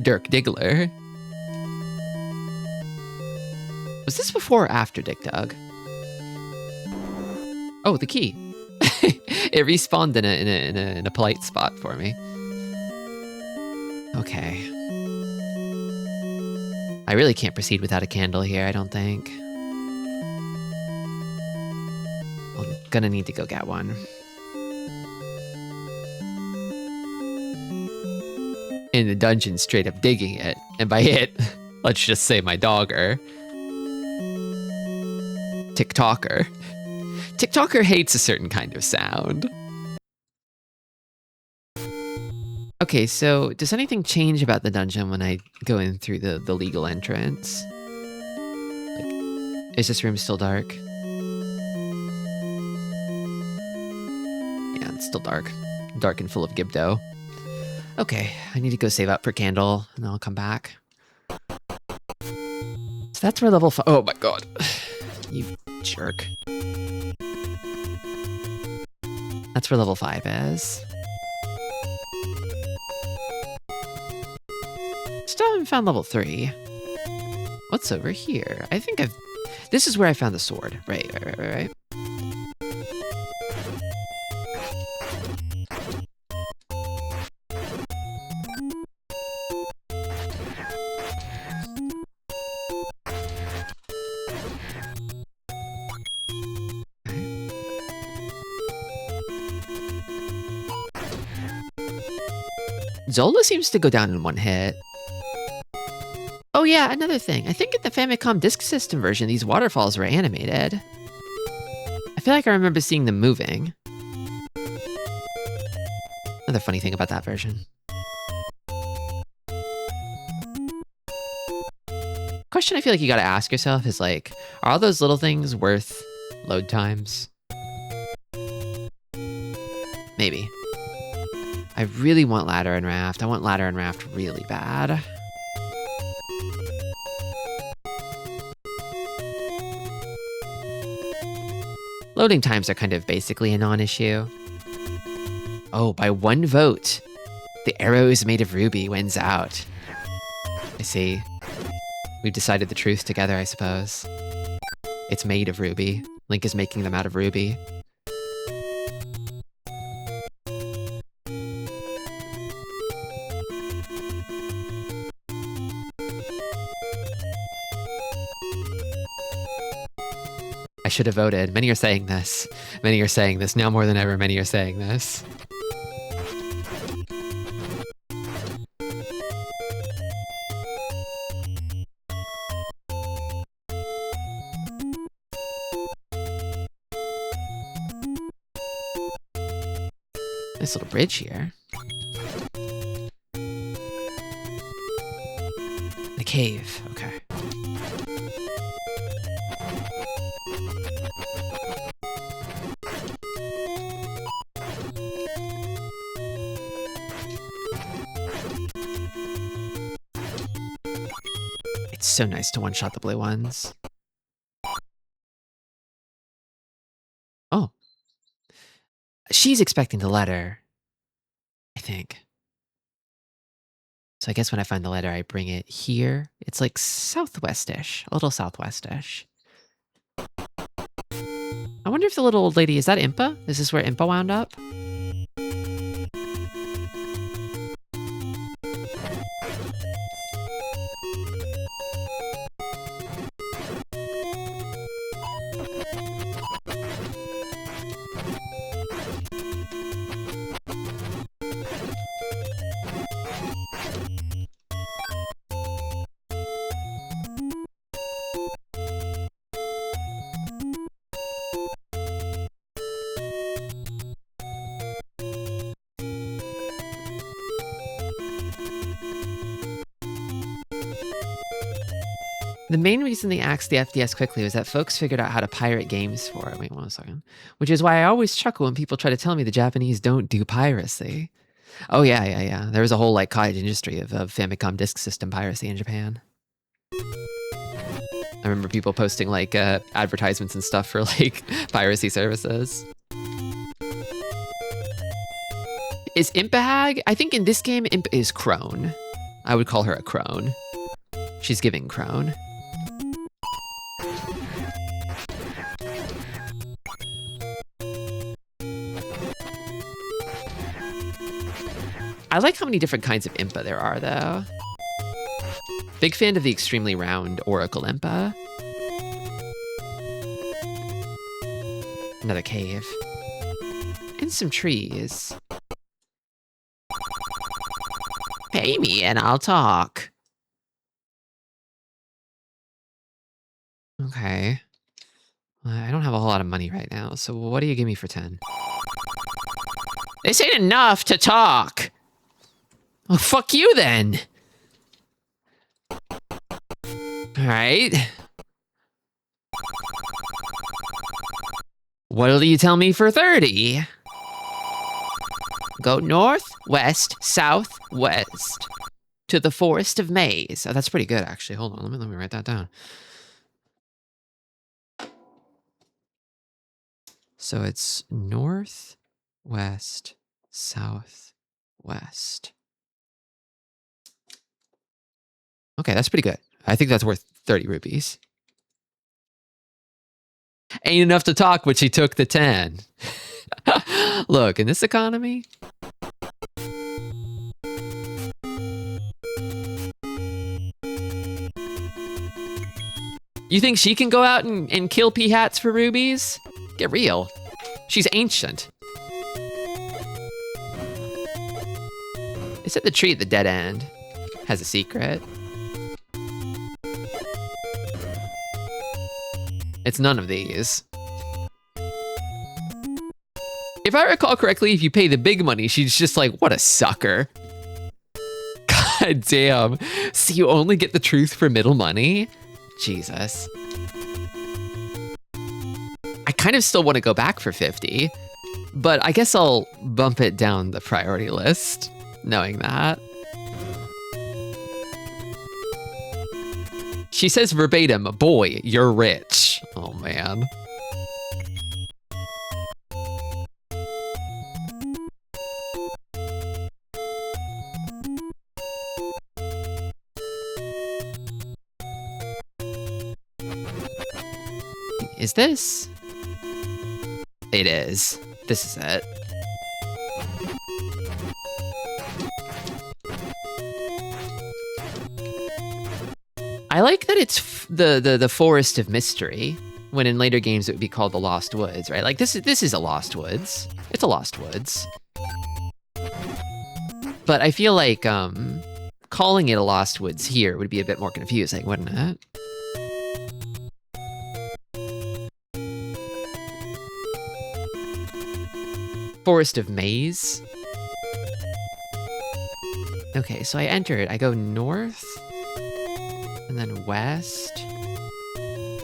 Dirk Diggler. Was this before or after Dig Dug? Oh, the key. It respawned in a polite spot for me. Okay. I really can't proceed without a candle here, I don't think. I'm gonna need to go get one. In the dungeon, straight up digging it. And by it, let's just say my dogger. TikToker. TikToker hates a certain kind of sound. Okay, so does anything change about the dungeon when I go in through the legal entrance? Like, is this room still dark? Yeah, it's still dark. Dark and full of Gibdo. Okay, I need to go save up for candle, and then I'll come back. So that's where level 5... Oh my god. You jerk. That's where level 5 is. Still haven't found level 3. What's over here? I think I've... This is where I found the sword. Right. Zelda seems to go down in one hit. Oh yeah, another thing. I think in the Famicom Disk System version, these waterfalls were animated. I feel like I remember seeing them moving. Another funny thing about that version. Question I feel like you gotta ask yourself is like, are all those little things worth load times? Maybe. I really want ladder and raft. I want ladder and raft really bad. Loading times are kind of basically a non-issue. Oh, by 1 vote, the arrow is made of ruby wins out. I see. We've decided the truth together, I suppose. It's made of ruby. Link is making them out of ruby. I should have voted. Many are saying this. Many are saying this. Now more than ever, many are saying this. Nice little bridge here. The cave. Okay. It's so nice to one-shot the blue ones. Oh. She's expecting the letter, I think. So I guess when I find the letter, I bring it here. It's like southwest-ish, a little southwest-ish. I wonder if the little old lady, is that Impa? Is this where Impa wound up? The main reason they axed the FDS quickly was that folks figured out how to pirate games for it. Wait 1 second. Which is why I always chuckle when people try to tell me the Japanese don't do piracy. Oh yeah. There was a whole like cottage industry of Famicom Disk System piracy in Japan. I remember people posting like advertisements and stuff for like piracy services. Is Impahag? I think in this game Imp is Crone. I would call her a crone. She's giving crone. I like how many different kinds of Impa there are, though. Big fan of the extremely round Oracle Impa. Another cave. And some trees. Pay me and I'll talk. Okay. I don't have a whole lot of money right now, so what do you give me for 10? This ain't enough to talk. Well, fuck you then. All right. What'll you tell me for 30? Go north, west, south, west to the Forest of Maze. Oh, that's pretty good, actually. Hold on, let me write that down. So it's north, west, south, west. Okay, that's pretty good. I think that's worth 30 rupees. Ain't enough to talk, but she took the 10. Look, in this economy. You think she can go out and kill P-hats for rubies? Get real. She's ancient. Is it the tree at the dead end? Has a secret. It's none of these. If I recall correctly, if you pay the big money, she's just like, what a sucker. God damn. So you only get the truth for middle money? Jesus. I kind of still want to go back for 50, but I guess I'll bump it down the priority list, knowing that. She says verbatim, boy, you're rich. Oh, man. Is this? It is. This is it. I like that it's the Forest of Mystery, when in later games it would be called the Lost Woods, right? Like this is a Lost Woods. It's a Lost Woods. But I feel like calling it a Lost Woods here would be a bit more confusing, wouldn't it? Forest of Maze. Okay, so I enter it. I go north, and then west, and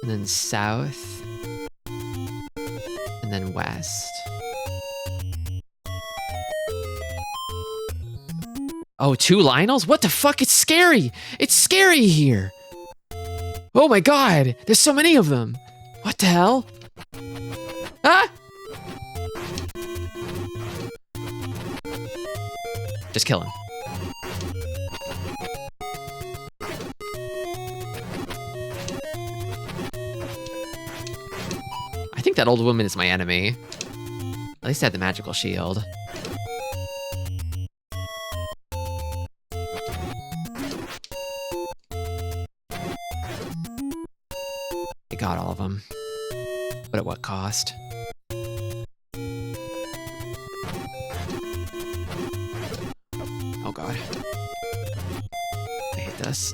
then south, and then west. Oh, 2 Lionels? What the fuck? It's scary! It's scary here! Oh my god! There's so many of them! What the hell? Ah! Just kill him. I think that old woman is my enemy. At least I had the magical shield. I got all of them. But at what cost? Oh god. I hate this.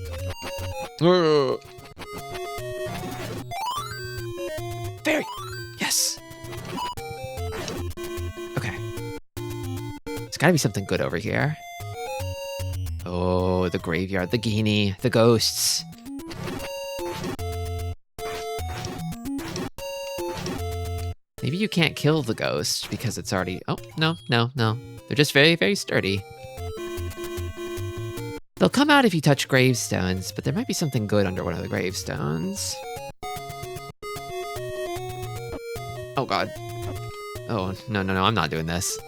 Fairy! Yes! Okay. There's gotta be something good over here. Oh, the graveyard, the Guinea, the ghosts. Maybe you can't kill the ghost because it's already... Oh, no. They're just very, very sturdy. They'll come out if you touch gravestones, but there might be something good under one of the gravestones. Oh god. Oh, no, I'm not doing this.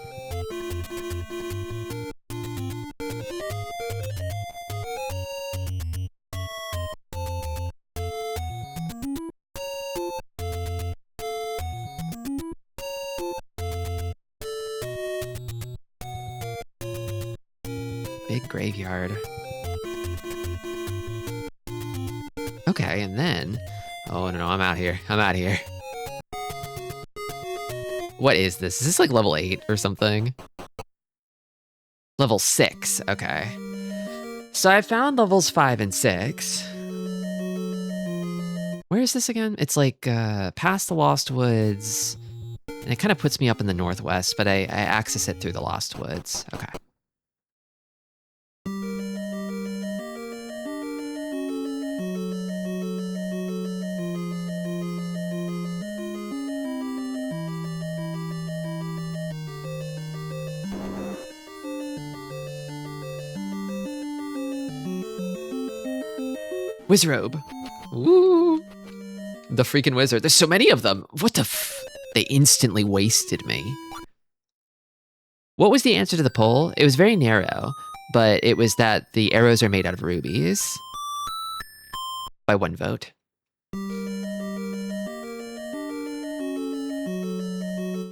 big graveyard. Okay, and then... Oh, no, I'm out here. I'm out here. What is this? Is this like level 8 or something? Level 6, okay. So I found levels 5 and 6. Where is this again? It's like past the Lost Woods. And it kind of puts me up in the northwest, but I access it through the Lost Woods. Okay. Wizrobe. Ooh. The freaking wizard. There's so many of them. What the They instantly wasted me. What was the answer to the poll? It was very narrow, but it was that the arrows are made out of rubies. By 1 vote.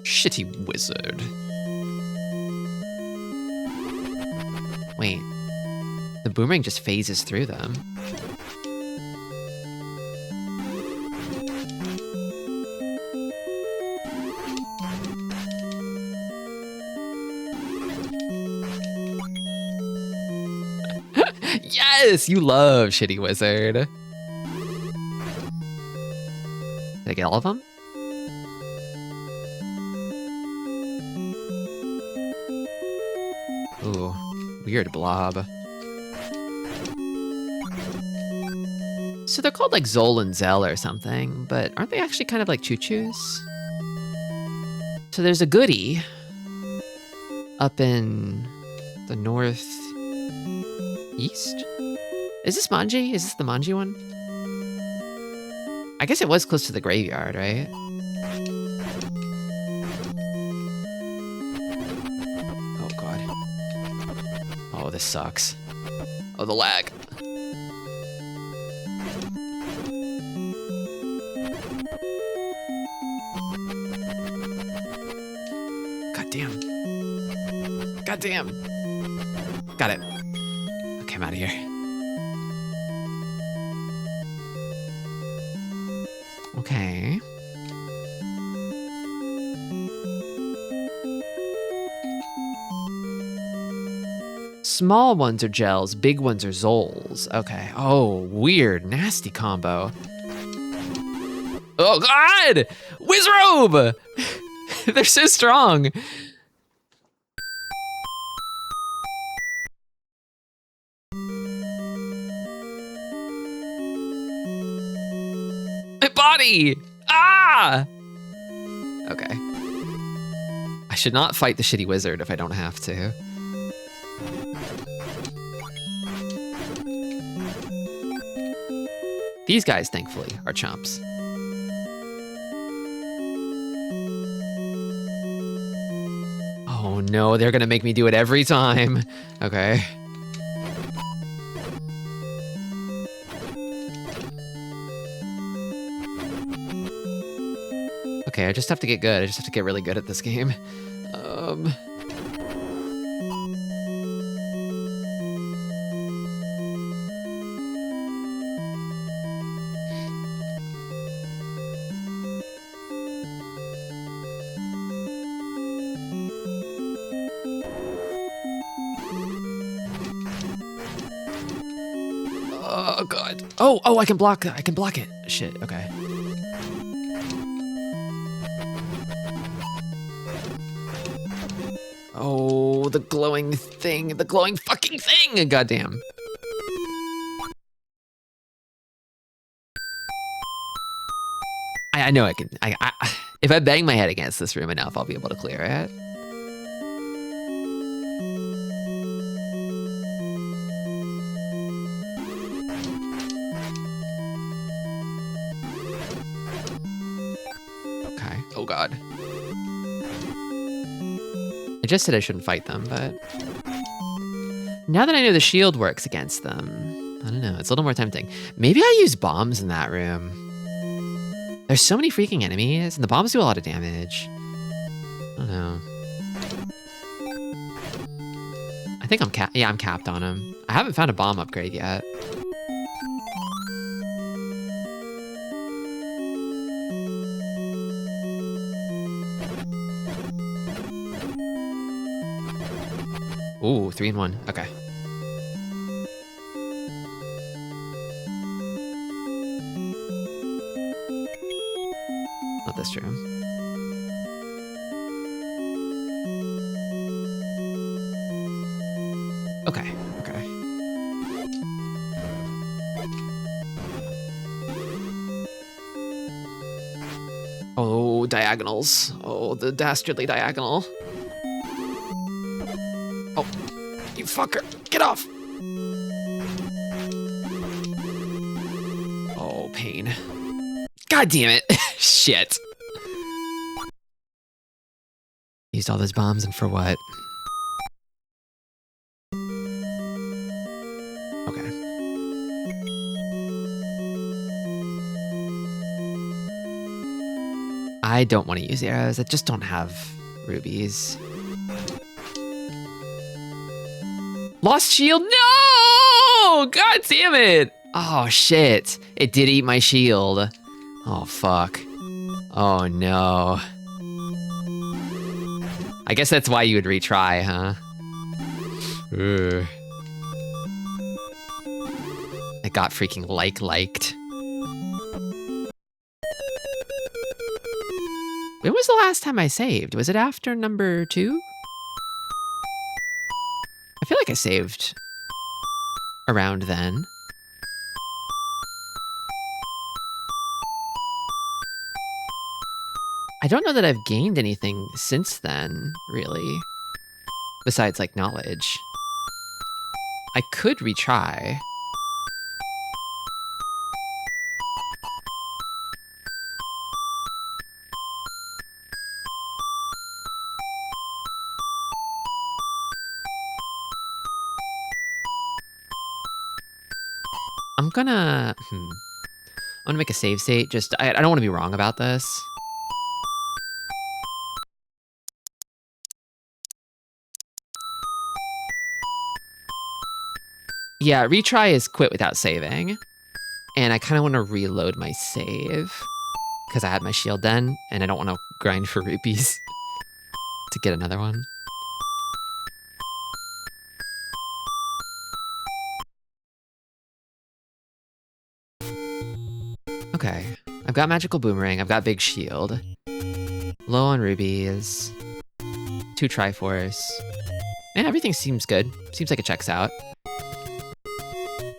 Shitty wizard. Wait. The boomerang just phases through them. Yes, you love shitty wizard. Did I get all of them? Ooh, weird blob. So they're called like Zol and Zell or something, but aren't they actually kind of like choo-choos? So there's a goodie up in the northeast. Is this Manji? Is this the Manji one? I guess it was close to the graveyard, right? Oh god. Oh, this sucks. Oh, the lag. God damn. God damn. Got it. Okay, I'm out of here. Okay. Small ones are gels, big ones are Zols. Okay. Oh, weird, nasty combo. Oh god! Wizrobe! They're so strong. My body! Ah! Okay. I should not fight the shitty wizard if I don't have to. These guys, thankfully, are chumps. Oh no, they're gonna make me do it every time. Okay. Okay, I just have to get good. I just have to get really good at this game. Oh god. Oh, I can block it. Shit, okay. Oh, the glowing thing, the glowing fucking thing! Goddamn. I know I can, if I bang my head against this room enough, I'll be able to clear it. Okay, oh god. I just said I shouldn't fight them, but now that I know the shield works against them, I don't know, it's a little more tempting. Maybe I use bombs in that room. There's so many freaking enemies, and the bombs do a lot of damage. I don't know. I think I'm capped. Yeah, I'm capped on him. I haven't found a bomb upgrade yet. Ooh, 3 in 1. Okay. Not this room. Okay, okay. Oh, diagonals. Oh, the dastardly diagonal. Oh, you fucker. Get off. Oh, pain. God damn it. Shit. Used all those bombs and for what? Okay. I don't want to use arrows. I just don't have rubies. Lost shield? No! God damn it! Oh, shit. It did eat my shield. Oh, fuck. Oh, no. I guess that's why you would retry, huh? Ugh. I got freaking liked. When was the last time I saved? Was it after number 2? I feel like I saved around then. I don't know that I've gained anything since then, really. Besides, like, knowledge. I could retry. I'm gonna make a save state. Just, I don't want to be wrong about this. Yeah, retry is quit without saving. And I kind of want to reload my save. Because I had my shield then, and I don't want to grind for rupees to get another one. Okay, I've got magical boomerang, I've got big shield. Low on rubies. 2 triforce. And everything seems good. Seems like it checks out.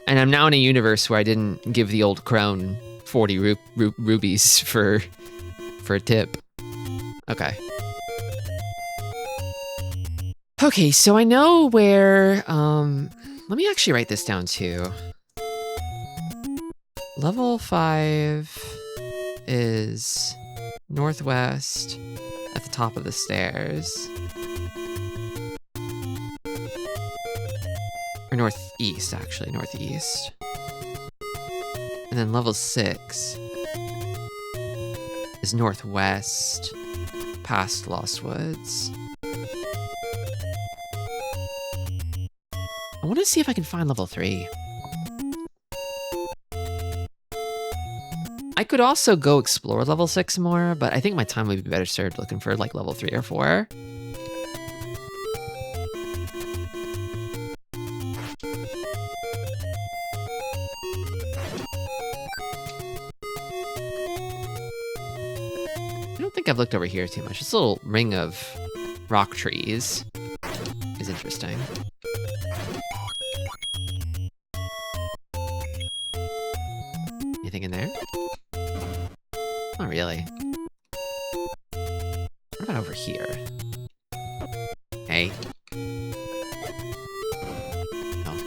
And I'm now in a universe where I didn't give the old crone 40 rubies for a tip. Okay. Okay, so I know where, let me actually write this down too. Level 5 is northwest at the top of the stairs. Or northeast, actually, northeast. And then level 6 is northwest, past Lost Woods. I want to see if I can find level 3. I could also go explore level 6 more, but I think my time would be better served looking for like level 3 or 4. I don't think I've looked over here too much. This little ring of rock trees is interesting. Anything in there? Not really. What about over here? Hey. Oh.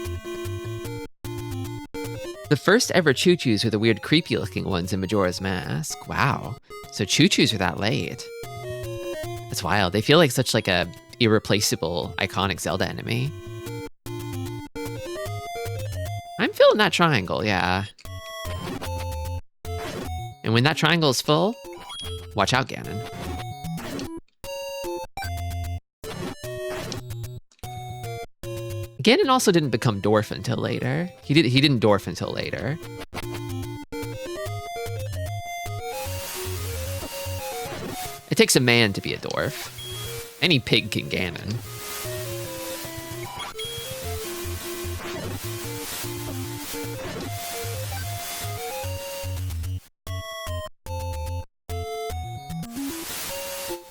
The first ever choo-choos were the weird creepy looking ones in Majora's Mask. Wow. So choo-choos are that late. That's wild. They feel like such like a irreplaceable, iconic Zelda enemy. I'm feeling that triangle, yeah. And when that triangle is full, watch out, Ganon. Ganon also didn't become dwarf until later. He didn't dwarf until later. It takes a man to be a dwarf. Any pig can Ganon.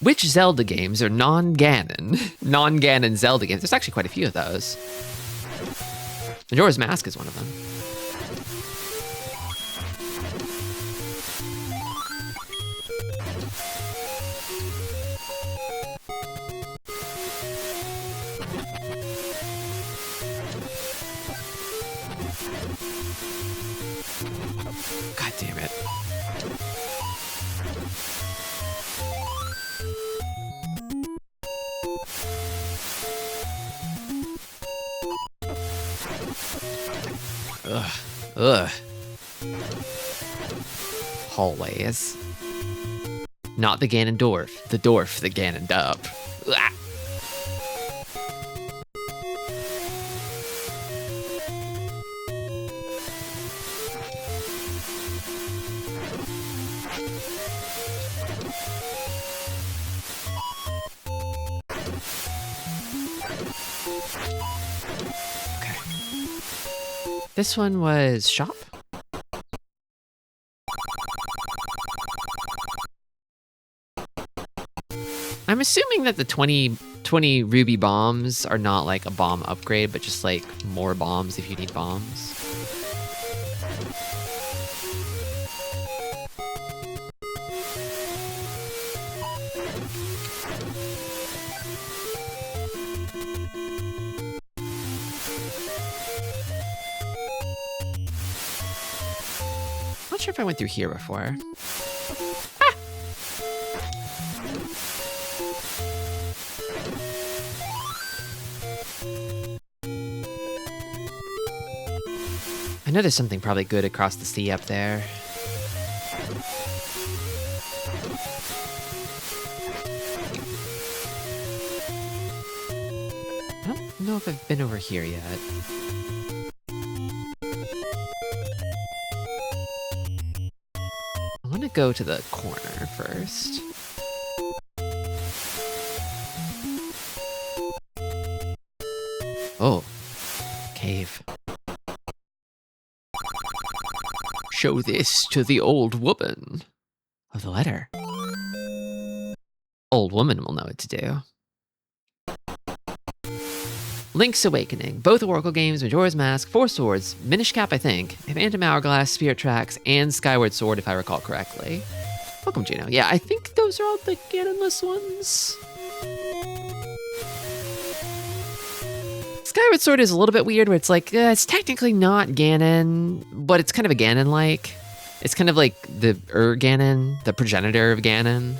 Which Zelda games are non-Ganon? Non-Ganon Zelda games. There's actually quite a few of those. Majora's Mask is one of them. God damn it. Ugh. Hallways. Not the Ganon dwarf. The dwarf the Ganoned up. Ugh. This one was shop? I'm assuming that the 20 ruby bombs are not like a bomb upgrade, but just like more bombs if you need bombs. Not sure if I went through here before. Ah! I know there's something probably good across the sea up there. I don't know if I've been over here yet. I want to go to the corner first. Oh, cave. Show this to the old woman. Oh, the letter. Old woman will know what to do. Link's Awakening. Both Oracle games, Majora's Mask, Four Swords, Minish Cap, I think, Phantom Hourglass, Spirit Tracks, and Skyward Sword, if I recall correctly. Welcome, Juno. Yeah, I think those are all the Ganonless ones. Skyward Sword is a little bit weird, where it's like, it's technically not Ganon, but it's kind of a Ganon-like. It's kind of like the Ganon, the progenitor of Ganon.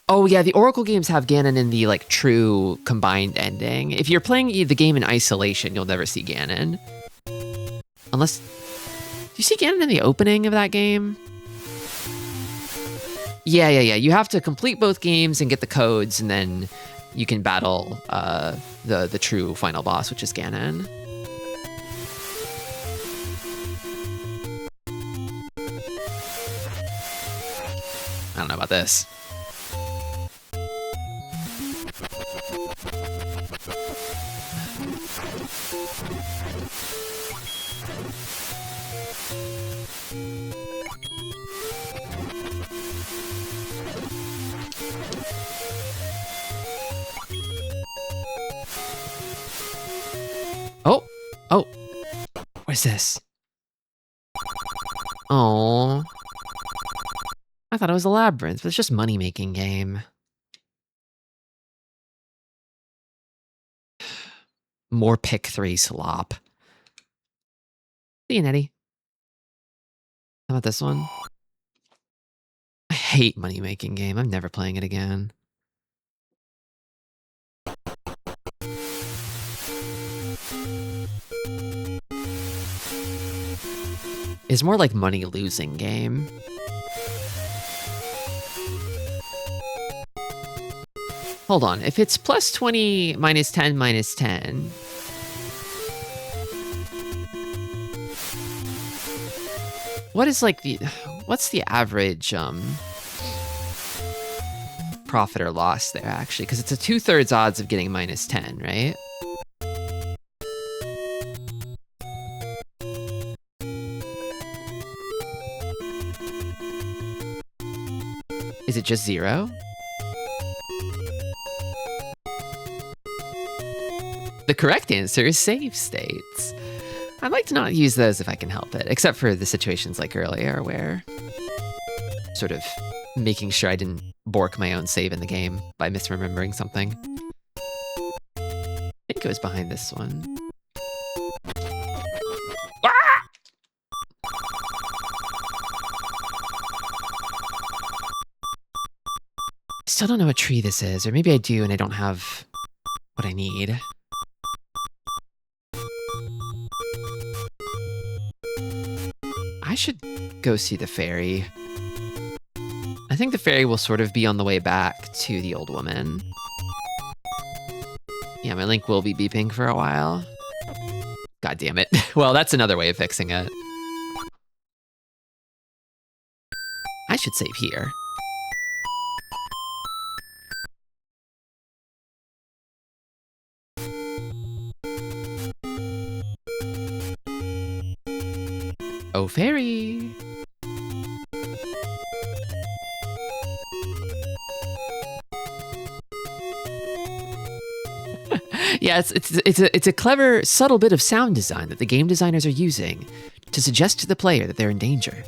Oh yeah, the Oracle games have Ganon in the like true combined ending. If you're playing the game in isolation, you'll never see Ganon. Unless, do you see Ganon in the opening of that game? Yeah. You have to complete both games and get the codes, and then you can battle the true final boss, which is Ganon. I don't know about this. Oh, what is this? Oh, I thought it was a labyrinth, but it's just a money-making game. More pick 3 slop. See you, Nettie. How about this one? I hate money-making game. I'm never playing it again. It's more like money-losing game. Hold on, if it's plus 20, minus 10, minus 10, What is like what's the average profit or loss there actually? Because it's a 2/3 odds of getting -10, right? Is it just 0? The correct answer is save states. I'd like to not use those if I can help it, except for the situations like earlier where sort of making sure I didn't bork my own save in the game by misremembering something. I think it was behind this one. Ah! Still don't know what tree this is, or maybe I do and I don't have what I need. I should go see the fairy. I think the fairy will sort of be on the way back to the old woman. Yeah, my Link will be beeping for a while. God damn it. Well, that's another way of fixing it. I should save here. Oh, fairy. Yeah, it's a clever, subtle bit of sound design that the game designers are using to suggest to the player that they're in danger.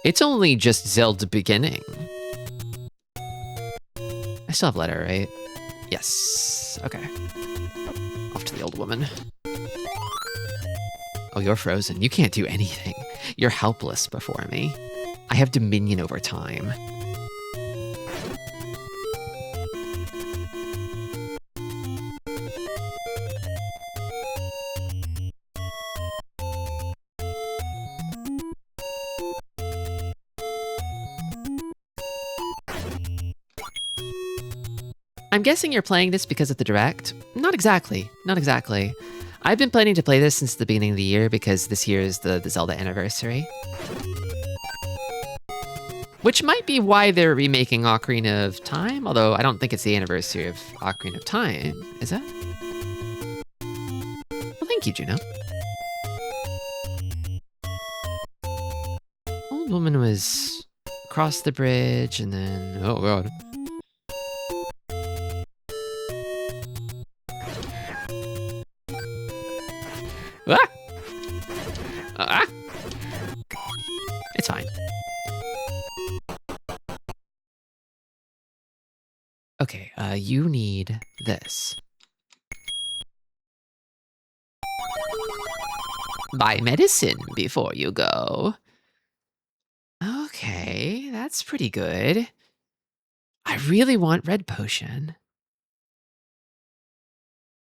It's only just Zelda beginning. I still have letter, right? Yes. Okay. Off to the old woman. Oh, you're frozen. You can't do anything. You're helpless before me. I have dominion over time. I'm guessing you're playing this because of the Direct? Not exactly. Not exactly. I've been planning to play this since the beginning of the year because this year is the Zelda anniversary. Which might be why they're remaking Ocarina of Time, although I don't think it's the anniversary of Ocarina of Time, is it? Well, thank you, Juno. Old woman was across the bridge and then, oh god. Ah! Ah! It's fine. Okay, you need this. Buy medicine before you go. Okay, that's pretty good. I really want red potion.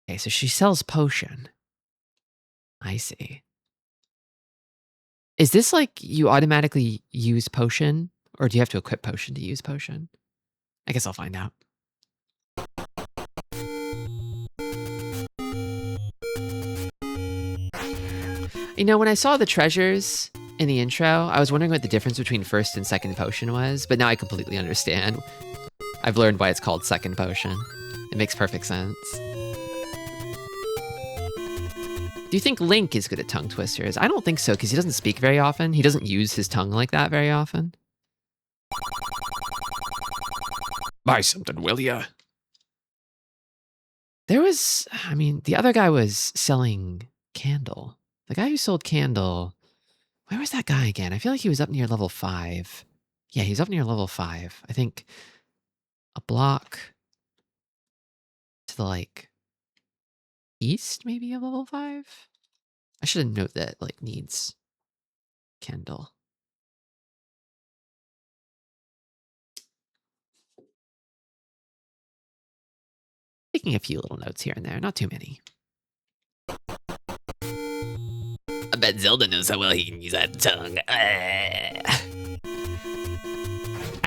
Okay, so she sells potion. I see. Is this like you automatically use potion, or do you have to equip potion to use potion? I guess I'll find out. You know, when I saw the treasures in the intro, I was wondering what the difference between first and second potion was, but now I completely understand. I've learned why it's called second potion. It makes perfect sense. Do you think Link is good at tongue twisters? I don't think so, because he doesn't speak very often. He doesn't use his tongue like that very often. Buy something, will ya? There was, I mean, the other guy was selling Candle. The guy who sold Candle, where was that guy again? I feel like he was up near level 5. Yeah, he's up near level 5. I think a block to the, like, east, maybe, of level 5? I should have noted that, like, needs Candle. Taking a few little notes here and there, not too many. I bet Zelda knows how well he can use that tongue. I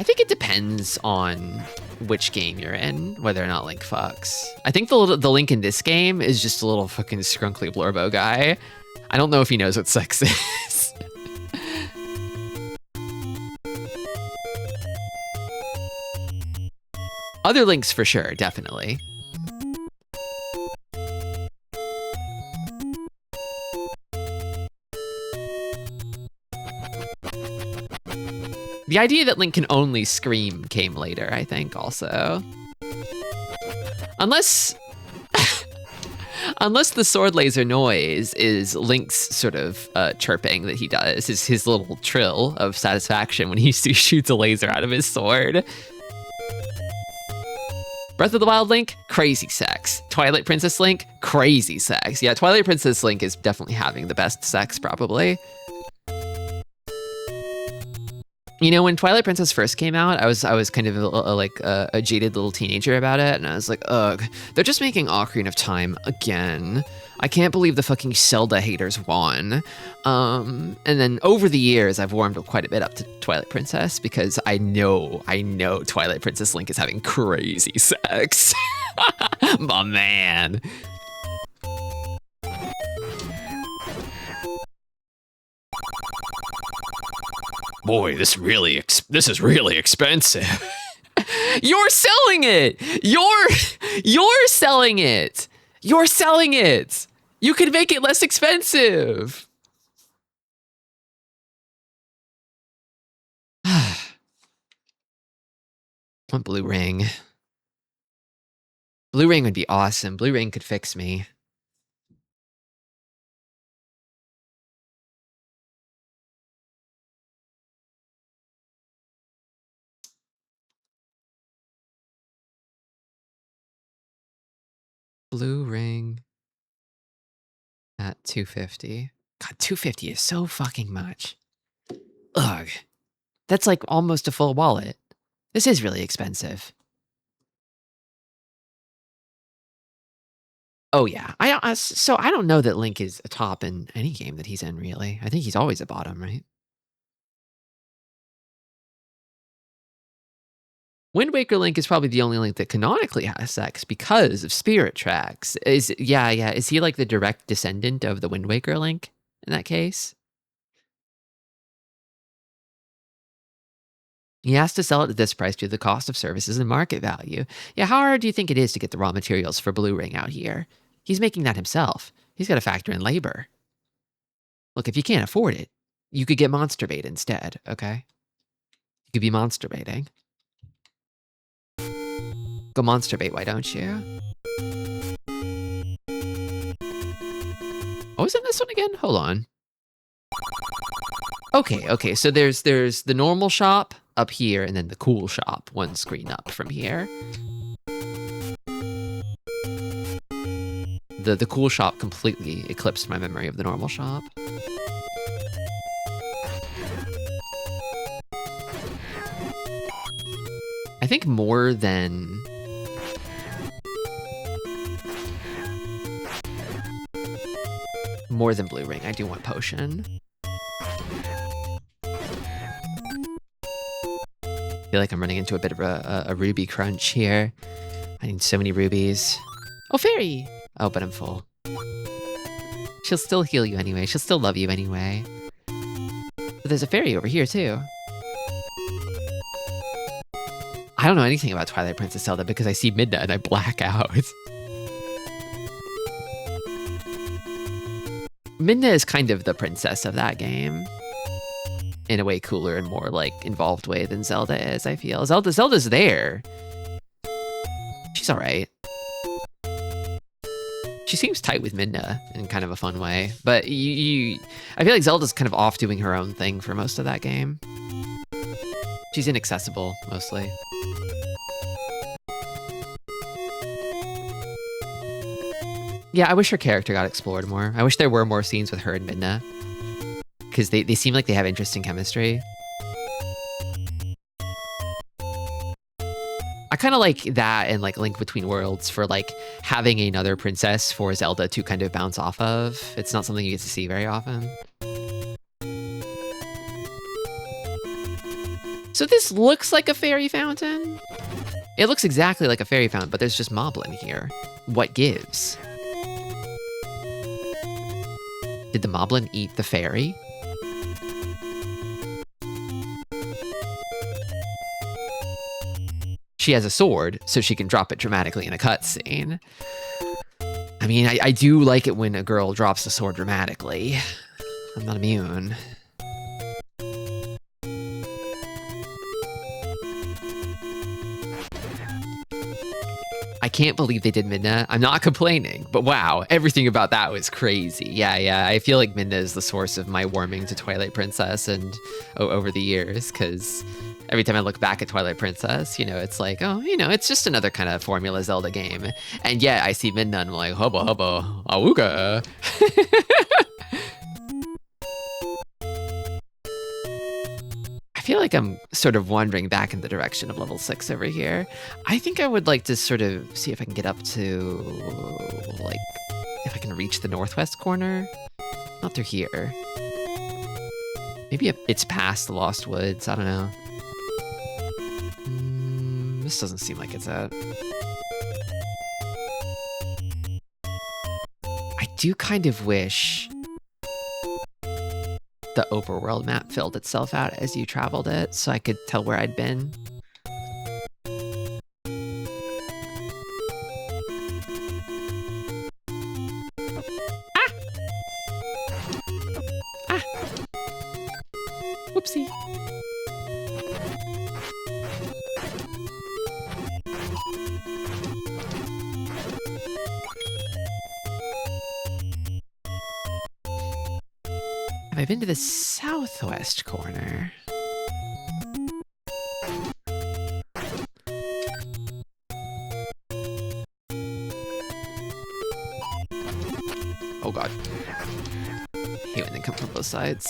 think it depends on which game you're in, whether or not Link fucks. I think the Link in this game is just a little fucking scrunkly blurbo guy. I don't know if he knows what sex is. Other Links for sure, definitely. The idea that Link can only scream came later, I think, also. Unless the sword laser noise is Link's sort of chirping that he does, his little trill of satisfaction when he shoots a laser out of his sword. Breath of the Wild Link, crazy sex. Twilight Princess Link, crazy sex. Yeah, Twilight Princess Link is definitely having the best sex, probably. You know, when Twilight Princess first came out, I was kind of a jaded little teenager about it, and I was like, ugh, they're just making Ocarina of Time again. I can't believe the fucking Zelda haters won. And then over the years, I've warmed quite a bit up to Twilight Princess because I know Twilight Princess Link is having crazy sex. My man. Boy, this is really expensive. You're selling it. You're selling it. You're selling it. You could make it less expensive. Want Blue Ring. Blue Ring would be awesome. Blue Ring could fix me. Blue Ring at 250. God, 250 is so fucking much. Ugh. That's like almost a full wallet. This is really expensive. Oh yeah. So I don't know that Link is a top in any game that he's in, really. I think he's always a bottom, right? Wind Waker Link is probably the only Link that canonically has sex because of Spirit Tracks. Is he like the direct descendant of the Wind Waker Link in that case? He has to sell it at this price due to the cost of services and market value. Yeah, how hard do you think it is to get the raw materials for Blue Ring out here? He's making that himself. He's got to factor in labor. Look, if you can't afford it, you could get monster bait instead, okay? You could be monster baiting. Go monster bait, why don't you? What was in this one again? Hold on. Okay, so there's the normal shop up here and then the cool shop one screen up from here. The cool shop completely eclipsed my memory of the normal shop. I think more than Blue Ring, I do want Potion. I feel like I'm running into a bit of a ruby crunch here. I need so many rubies. Oh, Fairy! Oh, but I'm full. She'll still heal you anyway. She'll still love you anyway. But there's a Fairy over here, too. I don't know anything about Twilight Princess Zelda because I see Midna and I black out. Midna is kind of the princess of that game. In a way cooler and more like involved way than Zelda is, I feel. Zelda's there. She's alright. She seems tight with Midna in kind of a fun way. But I feel like Zelda's kind of off doing her own thing for most of that game. She's inaccessible, mostly. Yeah, I wish her character got explored more. I wish there were more scenes with her and Midna. Because they seem like they have interesting chemistry. I kind of like that and like Link Between Worlds for like having another princess for Zelda to kind of bounce off of. It's not something you get to see very often. So this looks like a fairy fountain. It looks exactly like a fairy fountain, but there's just moblin here. What gives? Did the moblin eat the fairy? She has a sword, so she can drop it dramatically in a cutscene. I mean, I do like it when a girl drops a sword dramatically. I'm not immune. I can't believe they did Midna. I'm not complaining, but wow, everything about that was crazy. Yeah, I feel like Midna is the source of my warming to Twilight Princess and over the years, because every time I look back at Twilight Princess, it's like, oh, it's just another kind of formula Zelda game. And yet I see Midna and I'm like, hubba hubba, awooga. I feel like I'm sort of wandering back in the direction of level 6 over here. I think I would like to sort of see if I can get up to, like, if I can reach the northwest corner. Not through here. Maybe it's past the Lost Woods, I don't know. This doesn't seem like it's it. I do kind of wish the overworld map filled itself out as you traveled it, so I could tell where I'd been. Ah! Whoopsie. Have I been to the southwest corner? Oh god. I hate when they come from both sides.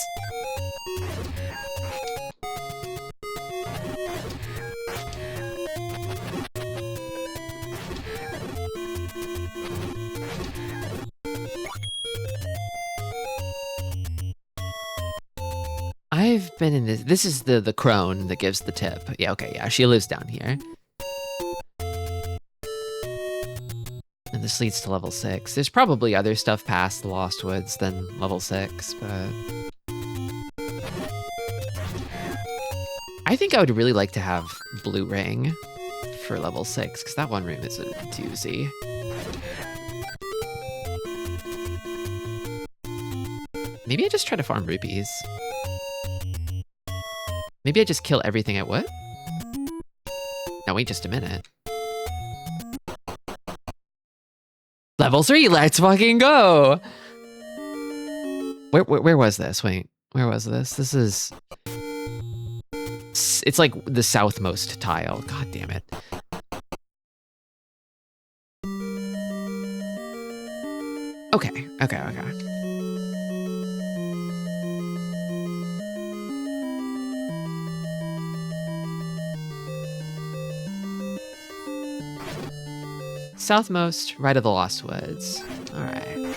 I've been in this. This is the crone that gives the tip. Yeah, okay, yeah, she lives down here. And this leads to level 6. There's probably other stuff past the Lost Woods than level 6, but I think I would really like to have Blue Ring for level 6, because that one room is a doozy. Maybe I just try to farm rupees. Maybe I just kill everything at what? Now wait just a minute. Level 3, let's fucking go! Where was this? Wait, where was this? This is... It's like the southmost tile. God damn it. Okay. Southmost, right of the Lost Woods. All right.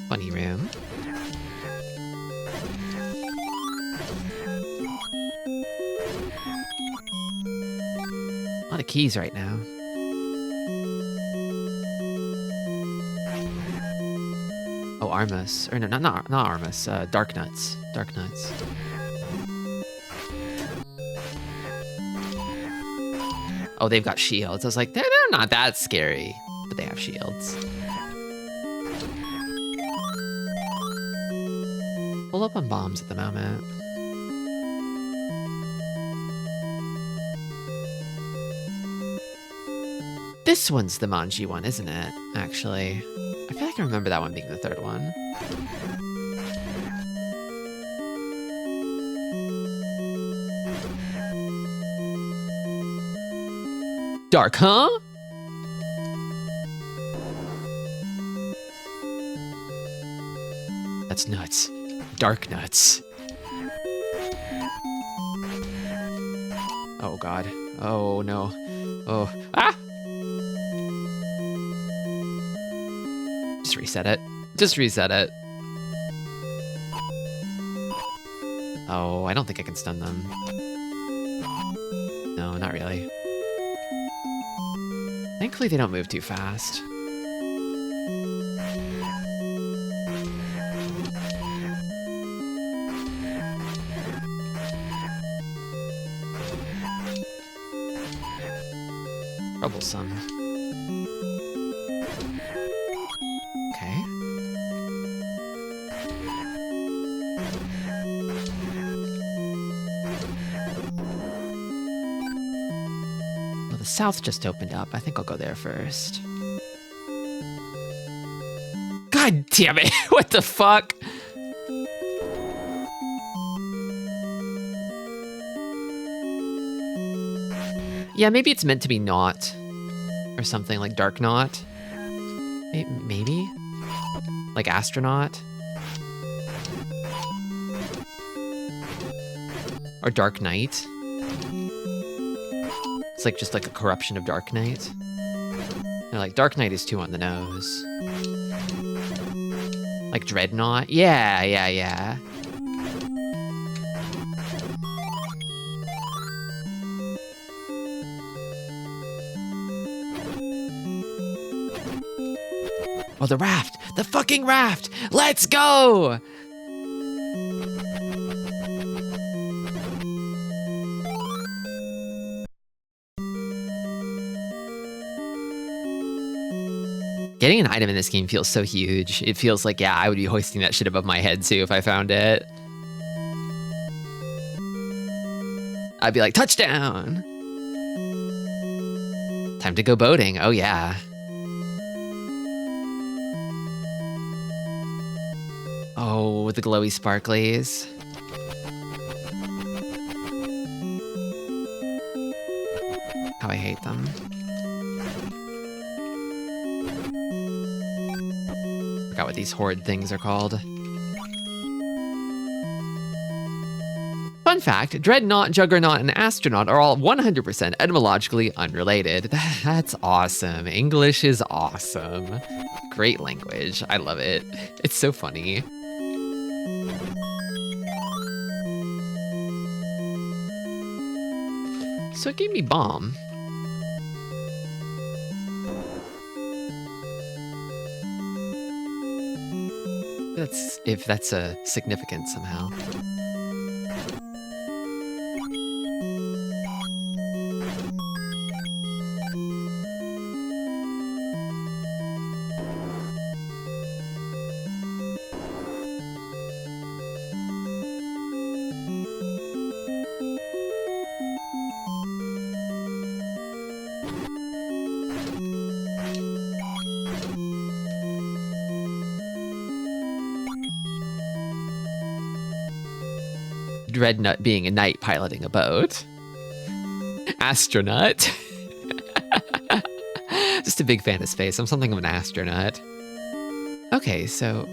Funny room. A lot of keys right now. Oh, Armus. Or no, not Armus. Dark Nuts. Dark Nuts. Oh, they've got shields. I was like, they're not that scary, but they have shields. Pull up on bombs at the moment. This one's the Manji one, isn't it? Actually. I feel like I remember that one being the third one. Dark, huh? That's nuts. Dark nuts. Oh god. Oh no. Oh. Ah! Just reset it. Just reset it. Oh, I don't think I can stun them. No, not really. Thankfully they don't move too fast. Troublesome. Okay. Well, the south just opened up. I think I'll go there first. God damn it! What the fuck? Yeah, maybe it's meant to be not. Or something like Dark Knot. Maybe? Like Astronaut? Or Dark Knight? It's like just like a corruption of Dark Knight. They're like, Dark Knight is too on the nose. Like Dreadnought? Yeah, yeah, yeah. Oh, the raft! The fucking raft! Let's go! Getting an item in this game feels so huge. It feels like, yeah, I would be hoisting that shit above my head too if I found it. I'd be like, touchdown! Time to go boating. Oh, yeah. Oh, the glowy sparklies. How I hate them. Forgot what these horde things are called. Fun fact, Dreadnought, Juggernaut, and Astronaut are all 100% etymologically unrelated. That's awesome. English is awesome. Great language. I love it. It's so funny. So it gave me bomb. That's if that's a significant somehow. Dreadnought being a knight piloting a boat. Astronaut. Just a big fan of space. I'm something of an astronaut. Okay, so...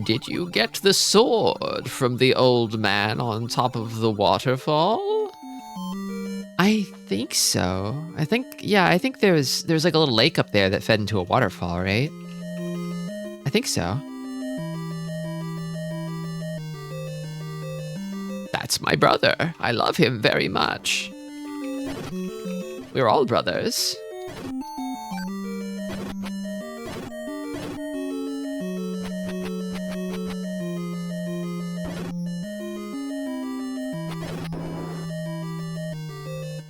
Did you get the sword from the old man on top of the waterfall? I think so. I think there's like a little lake up there that fed into a waterfall, right? I think so. That's my brother. I love him very much. We're all brothers.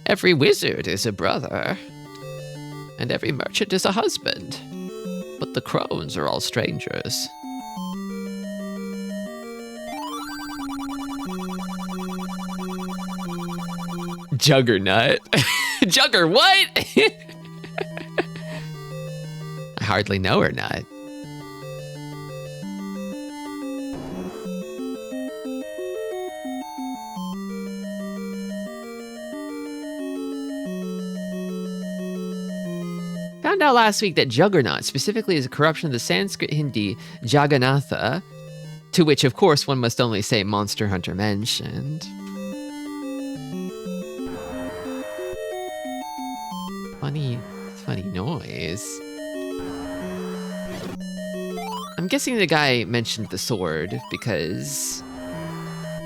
Every wizard is a brother, and every merchant is a husband, but the crones are all strangers. Juggernaut. Jugger, what? I hardly know her, Nut. found out last week that Juggernaut specifically is a corruption of the Sanskrit Hindi Jagannatha, to which, of course, one must only say Monster Hunter mentioned. Funny noise. I'm guessing the guy mentioned the sword because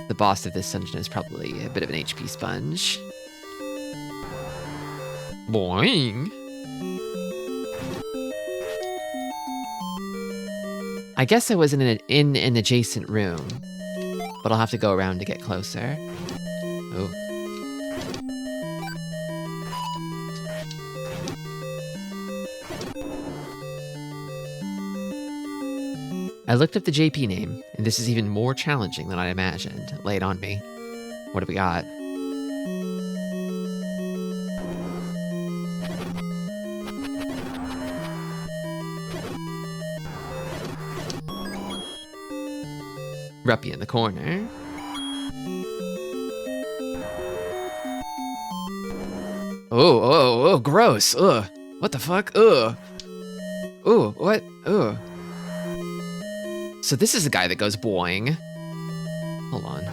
the boss of this dungeon is probably a bit of an HP sponge. Boing. I guess I was in an adjacent room, but I'll have to go around to get closer. Oh. I looked up the JP name, and this is even more challenging than I imagined. Lay it on me. What do we got? Ruppy in the corner. Oh, gross. Ugh. What the fuck? Ugh. Ooh, what? Ugh. So this is the guy that goes boing. Hold on.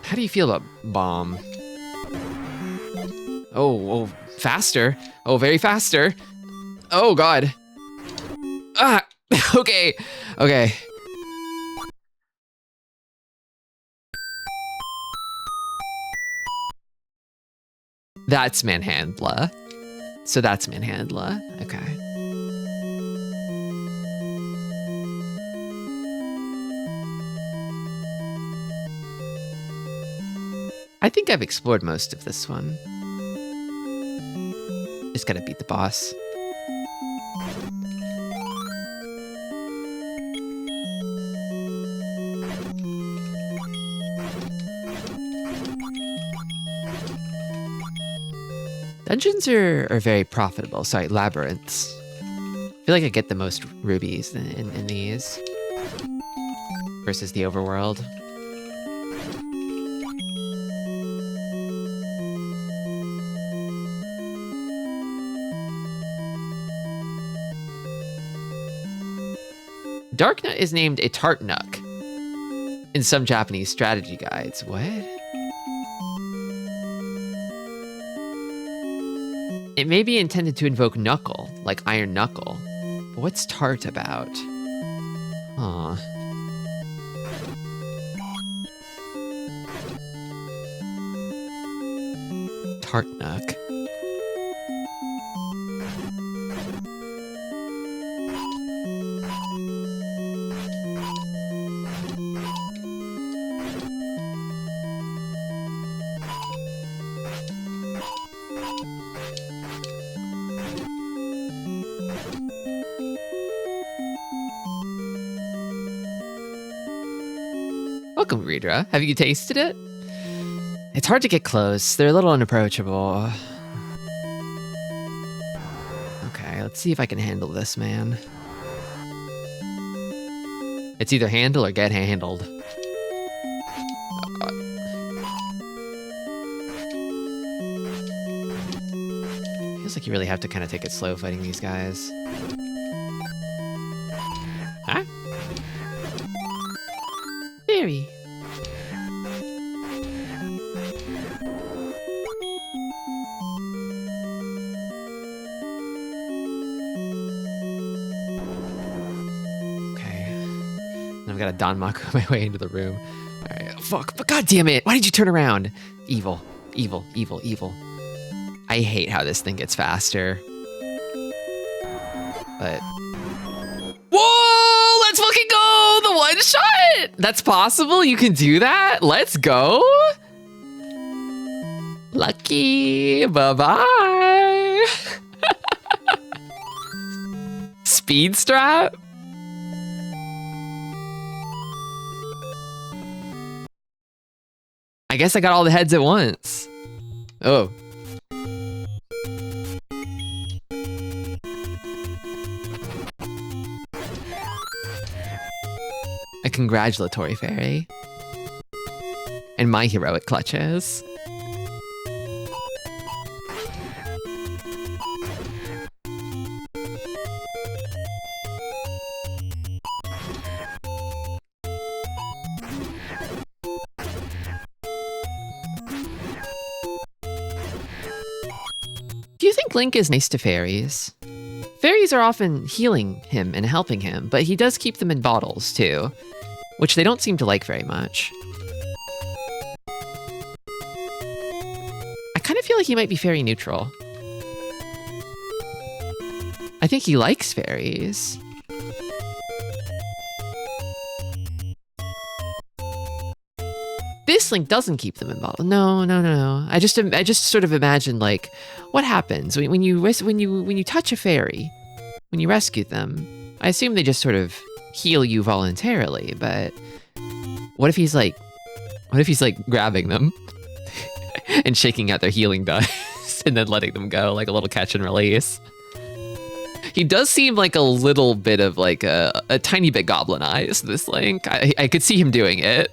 How do you feel about bomb? Oh, faster. Oh, very faster. Oh, God. Ah, okay. That's Manhandla. So that's Manhandla. Okay. I think I've explored most of this one. Just gotta beat the boss. Dungeons are very profitable. Sorry, labyrinths. I feel like I get the most rubies in these versus the overworld. Darknut is named a Tartnuk in some Japanese strategy guides. What? It may be intended to invoke Knuckle, like Iron Knuckle. But what's Tart about? Aw. Tartnuk. Welcome, Ridra. Have you tasted it? It's hard to get close. They're a little unapproachable. Okay, let's see if I can handle this, man. It's either handle or get handled. Oh, God. Feels like you really have to kind of take it slow fighting these guys. Huh? Very. I've got a Danmaku on my way into the room. All right, fuck, but god damn it, why did you turn around? Evil, evil, evil, evil. I hate how this thing gets faster. But... Whoa, let's fucking go! The one shot! That's possible, you can do that? Let's go! Lucky, bye-bye! Speed strap? I guess I got all the heads at once. Oh. A congratulatory fairy. And my heroic clutches. think Link is nice to fairies. Fairies are often healing him and helping him, but he does keep them in bottles too, which they don't seem to like very much. I kind of feel like he might be fairy neutral. I think he likes fairies. This Link doesn't keep them in bottles. No. I just sort of imagine like, what happens when you touch a fairy, when you rescue them? I assume they just sort of heal you voluntarily, but what if he's like grabbing them and shaking out their healing dust and then letting them go like a little catch and release? He does seem like a little bit of like a tiny bit goblin-ized, this Link. I could see him doing it.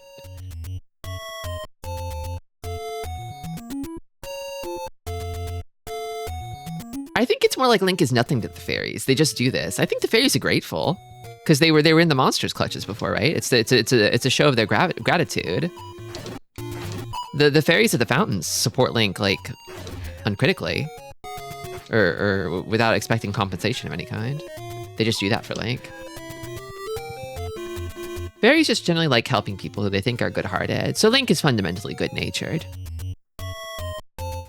I think it's more like Link is nothing to the fairies. They just do this. I think the fairies are grateful because they were in the monsters' clutches before, right? It's a show of their gratitude. The fairies of the fountains support Link like uncritically, or without expecting compensation of any kind. They just do that for Link. Fairies just generally like helping people who they think are good-hearted, so Link is fundamentally good-natured.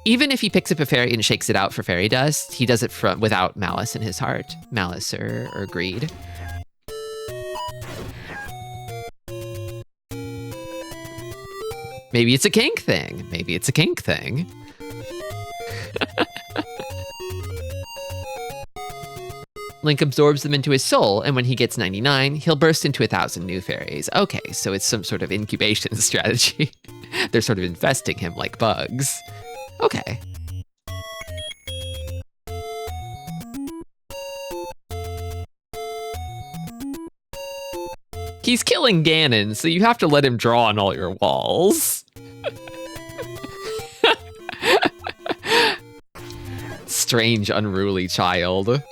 Even if he picks up a fairy and shakes it out for fairy dust, he does it without malice in his heart. Malice or greed. Maybe it's a kink thing. Maybe it's a kink thing. Link absorbs them into his soul, and when he gets 99, he'll burst into 1,000 new fairies. Okay, so it's some sort of incubation strategy. They're sort of infesting him like bugs. Okay. He's killing Ganon, so you have to let him draw on all your walls. Strange, unruly child.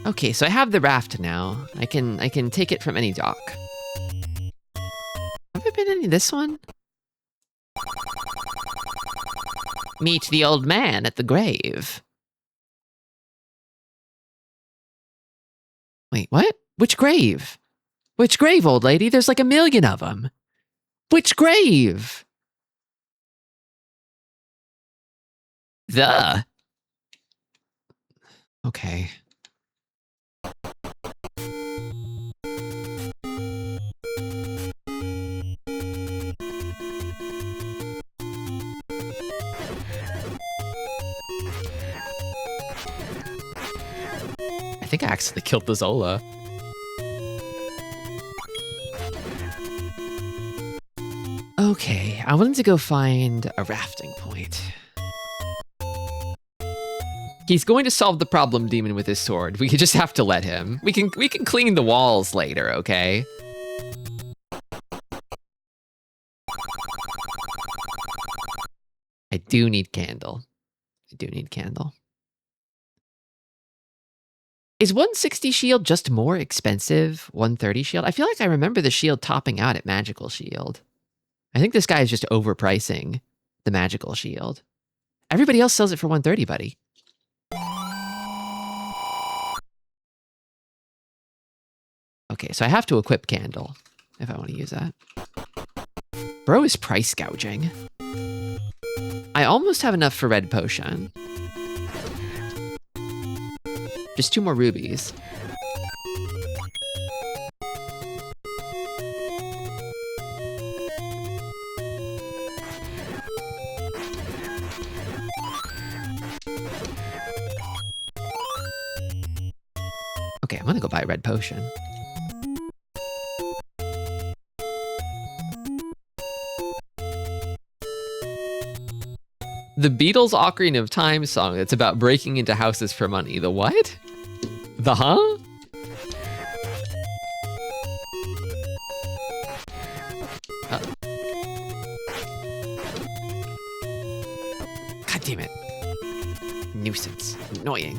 Okay, so I have the raft now. I can take it from any dock. Have I been in this one? Meet the old man at the grave. Wait, what? Which grave? Which grave, old lady? There's like 1 million of them. Which grave? Okay. I think I accidentally killed the Zola. Okay, I wanted to go find a rafting point. He's going to solve the problem demon with his sword. We just have to let him. We can clean the walls later, okay? I do need candle. Is 160 shield just more expensive? 130 shield? I feel like I remember the shield topping out at magical shield. I think this guy is just overpricing the magical shield. Everybody else sells it for 130, buddy. Okay, so I have to equip candle if I want to use that. Bro is price gouging. I almost have enough for red potion. Just 2 more rubies. Okay, I'm gonna go buy a red potion. The Beatles' Ocarina of Time song that's about breaking into houses for money. The what? The huh? God damn it. Nuisance. Annoying.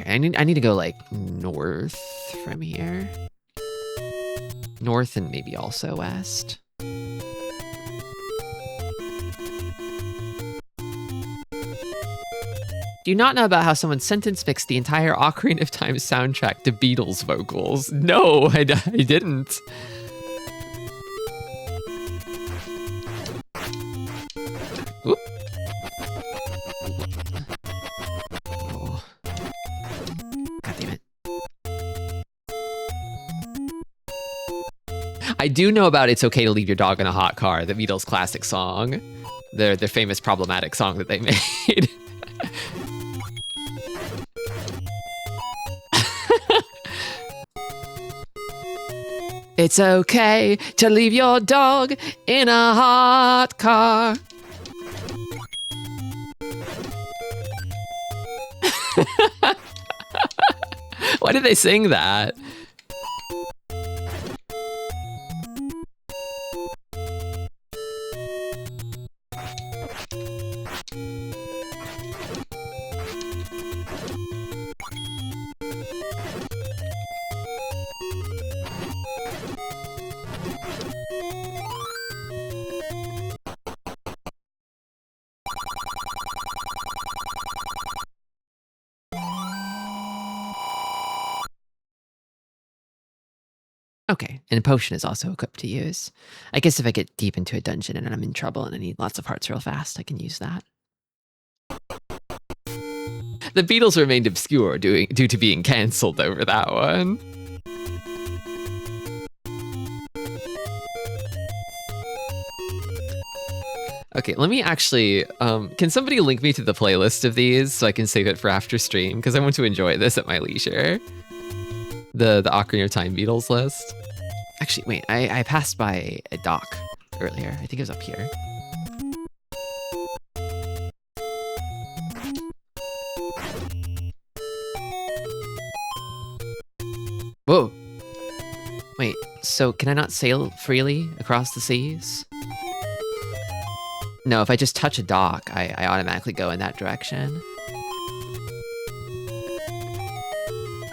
I need to go like north from here. North and maybe also west. Do you not know about how someone sentence mixed the entire Ocarina of Time soundtrack to Beatles vocals? No, I didn't. Oop. Oh. God damn it. I do know about It's Okay to Leave Your Dog in a Hot Car, the Beatles classic song. Their famous problematic song that they made. It's okay to leave your dog in a hot car. Why did they sing that? Okay, and a potion is also equipped to use. I guess if I get deep into a dungeon and I'm in trouble and I need lots of hearts real fast, I can use that. The Beatles remained obscure due to being cancelled over that one. Okay, let me actually, can somebody link me to the playlist of these so I can save it for after stream? Because I want to enjoy this at my leisure. The Ocarina of Time Beatles list. Actually, wait, I passed by a dock earlier. I think it was up here. Whoa. Wait, so can I not sail freely across the seas? No, if I just touch a dock, I automatically go in that direction.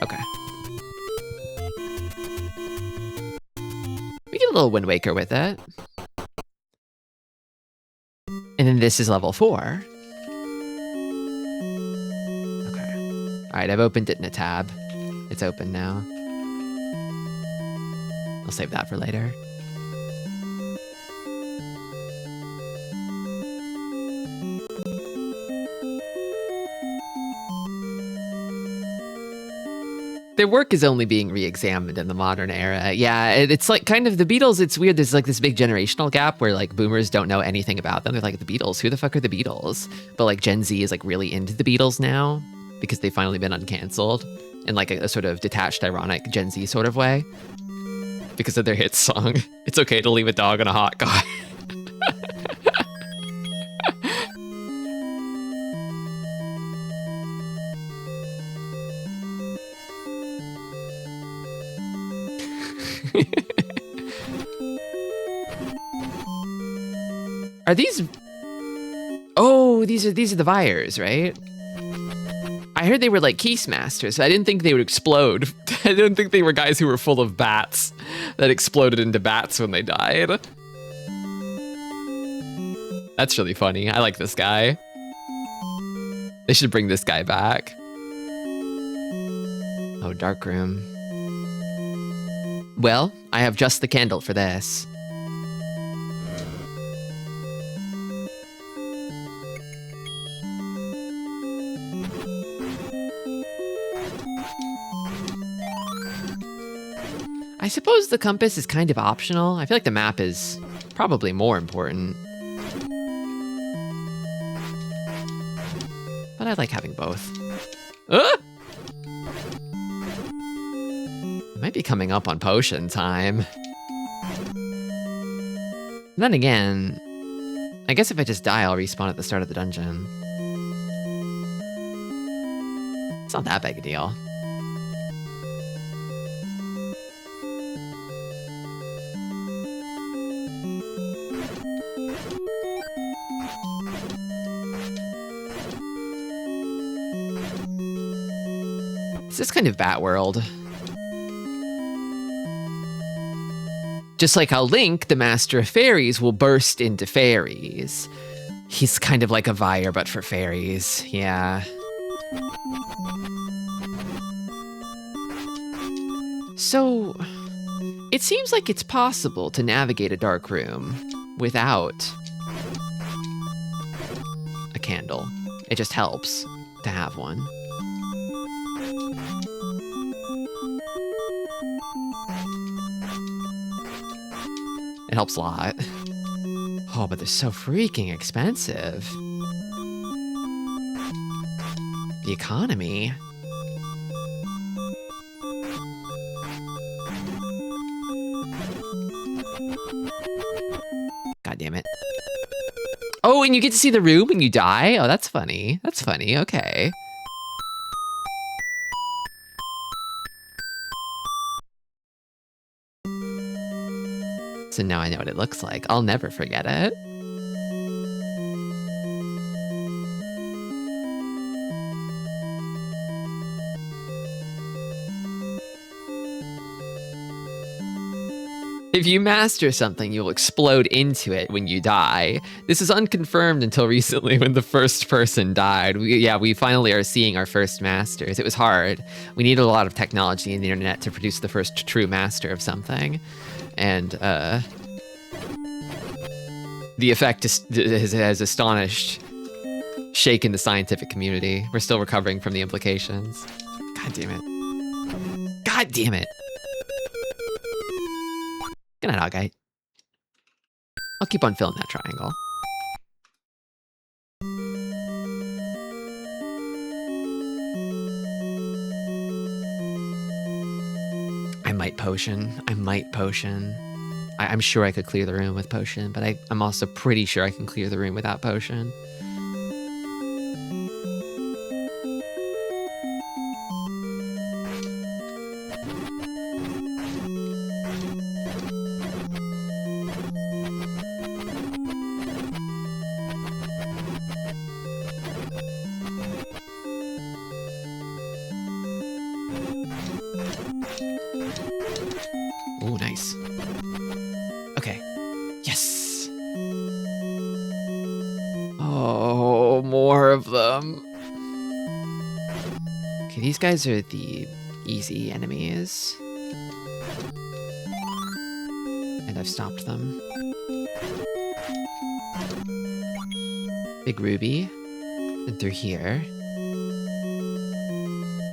Okay. We get a little Wind Waker with it. And then this is level 4. Okay. Alright, I've opened it in a tab. It's open now. I'll save that for later. Their work is only being re-examined in the modern era. Yeah, it's like kind of the Beatles, it's weird. There's like this big generational gap where like boomers don't know anything about them. They're like, the Beatles, who the fuck are the Beatles? But like Gen Z is like really into the Beatles now because they've finally been uncanceled in like a sort of detached, ironic Gen Z sort of way because of their hit song. It's okay to leave a dog in a hot car. Are these? Oh, these are the Vyres, right? I heard they were like Keystmasters, so I didn't think they would explode. I didn't think they were guys who were full of bats that exploded into bats when they died. That's really funny. I like this guy. They should bring this guy back. Oh, dark room. Well, I have just the candle for this. I suppose the compass is kind of optional. I feel like the map is probably more important. But I like having both. Ah! I might be coming up on potion time. Then again, I guess if I just die, I'll respawn at the start of the dungeon. It's not that big a deal. It's this kind of Bat World. Just like how Link, the master of fairies, will burst into fairies. He's kind of like a Vire, but for fairies. Yeah. So, it seems like it's possible to navigate a dark room without a candle. It just helps to have one. It helps a lot. Oh, but they're so freaking expensive. The economy. God damn it. Oh, and you get to see the room when you die? Oh, that's funny. That's funny. Okay. So now I know what it looks like. I'll never forget it. If you master something, you'll explode into it when you die. This is unconfirmed until recently when the first person died. We finally are seeing our first masters. It was hard. We needed a lot of technology and the internet to produce the first true master of something. And the effect has astonished, shaken the scientific community. We're still recovering from the implications. God damn it. God damn it. Good night, Hawkeye. I'll keep on filling that triangle. I might potion. I'm sure I could clear the room with potion, but I'm also pretty sure I can clear the room without potion. Oh, nice. Okay. Yes. Oh, more of them. Okay, these guys are the easy enemies. And I've stopped them. Big ruby. And through here.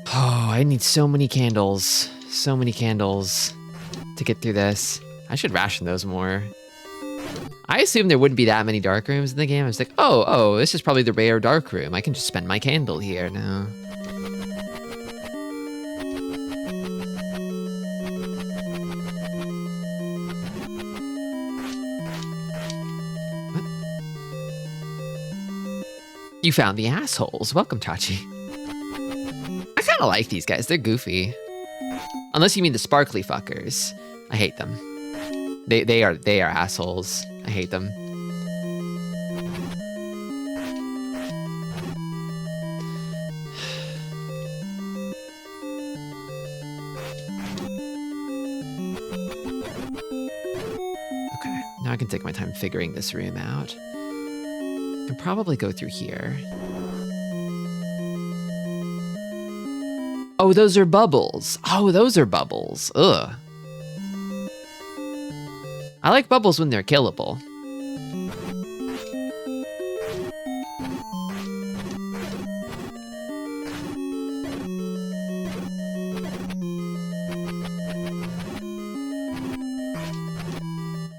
Oh, I need so many candles. So many candles to get through this. I should ration those more. I assumed there wouldn't be that many dark rooms in the game. I was like, oh, this is probably the rare dark room. I can just spend my candle here. No. What? You found the assholes. Welcome, Tachi. I kind of like these guys. They're goofy. Unless you mean the sparkly fuckers. I hate them. They are assholes. I hate them. Okay, now I can take my time figuring this room out. I can probably go through here. Oh, those are bubbles. Oh, those are bubbles. Ugh. I like bubbles when they're killable.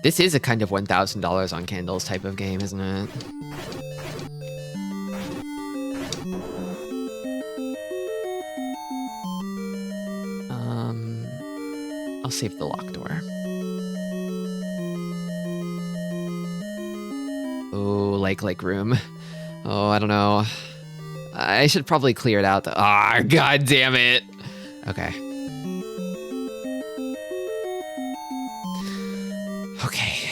This is a kind of $1,000 on candles type of game, isn't it? I'll save the lock door. Oh, like room. Oh, I don't know. I should probably clear it out. Ah, god damn it. Okay. Okay.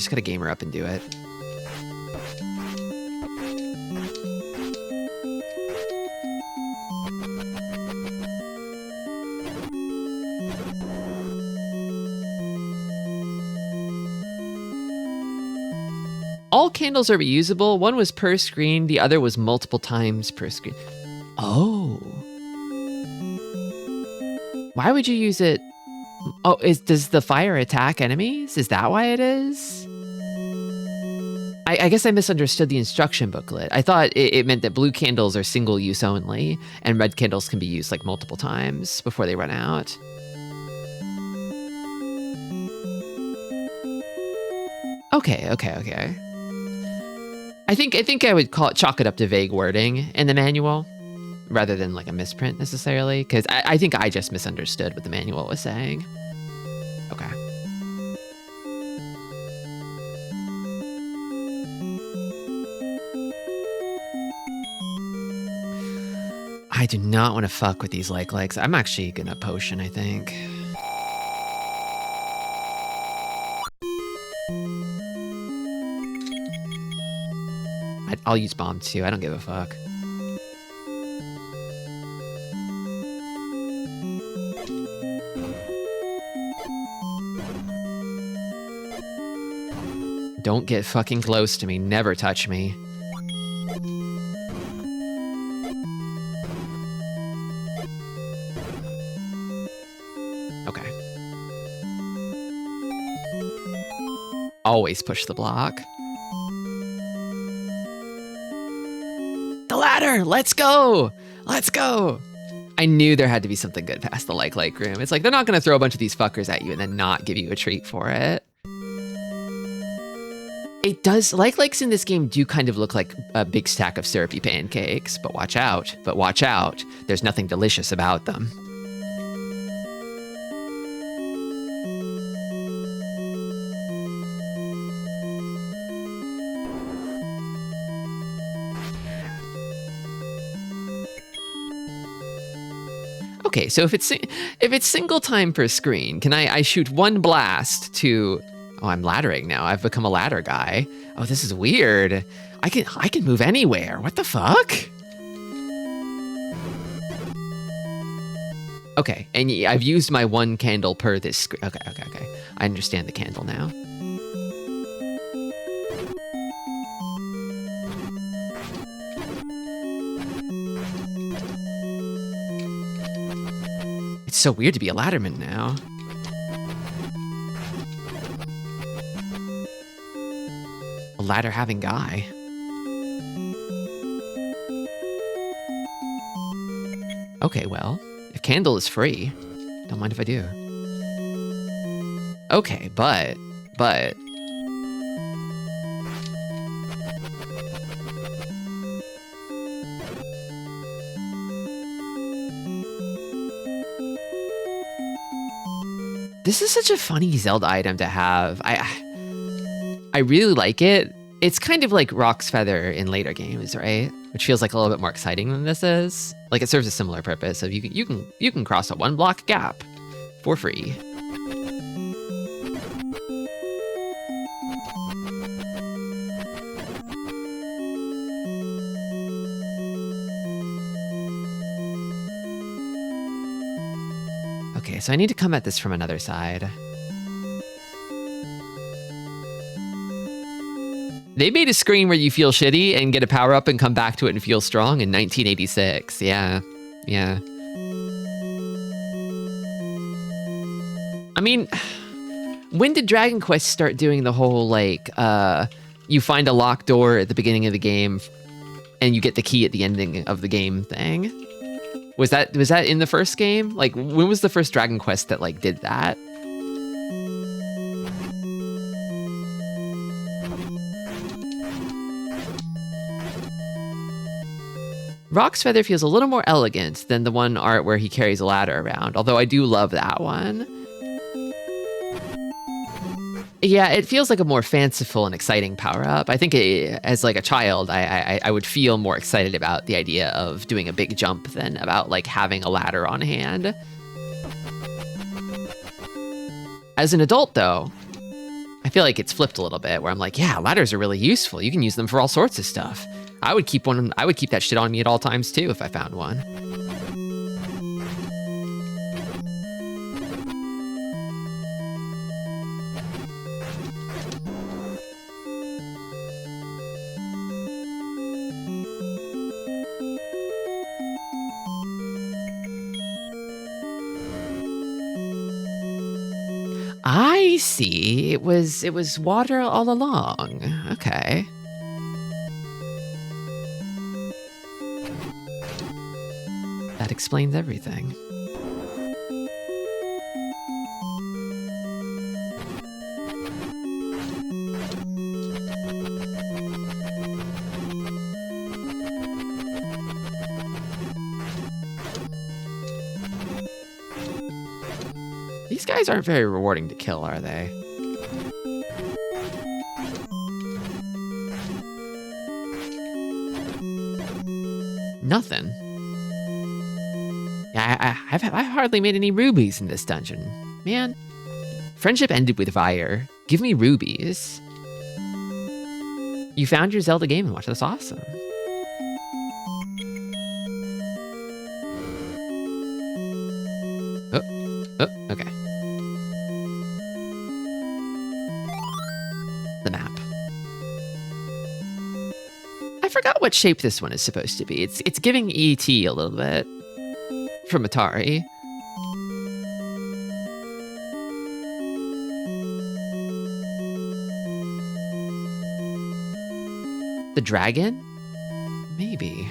just gotta game her up and do it. All candles are reusable. One was per screen, the other was multiple times per screen. Oh. Why would you use it? Oh, does the fire attack enemies? Is that why it is? I guess I misunderstood the instruction booklet. I thought it meant that blue candles are single use only, and red candles can be used like multiple times before they run out. Okay. I think I would chalk it up to vague wording in the manual rather than like a misprint necessarily, because I think I just misunderstood what the manual was saying. Okay. I do not want to fuck with these likes. I'm actually gonna potion, I think. I'll use bomb too. I don't give a fuck. Don't get fucking close to me. Never touch me. Okay. Always push the block. The ladder! Let's go! Let's go! I knew there had to be something good past the like room. It's like, they're not gonna throw a bunch of these fuckers at you and then not give you a treat for it. It does, likes in this game do kind of look like a big stack of syrupy pancakes, but watch out, there's nothing delicious about them. Okay, so if it's single time per screen, can I shoot one blast to? Oh, I'm laddering now. I've become a ladder guy. Oh, this is weird. I can move anywhere. What the fuck? Okay, and I've used my one candle per this screen. Okay. I understand the candle now. It's so weird to be a ladderman now. A ladder having guy. Okay, well, if candle is free, don't mind if I do. Okay, but this is such a funny Zelda item to have. I really like it. It's kind of like Rock's Feather in later games, right? Which feels like a little bit more exciting than this is. Like, it serves a similar purpose of you can cross a 1-block gap for free. Okay, so I need to come at this from another side. They made a screen where you feel shitty and get a power up and come back to it and feel strong in 1986. Yeah. I mean, when did Dragon Quest start doing the whole, like, you find a locked door at the beginning of the game and you get the key at the ending of the game thing? Was that in the first game? Like, when was the first Dragon Quest that, like, did that? Rock's Feather feels a little more elegant than the one art where he carries a ladder around, although I do love that one. Yeah, it feels like a more fanciful and exciting power-up. I think as like a child, I would feel more excited about the idea of doing a big jump than about like having a ladder on hand. As an adult, though, I feel like it's flipped a little bit where I'm like, yeah, ladders are really useful. You can use them for all sorts of stuff. I would keep that shit on me at all times too if I found one. I see. It was water all along. Okay. That explains everything. These guys aren't very rewarding to kill, are they? Nothing. Yeah, I've hardly made any rubies in this dungeon. Man. Friendship ended with fire. Give me rubies. You found your Zelda Game & Watch. That's awesome. Oh, okay. The map. I forgot what shape this one is supposed to be. It's giving E.T. a little bit from Atari. The dragon? Maybe.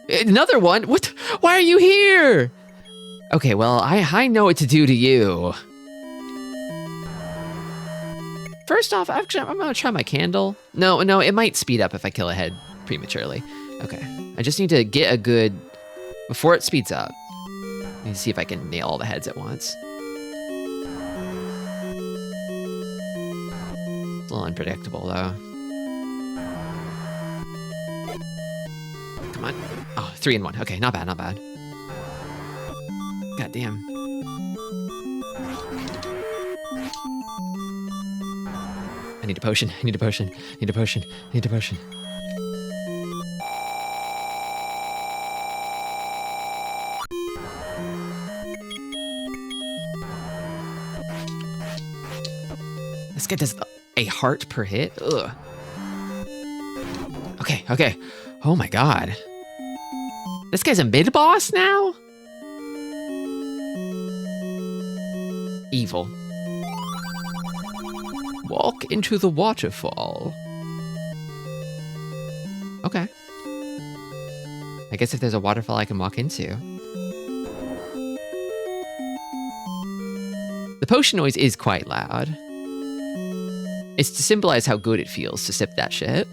Another one? What? Why are you here? Okay, well, I know what to do to you. First off, actually, I'm gonna try my candle. No, it might speed up if I kill a head prematurely. Okay, I just need to get a good, before it speeds up, let me see if I can nail all the heads at once. It's a little unpredictable, though. Come on. Oh, 3 in 1. Okay, not bad, not bad. God damn. I need a potion. I need a potion. I need a potion. I need a potion. This guy does a heart per hit? Ugh. Okay, okay. Oh my god. This guy's a mid-boss now? Evil. Walk into the waterfall. Okay. I guess if there's a waterfall I can walk into. The potion noise is quite loud. It's to symbolize how good it feels to sip that shit.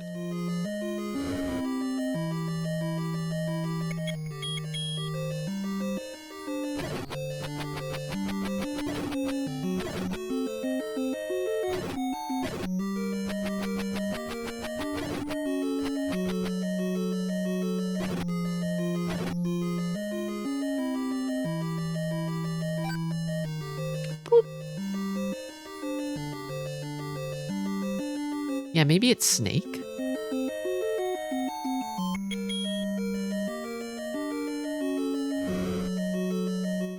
Yeah, maybe it's Snake.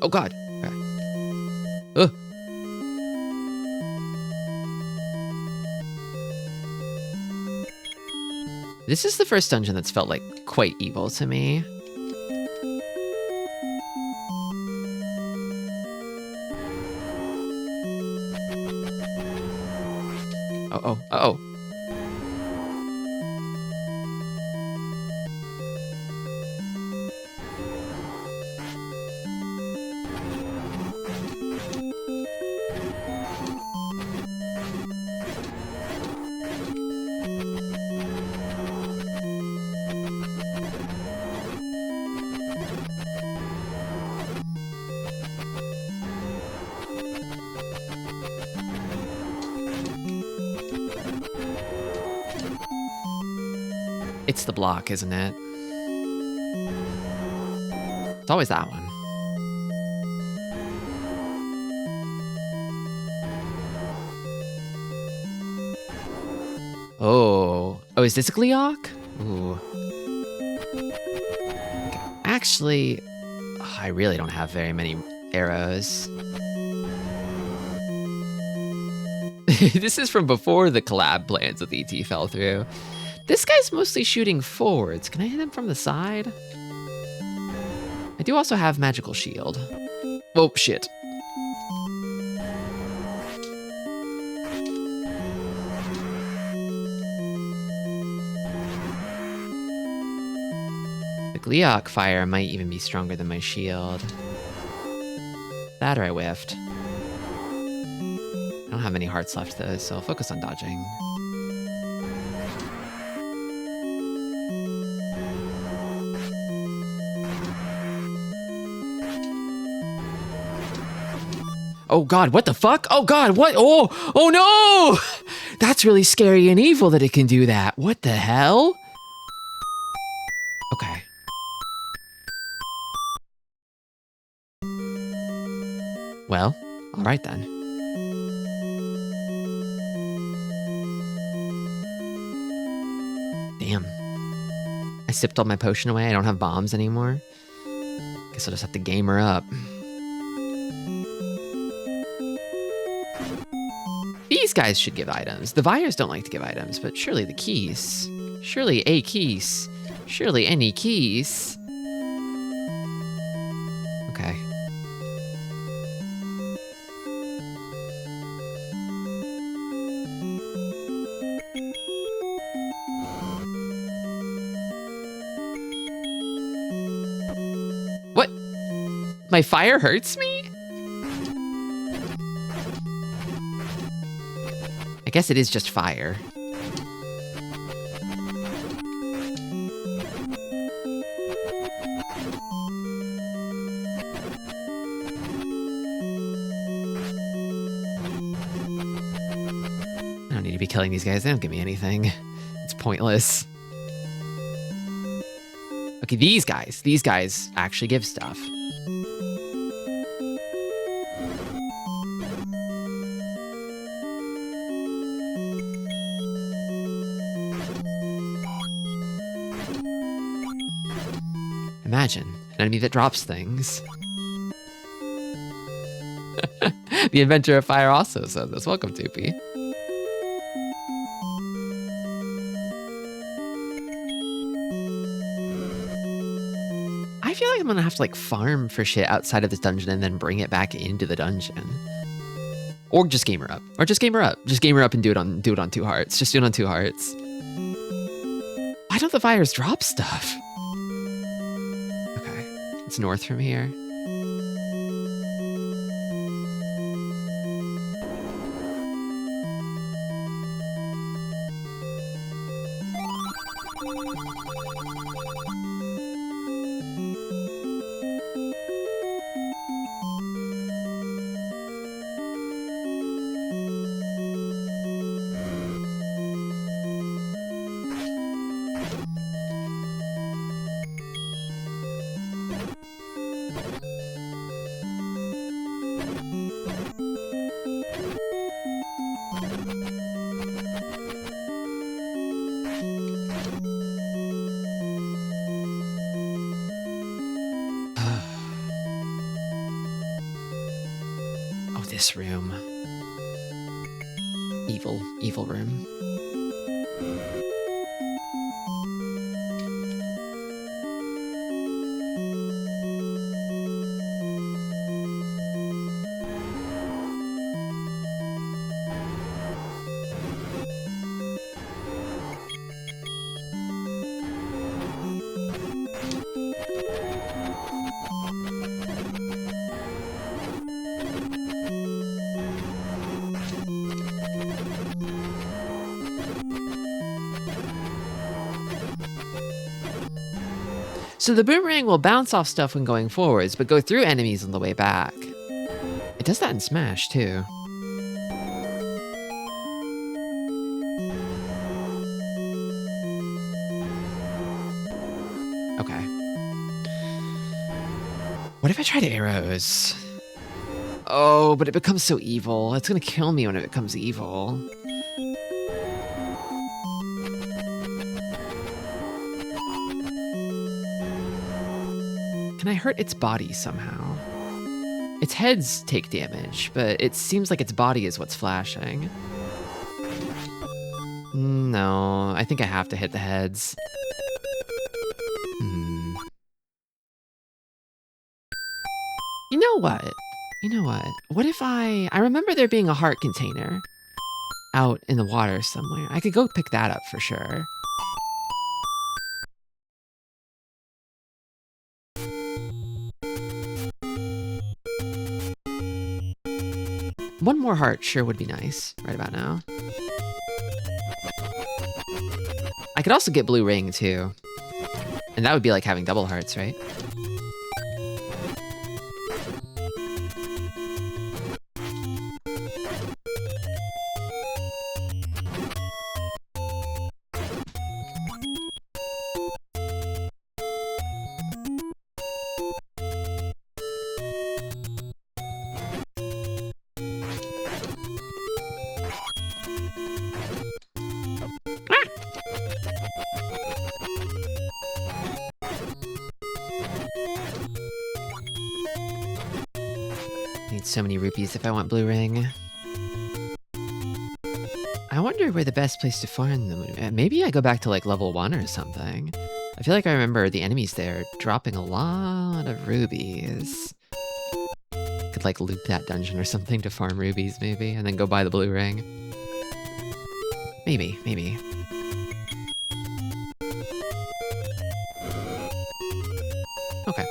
Oh god. Okay. Ugh. This is the first dungeon that's felt like quite evil to me. Uh-oh, uh-oh. It's the block, isn't it? It's always that one. Oh. Oh, is this a Gleeok? Ooh. Actually, I really don't have very many arrows. This is from before the collab plans with ET fell through. This guy's mostly shooting forwards. Can I hit him from the side? I do also have magical shield. Oh, shit. The Gleeok fire might even be stronger than my shield. That or I whiffed. I don't have many hearts left though, so I'll focus on dodging. Oh god, what the fuck? Oh god, what? Oh no! That's really scary and evil that it can do that. What the hell? Okay. Well, alright then. Damn. I sipped all my potion away. I don't have bombs anymore. Guess I'll just have to game her up. These guys should give items. The Vyres don't like to give items, but surely the keys. Surely a keys. Surely any keys. Okay. What? My fire hurts me? I guess it is just fire. I don't need to be killing these guys. They don't give me anything. It's pointless. Okay, these guys actually give stuff. Imagine an enemy that drops things. The inventor of fire also said this. Welcome, Toopy. I feel like I'm gonna have to like farm for shit outside of this dungeon and then bring it back into the dungeon. Or just game her up. Or just game her up. Just game her up and do it on 2 hearts. Just do it on 2 hearts. Why don't the fires drop stuff? Okay. It's north from here. This room. Evil room. So the boomerang will bounce off stuff when going forwards, but go through enemies on the way back. It does that in Smash, too. What if I tried arrows? Oh, but it becomes so evil. It's gonna kill me when it becomes evil. Can I hurt its body somehow? Its heads take damage, but it seems like its body is what's flashing. No, I think I have to hit the heads. You know what? You know what? What if I remember there being a heart container out in the water somewhere. I could go pick that up for sure. One more heart sure would be nice right about now. I could also get blue ring too. And that would be like having double hearts, right? Need so many rupees if I want blue ring. I wonder where the best place to farm them. Maybe I go back to like level 1 or something. I feel like I remember the enemies there dropping a lot of rubies. Could like loot that dungeon or something to farm rubies maybe, and then go buy the blue ring. Maybe. Okay.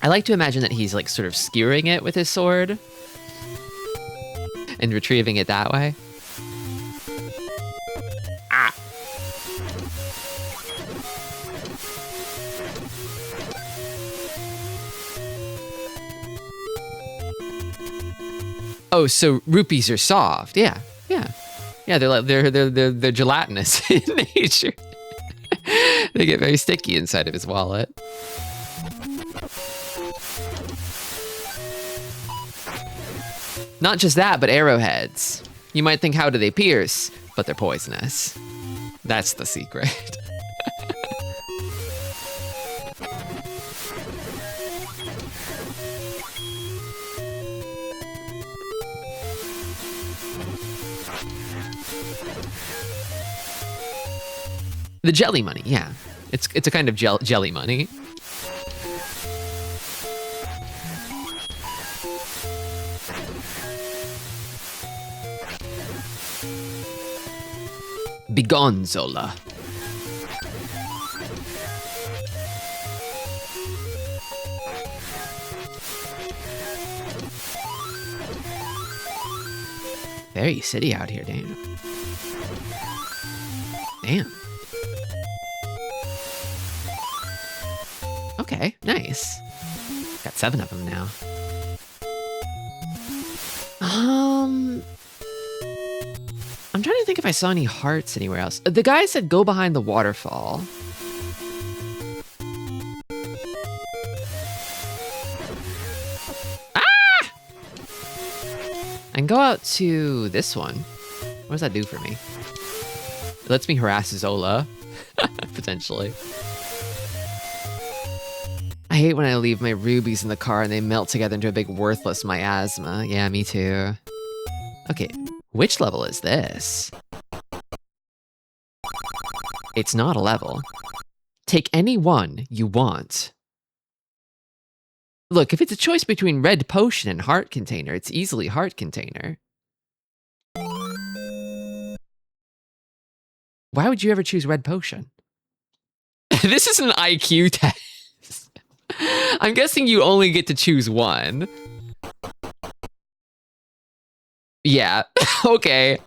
I like to imagine that he's like sort of skewering it with his sword and retrieving it that way. Ah. Oh, so rupees are soft. Yeah. They're like they're gelatinous in nature. They get very sticky inside of his wallet. Not just that, but arrowheads. You might think, how do they pierce? But they're poisonous. That's the secret. The jelly money, yeah. It's a kind of jelly money. Begone, Zola. Very city out here, damn. Okay, nice. Got 7 of them now. I'm trying to think if I saw any hearts anywhere else. The guy said go behind the waterfall. Ah! And go out to this one. What does that do for me? It lets me harass Zola, potentially. I hate when I leave my rubies in the car and they melt together into a big worthless miasma. Yeah, me too. Okay, which level is this? It's not a level. Take any one you want. Look, if it's a choice between red potion and heart container, it's easily heart container. Why would you ever choose red potion? This is an IQ test. I'm guessing you only get to choose one. Yeah, okay.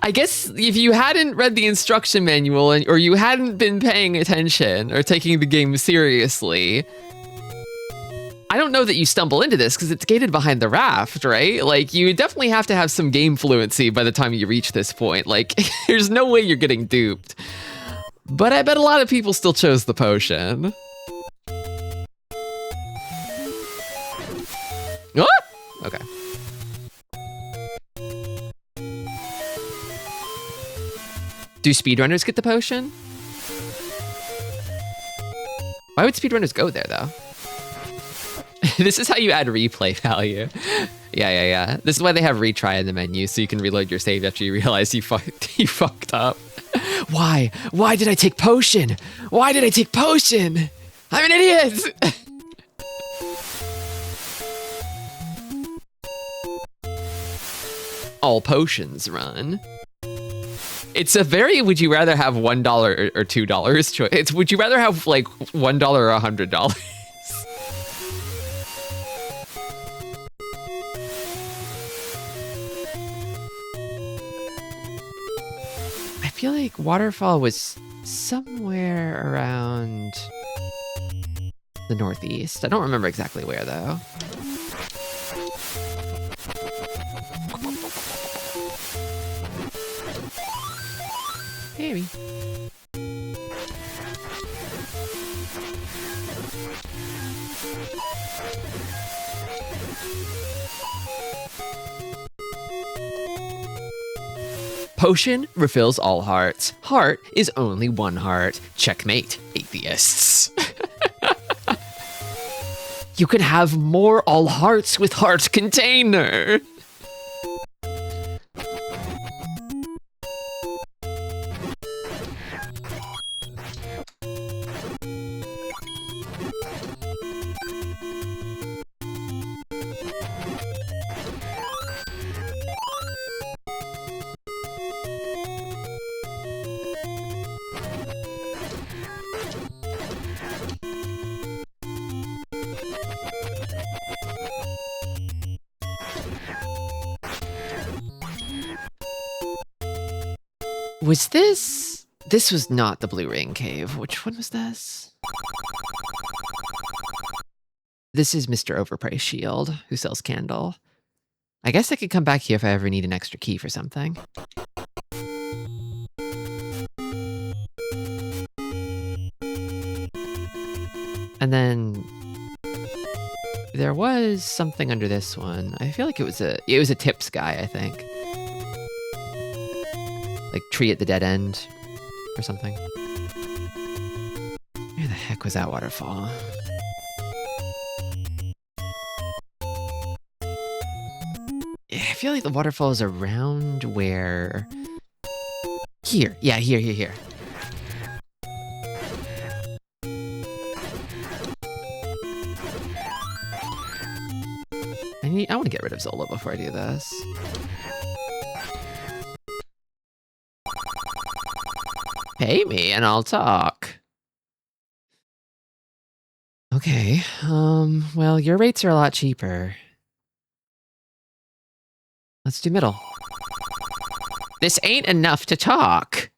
I guess if you hadn't read the instruction manual or you hadn't been paying attention or taking the game seriously, I don't know that you stumble into this because it's gated behind the raft, right? Like, you definitely have to have some game fluency by the time you reach this point. Like, there's no way you're getting duped. But I bet a lot of people still chose the potion. Oh! Okay. Do speedrunners get the potion? Why would speedrunners go there, though? This is how you add replay value. Yeah. This is why they have retry in the menu, so you can reload your save after you realize you fucked up. Why? Why did I take potion? Why did I take potion? I'm an idiot! All potions run. It's a very would you rather have $1 or $2 choice. It's would you rather have like $1 or $100? I feel like Waterfall was somewhere around the northeast. I don't remember exactly where though. Maybe. Potion refills all hearts. Heart is only one heart. Checkmate, atheists. You can have more all hearts with heart container. Was this? This was not the Blue Ring Cave. Which one was this? This is Mr. Overpriced Shield, who sells candle. I guess I could come back here if I ever need an extra key for something. And then there was something under this one. I feel like it was a tips guy, I think. Like tree at the dead end or something. Where the heck was that waterfall? Yeah, I feel like the waterfall is around where... Here. Yeah, here. I want to get rid of Zola before I do this. Pay me and I'll talk. Okay, well, your rates are a lot cheaper. Let's do middle. This ain't enough to talk.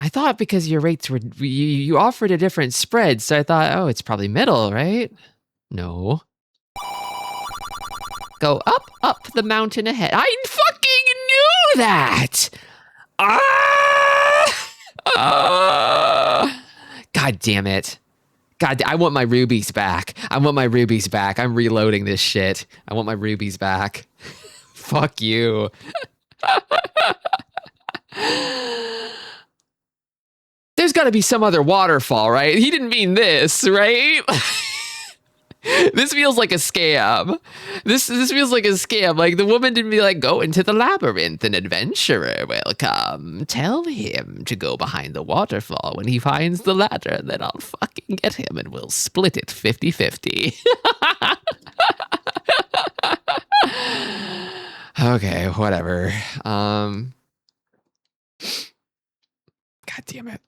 I thought because your rates were, you offered a different spread, so I thought, oh, it's probably middle, right? No. Go up the mountain ahead. I fucking knew that! God damn it. God, I want my rubies back. I'm reloading this shit. I want my rubies back. Fuck you. There's got to be some other waterfall, right? He didn't mean this, right? This feels like a scam. This feels like a scam. Like the woman didn't be like, go into the labyrinth, an adventurer will come. Tell him to go behind the waterfall when he finds the ladder, and then I'll fucking get him and we'll split it 50-50. Okay, whatever. God damn it.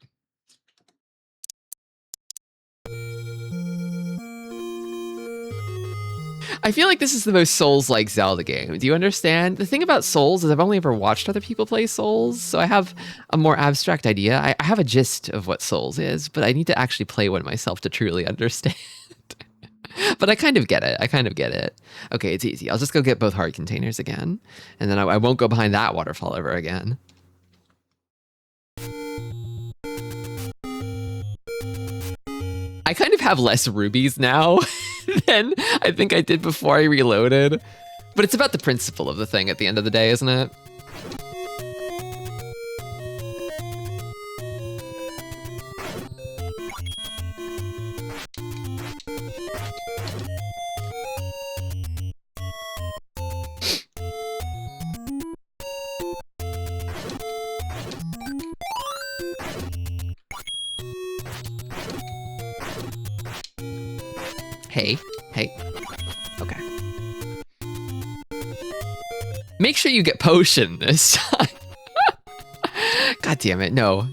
I feel like this is the most Souls-like Zelda game. Do you understand? The thing about Souls is I've only ever watched other people play Souls, so I have a more abstract idea. I have a gist of what Souls is, but I need to actually play one myself to truly understand. But I kind of get it. I kind of get it. Okay, it's easy. I'll just go get both heart containers again, and then I won't go behind that waterfall ever again. I kind of have less rubies now than I think I did before I reloaded. But it's about the principle of the thing at the end of the day, isn't it? Hey, hey. Okay. Make sure you get potion this time. God damn it, no.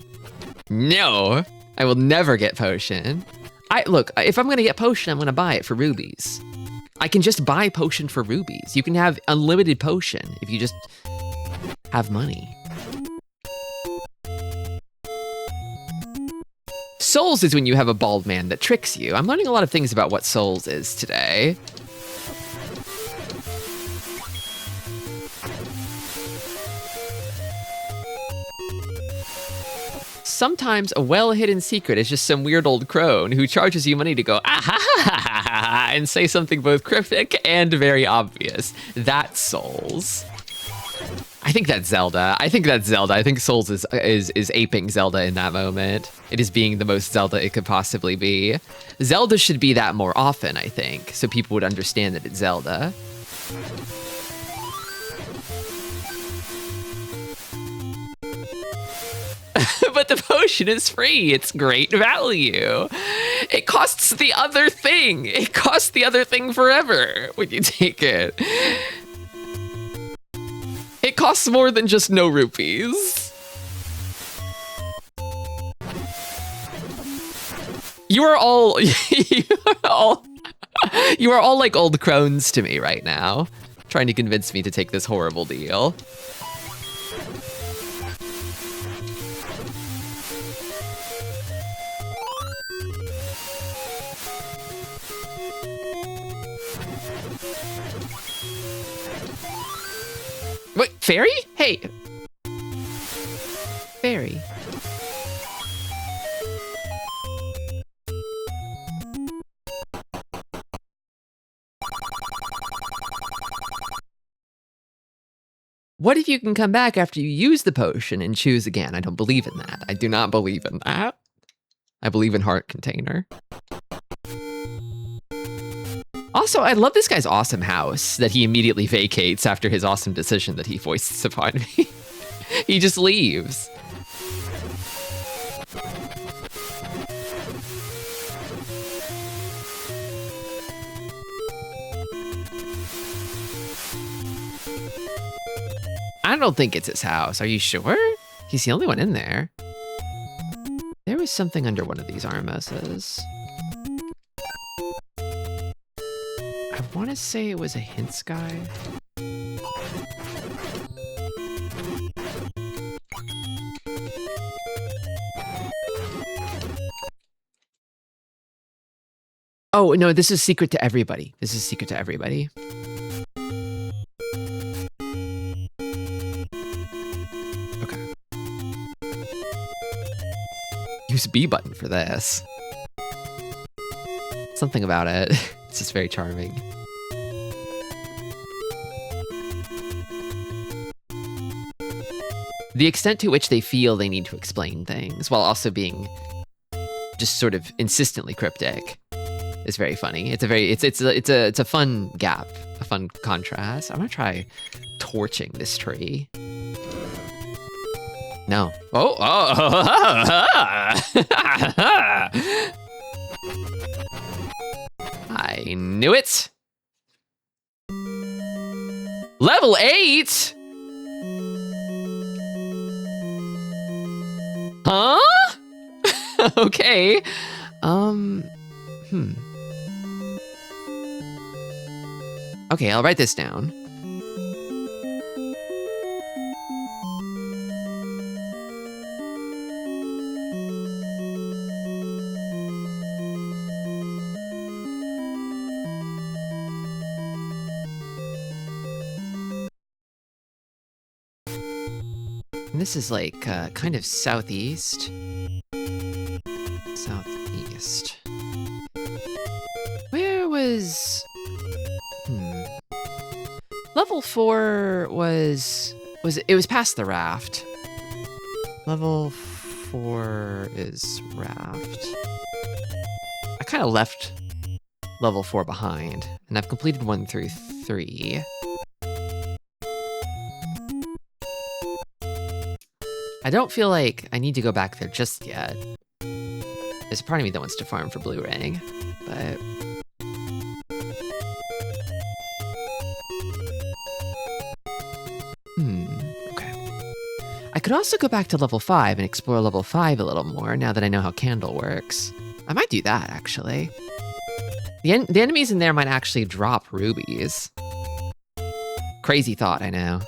No, I will never get potion. Look, if I'm gonna get potion, I'm gonna buy it for rubies. I can just buy potion for rubies. You can have unlimited potion if you just have money. Souls is when you have a bald man that tricks you. I'm learning a lot of things about what Souls is today. Sometimes a well-hidden secret is just some weird old crone who charges you money to go ah ha ha ha ha ha and say something both cryptic and very obvious. That's Souls. I think that's Zelda. I think that's Zelda. I think Souls is aping Zelda in that moment. It is being the most Zelda it could possibly be. Zelda should be that more often, I think, so people would understand that it's Zelda. But the potion is free. It's great value. It costs the other thing. It costs the other thing forever when you take it. It costs more than just no rupees. You are all you are all like old crones to me right now, trying to convince me to take this horrible deal. Wait, fairy? Hey. Fairy. What if you can come back after you use the potion and choose again? I don't believe in that. I do not believe in that. I believe in heart container. Also, I love this guy's awesome house that he immediately vacates after his awesome decision that he foists upon me. He just leaves. I don't think it's his house. Are you sure? He's the only one in there. There was something under one of these armoses. I want to say it was a hints guy. Oh, no, this is secret to everybody. This is secret to everybody. Okay. Use B button for this. Something about it. It's just very charming. The extent to which they feel they need to explain things while also being just sort of insistently cryptic is very funny. It's a fun gap, a fun contrast. I'm gonna try torching this tree. No. Oh. I knew it. Level 8? Huh? Okay. Okay, I'll write this down. And this is like kind of southeast. Southeast. Where was... Level 4 was it was past the raft. Level 4 is raft. I kind of left level 4 behind, and I've completed 1 through 3. I don't feel like I need to go back there just yet. There's a part of me that wants to farm for blue ring, but... Okay. I could also go back to level 5 and explore level 5 a little more now that I know how Candle works. I might do that, actually. The enemies in there might actually drop rubies. Crazy thought, I know.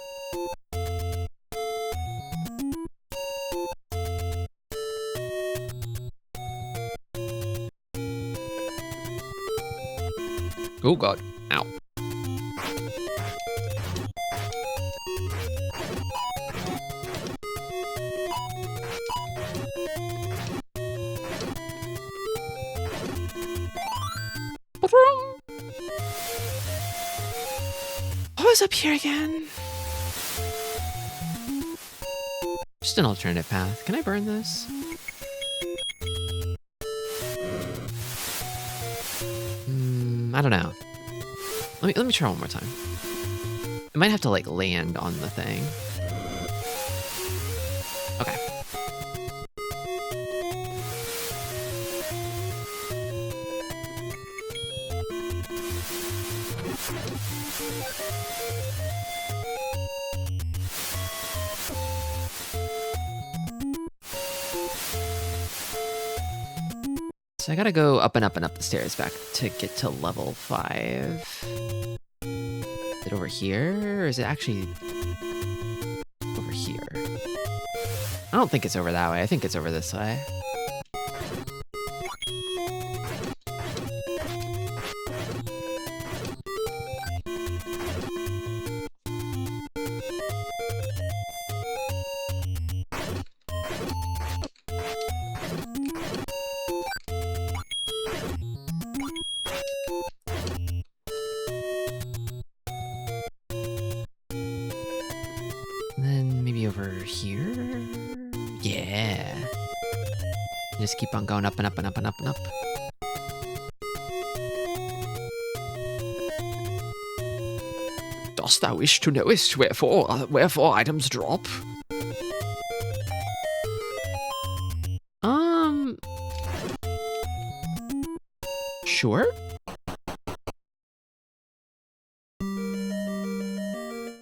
Oh god. Ow. What was up here again? Just an alternative path. Can I burn this? I don't know. Let me try one more time. I might have to like land on the thing. Okay. So I gotta go up and up and up the stairs back to get to level 5. Is it over here, or is it actually over here? I don't think it's over that way. I think it's over this way. Just keep on going up and up and up and up and up. Dost thou wish to knowest wherefore items drop? Sure.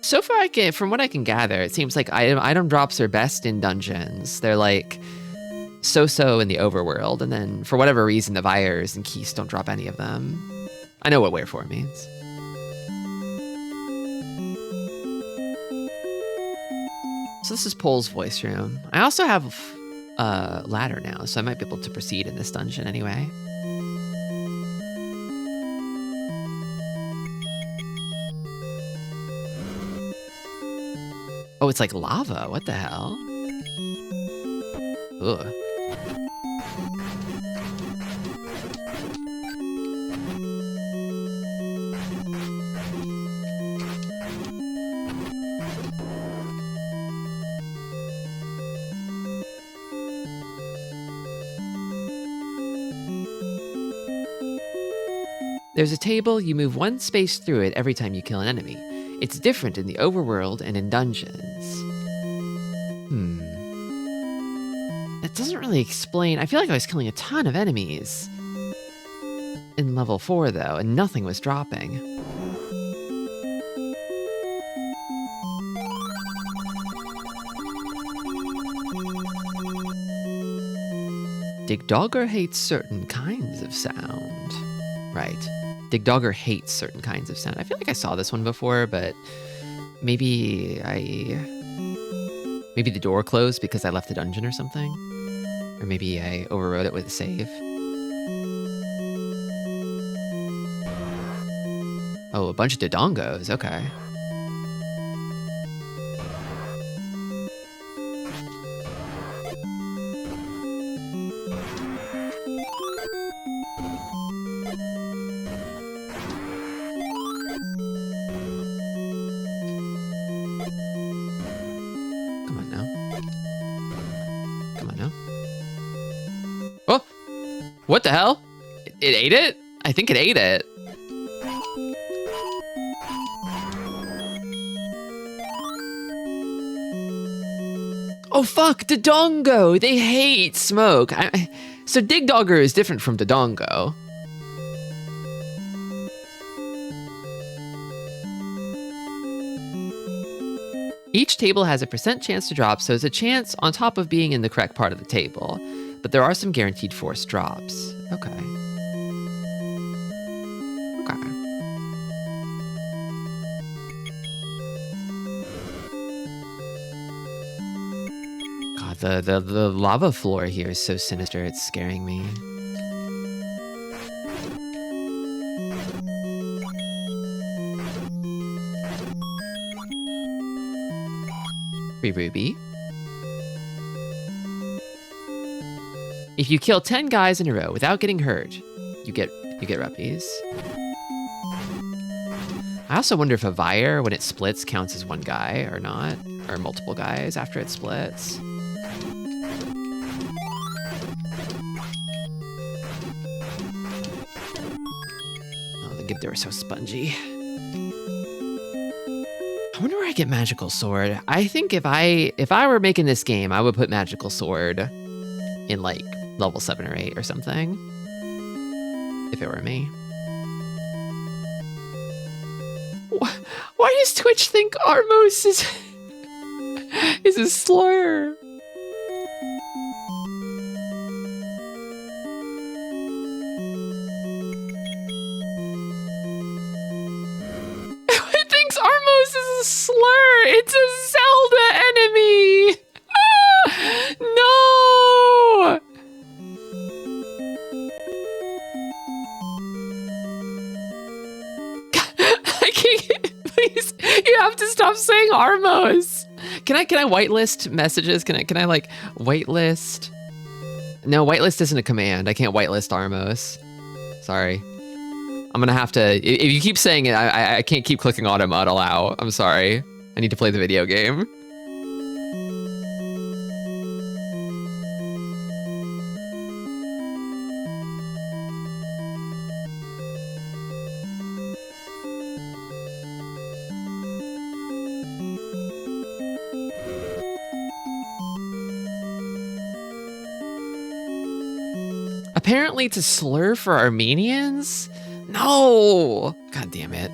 So far, from what I can gather, it seems like item drops are best in dungeons. They're like so-so in the overworld, and then for whatever reason, the Vyres and Keys don't drop any of them. I know what wherefore means. So this is Pole's voice room. I also have a ladder now, so I might be able to proceed in this dungeon anyway. Oh, it's like lava. What the hell? Ugh. There's a table, you move one space through it every time you kill an enemy. It's different in the overworld and in dungeons. That doesn't really explain. I feel like I was killing a ton of enemies in level 4 though, and nothing was dropping. Dig Dogger hates certain kinds of sound. Right. Digdogger hates certain kinds of sound. I feel like I saw this one before, but maybe the door closed because I left the dungeon or something. Or maybe I overrode it with a save. Oh, a bunch of Dodongos, okay. Come on now. Come on now. Oh! What the hell? It ate it? I think it ate it. Oh fuck, Dodongo! They hate smoke. So Digdogger is different from Dodongo. Each table has a % chance to drop, so it's a chance on top of being in the correct part of the table. But there are some guaranteed forced drops. Okay. Okay. God, the lava floor here is so sinister, it's scaring me. Free ruby. If you kill 10 guys in a row without getting hurt, you get rupees. I also wonder if a Vire, when it splits, counts as one guy or not, or multiple guys after it splits. Oh, the Gibder are so spongy. I wonder where I get Magical Sword. I think if I were making this game, I would put Magical Sword in like level 7 or 8 or something. If it were me. Why does Twitch think Armos is a slur? It thinks Armos is a slur. It's a Zelda enemy. No. I can't. Please, you have to stop saying Armos. Can I whitelist messages? Can I like whitelist? No, whitelist isn't a command. I can't whitelist Armos. Sorry. I'm gonna have to. If you keep saying it, I can't keep clicking auto mod allow. I'm sorry. I need to play the video game. Apparently it's a slur for Armenians? No! God damn it.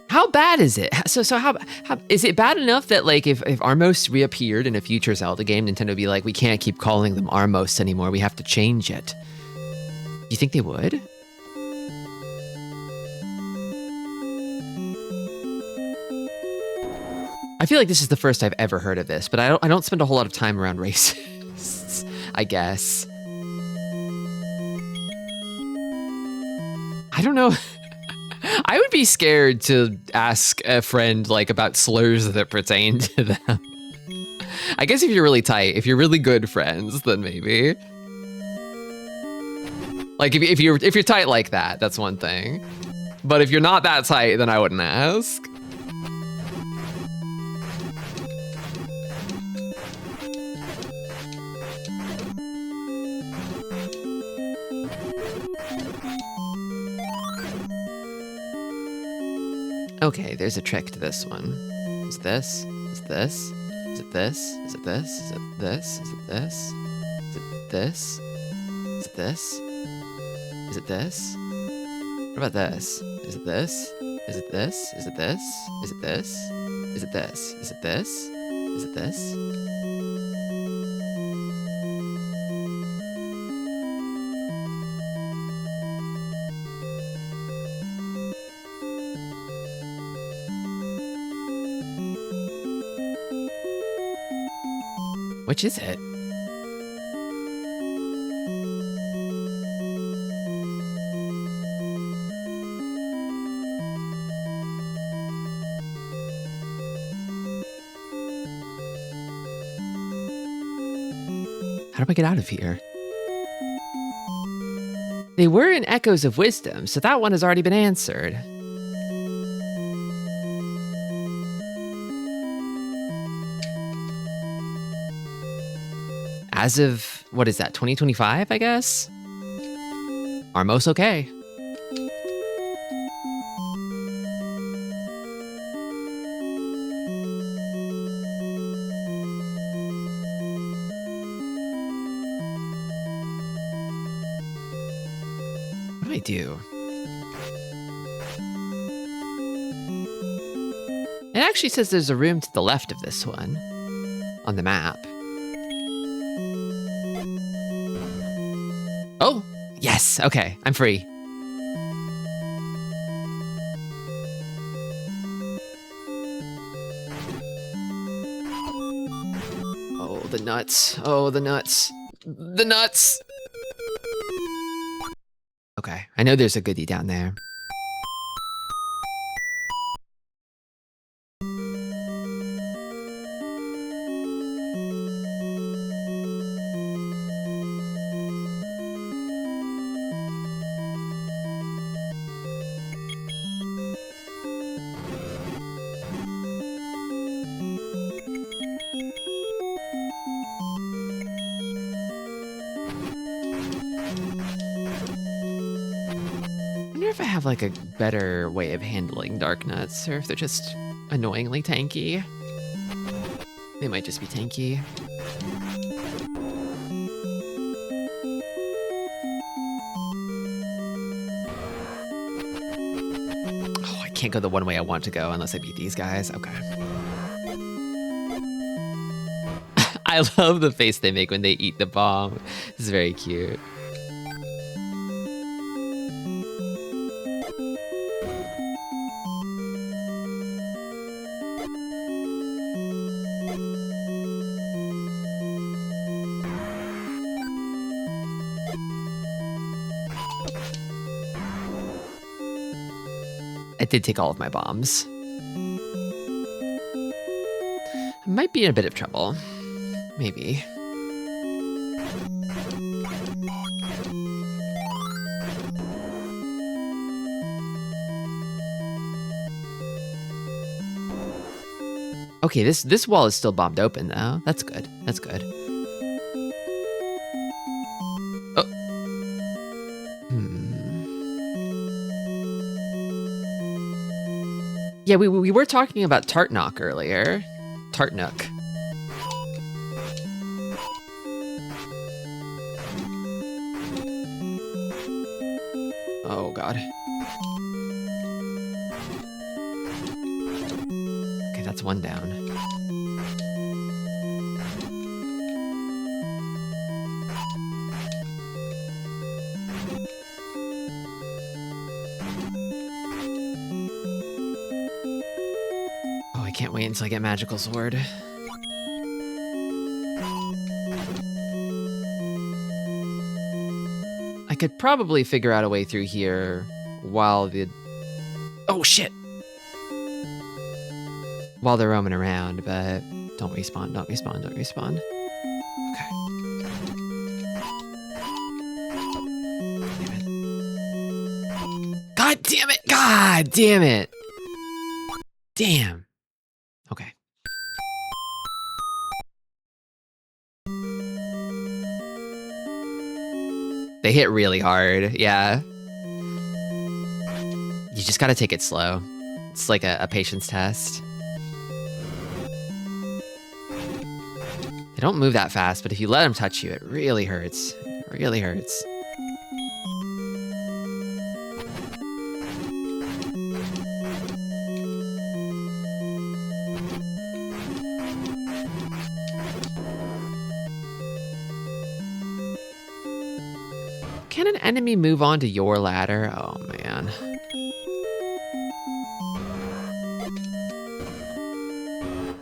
How bad is it? So how is it bad enough that like if Armos reappeared in a future Zelda game, Nintendo would be like, we can't keep calling them Armos anymore, we have to change it? Do you think they would? I feel like this is the first I've ever heard of this, but I don't spend a whole lot of time around racists, I guess. I don't know. I would be scared to ask a friend like about slurs that pertain to them. I guess if you're really tight, if you're really good friends, then maybe. Like if you're tight like that, that's one thing. But if you're not that tight, then I wouldn't ask. Okay, there's a trick to this one. Is this? Is this? Is it this? Is it this? Is it this? Is it this? Is it this? Is it this? Is it this? What about this? Is it this? Is it this? Is it this? Is it this? Is it this? Is it this? Is it this? Which is it? How do I get out of here? They were in Echoes of Wisdom, so that one has already been answered. As of, what is that, 2025, I guess? Armos okay. What do I do? It actually says there's a room to the left of this one on the map. Oh, yes. Okay, I'm free. Oh, the nuts. Oh, the nuts. The nuts. Okay, I know there's a goodie down there. If I have like a better way of handling dark nuts, or if they're just annoyingly tanky. They might just be tanky. Oh, I can't go the one way I want to go unless I beat these guys. Okay. I love the face they make when they eat the bomb. It's very cute. I did take all of my bombs. I might be in a bit of trouble. Maybe. Okay, this wall is still bombed open though. That's good. That's good. Oh. Yeah, we were talking about Tartnock earlier. Tartnook. Oh god. Okay, that's one down. Oh, I can't wait until I get Magical Sword. I could probably figure out a way through here while the... Oh, shit! While they're roaming around, but don't respawn, don't respawn, don't respawn. Okay. Damn it. God damn it! God damn it! Damn. Okay. They hit really hard, yeah. You just gotta take it slow. It's like a patience test. They don't move that fast, but if you let them touch you, it really hurts. It really hurts. Can an enemy move on to your ladder? Oh, man.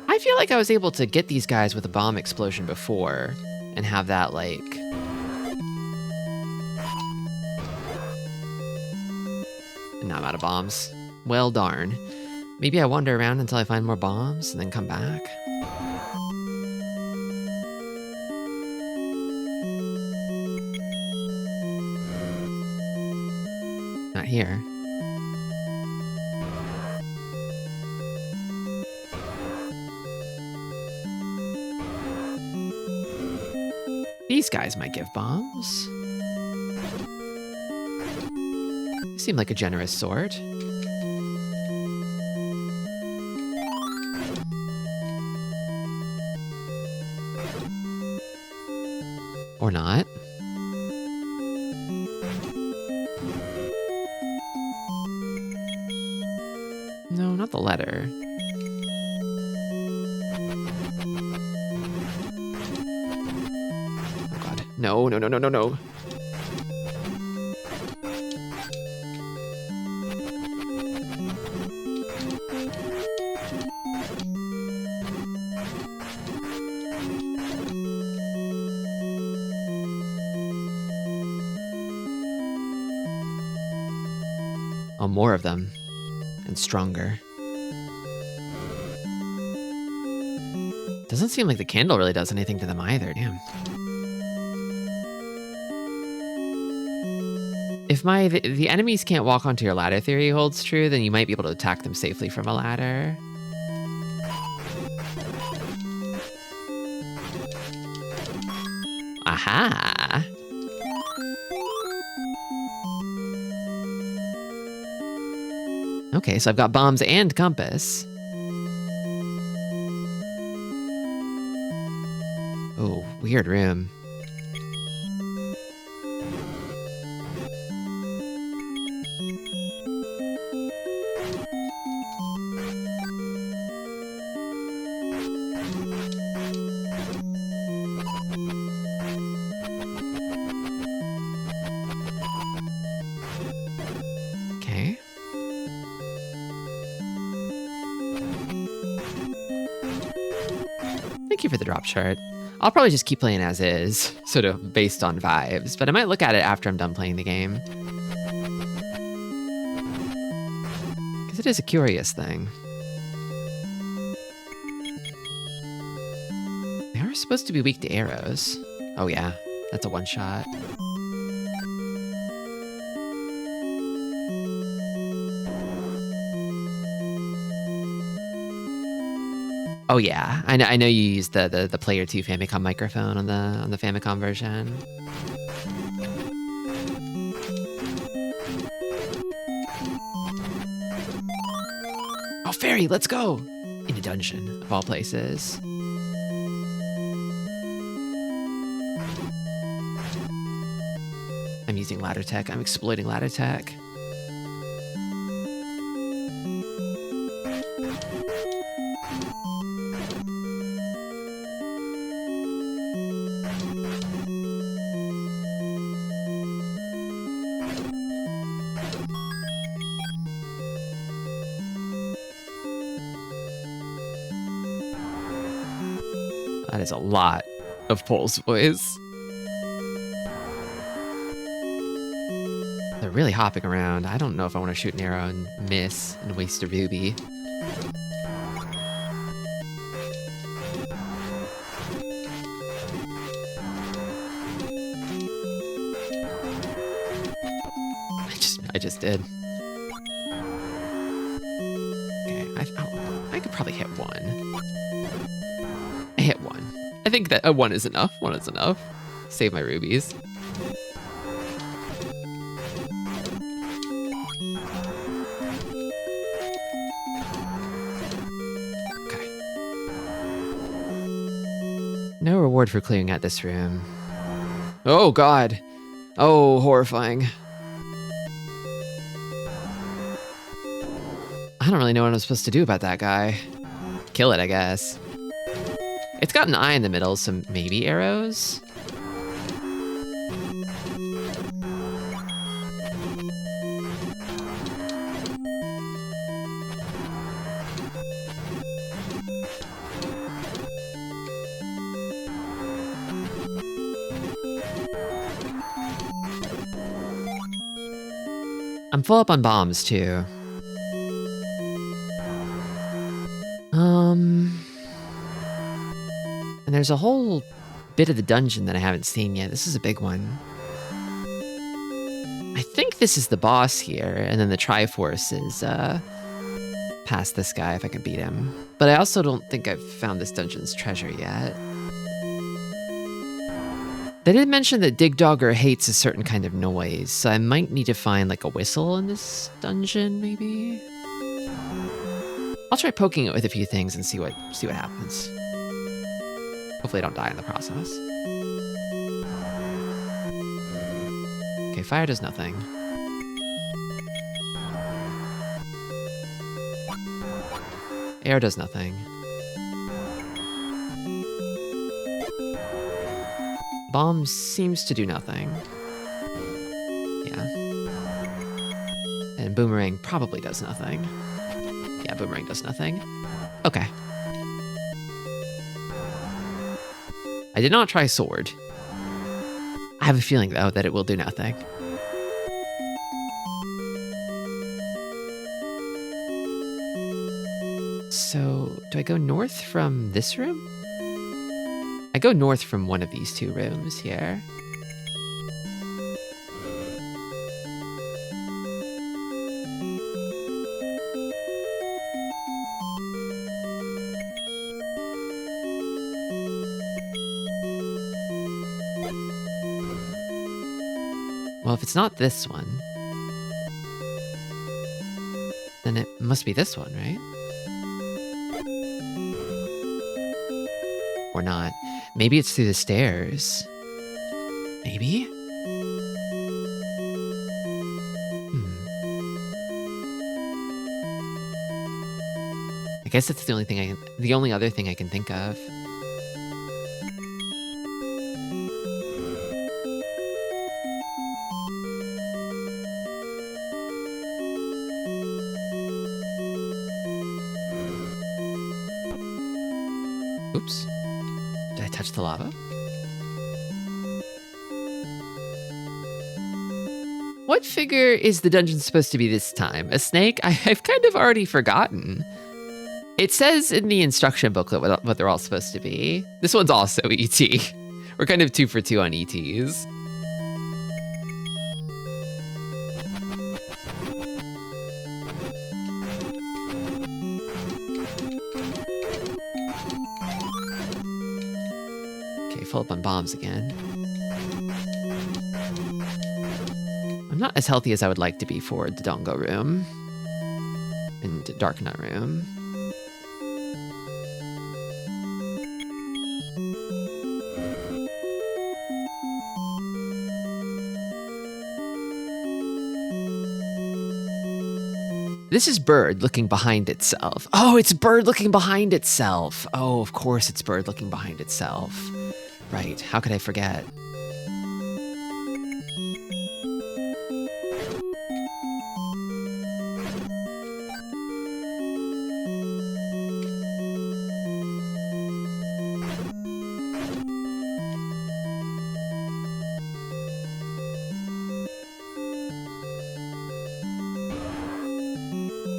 I feel like I was able to get these guys with a bomb explosion before and have that, like... And now I'm out of bombs. Well, darn. Maybe I wander around until I find more bombs and then come back. Not here. These guys might give bombs. They seem like a generous sort. Or not. No, not the letter. Oh god. No, no, no, no, no, no. Oh, more of them. And stronger. Doesn't seem like the candle really does anything to them either, damn. If the enemies can't walk onto your ladder theory holds true, then you might be able to attack them safely from a ladder. Aha! Okay, so I've got bombs and compass. Oh, weird room. Okay. Thank you for the drop chart. I'll probably just keep playing as is, sort of based on vibes, but I might look at it after I'm done playing the game. Because it is a curious thing. They are supposed to be weak to arrows. Oh yeah, that's a one-shot. Oh yeah, I know you use the Player 2 Famicom microphone on the Famicom version. Oh, fairy, let's go! In a dungeon, of all places. I'm using ladder tech. I'm exploiting ladder tech. That is a lot of pulls, boys. They're really hopping around. I don't know if I want to shoot an arrow and miss and waste a ruby. I just did. Okay, I could probably hit one. I hit one. I think that a one is enough. One is enough. Save my rubies. No reward for clearing out this room. Oh god. Oh, horrifying. I don't really know what I'm supposed to do about that guy. Kill it, I guess. It's got an eye in the middle, so maybe arrows? I'm full up on bombs, too. And there's a whole bit of the dungeon that I haven't seen yet. This is a big one. I think this is the boss here, and then the Triforce is past this guy if I can beat him. But I also don't think I've found this dungeon's treasure yet. They did mention that Dig Dogger hates a certain kind of noise, so I might need to find like a whistle in this dungeon, maybe? I'll try poking it with a few things and see what happens. Hopefully I don't die in the process. Okay, fire does nothing. Air does nothing. Bomb seems to do nothing. Yeah. And boomerang probably does nothing. Yeah, boomerang does nothing. Okay. I did not try sword. I have a feeling, though, that it will do nothing. So, do I go north from this room? I go north from one of these two rooms here. Well, if it's not this one, then it must be this one, right? Or not. Maybe it's through the stairs. Maybe? I guess that's the only other thing I can think of. Oops. Did I touch the lava? What figure is the dungeon supposed to be this time? A snake? I've kind of already forgotten. It says in the instruction booklet what they're all supposed to be. This one's also ET. We're kind of 2 for 2 on ETs. Full up on bombs again. I'm not as healthy as I would like to be for the Dongo room and Dark Nut room. This is Bird looking behind itself. Oh, it's Bird looking behind itself. Oh, of course it's Bird looking behind itself. Right, how could I forget?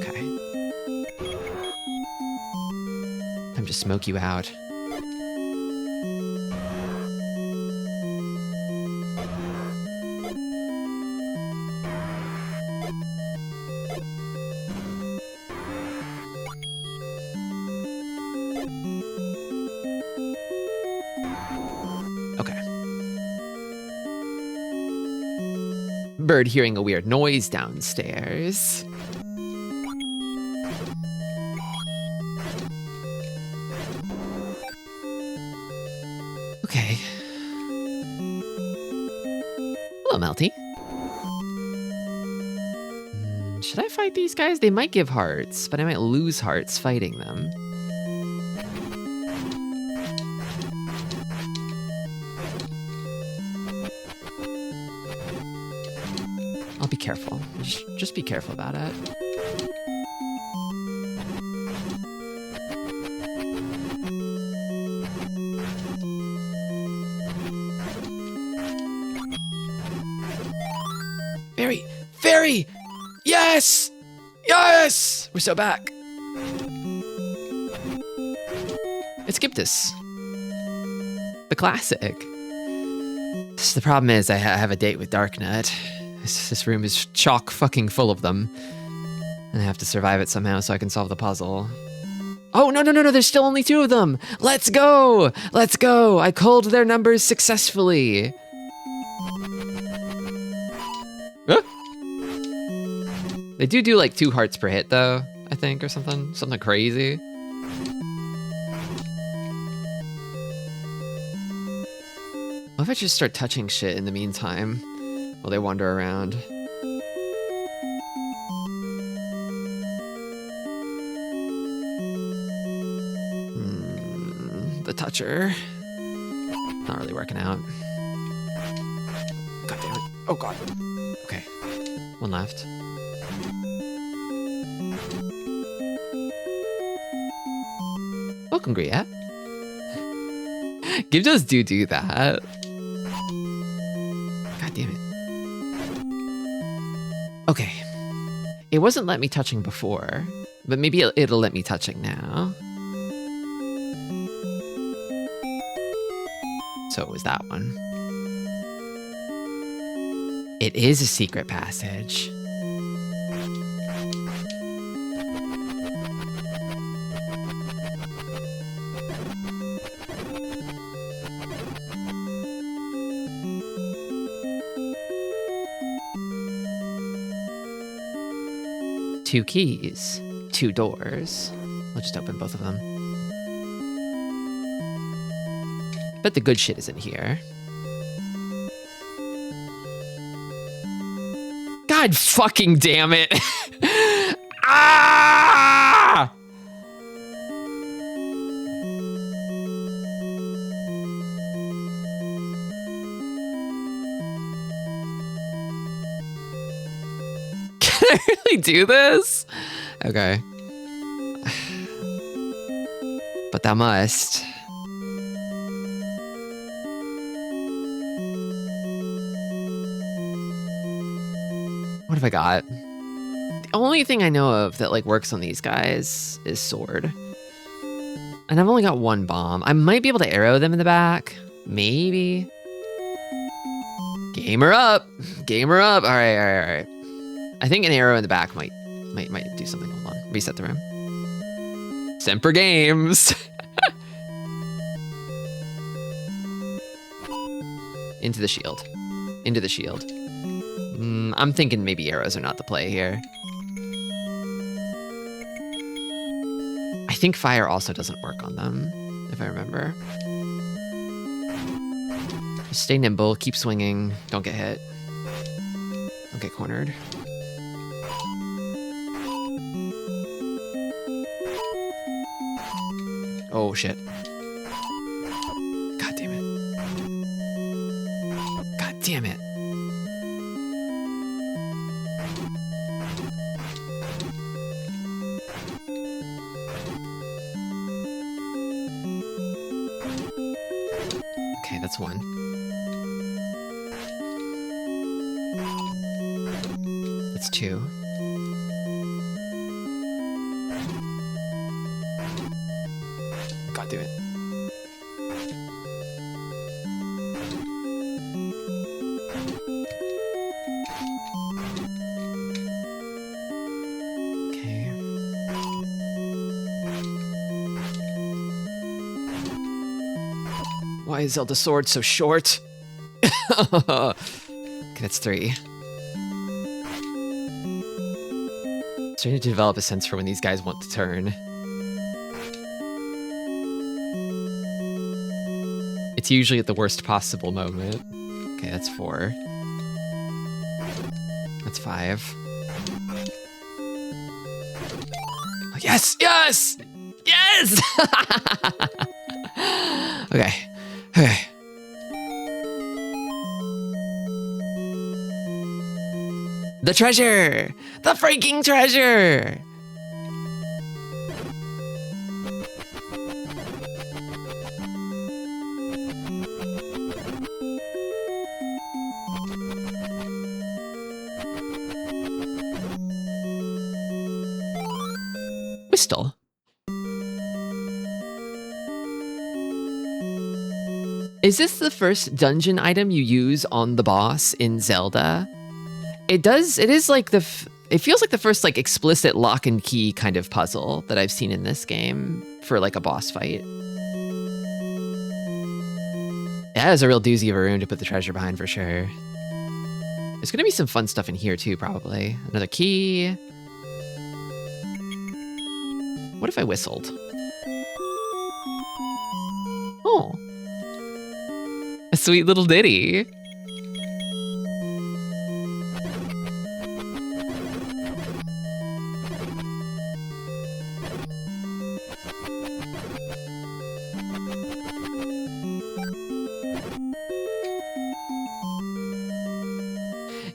Okay. Time to smoke you out. Bird hearing a weird noise downstairs. melty. Should I fight these guys? They might give hearts, but I might lose hearts fighting them. I'll be careful. Just be careful about it. Fairy! Yes! Yes! We're so back. It's Gyptus. The classic. The problem is I have a date with Darknut. This room is chock fucking full of them. And I have to survive it somehow so I can solve the puzzle. Oh, no, there's still only 2 of them. Let's go! Let's go! I culled their numbers successfully. Huh? They do like 2 hearts per hit though, I think, or something. Something crazy. What if I just start touching shit in the meantime while they wander around? The toucher. Not really working out. God damn it. Oh god. Okay. 1 left. Welcome, Griat. Gyptus do that. God damn it. Okay. It wasn't let me touching before, but maybe it'll let me touching now. So it was that one. It is a secret passage. Two keys, 2 doors. I'll just open both of them. Bet the good shit isn't here. God fucking damn it. Ah! Can I really do this? Okay. But thou must. What have I got? The only thing I know of that like works on these guys is sword. And I've only got 1 bomb. I might be able to arrow them in the back. Maybe. Gamer up. Gamer up. All right. I think an arrow in the back might do something. Hold on. Reset the room. Semper Games. Into the shield. Into the shield. I'm thinking maybe arrows are not the play here. I think fire also doesn't work on them, if I remember. Just stay nimble, keep swinging, don't get hit. Don't get cornered. Oh shit. God damn it. God damn it. Okay, that's 1. That's 2. God damn it. Okay. Why is Zelda's sword so short? Okay, that's 3. Starting to develop a sense for when these guys want to turn. It's usually at the worst possible moment. Okay, that's 4. That's 5. Yes! Yes! Yes! Okay. Okay. The treasure! The freaking treasure! Whistle. Is this the first dungeon item you use on the boss in Zelda? It is like it feels like the first like explicit lock and key kind of puzzle that I've seen in this game for like a boss fight. That is a real doozy of a room to put the treasure behind for sure. There's gonna be some fun stuff in here too, probably. Another key. What if I whistled? Oh. A sweet little ditty.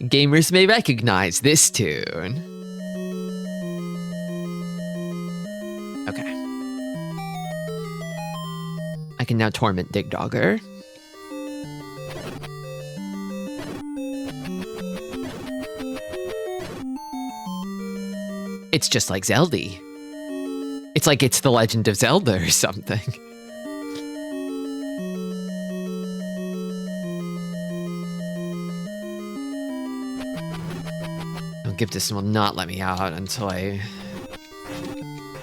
Gamers may recognize this tune. Okay. I can now torment Dig Dogger. It's just like Zelda. It's like it's the Legend of Zelda or something. Giftis will not let me out until I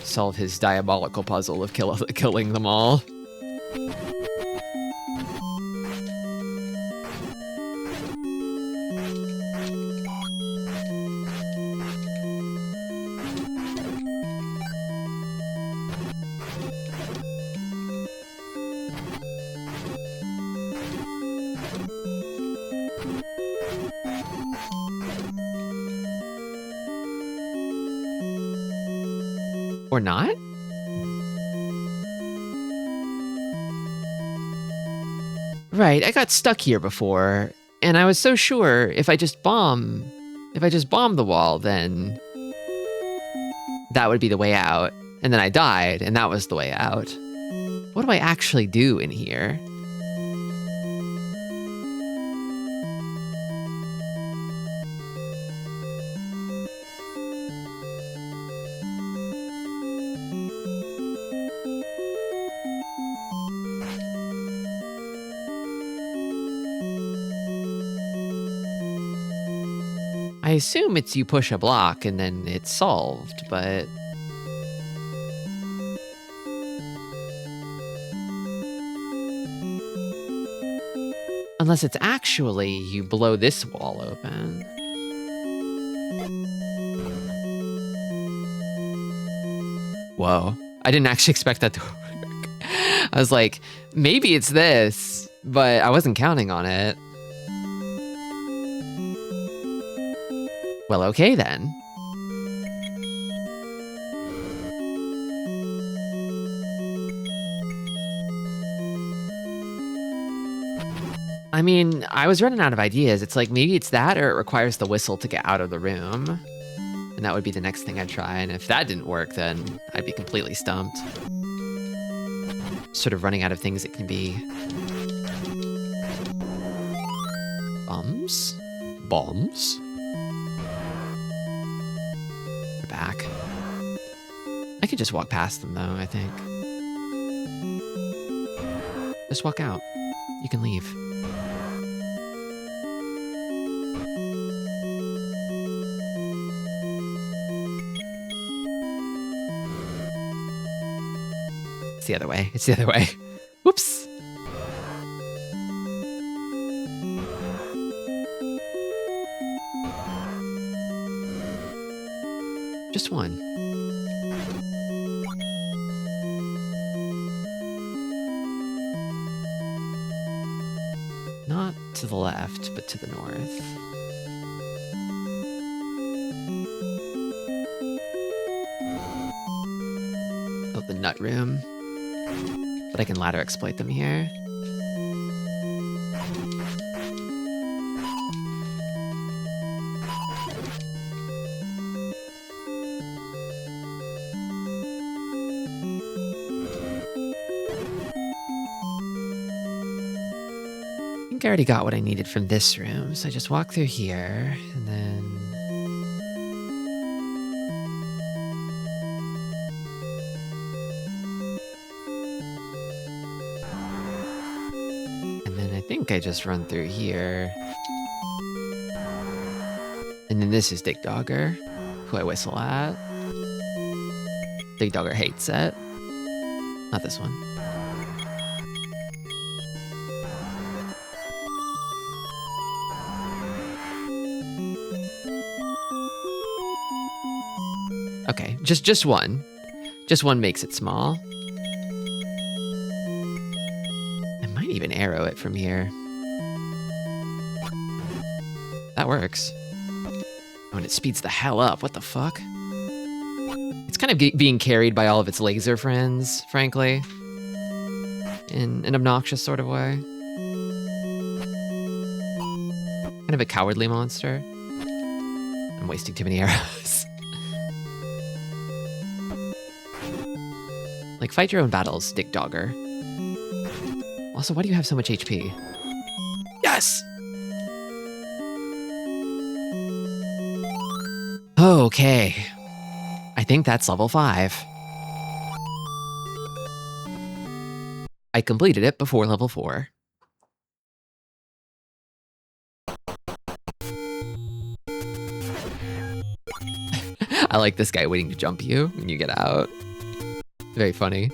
solve his diabolical puzzle of killing them all. Or not? Right, I got stuck here before, and I was so sure if I just bomb the wall, then that would be the way out. And then I died, and that was the way out. What do I actually do in here? I assume it's you push a block and then it's solved, but... Unless it's actually you blow this wall open. Whoa. I didn't actually expect that to work. I was like, maybe it's this, but I wasn't counting on it. Well, okay then. I mean, I was running out of ideas. It's like, maybe it's that or it requires the whistle to get out of the room. And that would be the next thing I'd try. And if that didn't work, then I'd be completely stumped. Sort of running out of things it can be. Bombs? Bombs? We're back. I could just walk past them though, I think. Just walk out. You can leave. It's the other way. It's the other way. Whoops. Just one. Not to the left, but to the north. the nut room. But I can ladder exploit them here. I think I already got what I needed from this room, so I just walk through here, and then... I think I just run through here. And then this is Dig Dogger, who I whistle at. Dig Dogger hates it. Not this one. Okay, just one. Just one makes it small. Even arrow it from here. That works. Oh, and it speeds the hell up. What the fuck? It's kind of being carried by all of its laser friends, frankly. In an obnoxious sort of way. Kind of a cowardly monster. I'm wasting too many arrows. Like, fight your own battles, Dig Dogger. Also, why do you have so much HP? Yes! Okay. I think that's level 5. I completed it before level 4. I like this guy waiting to jump you when you get out. Very funny.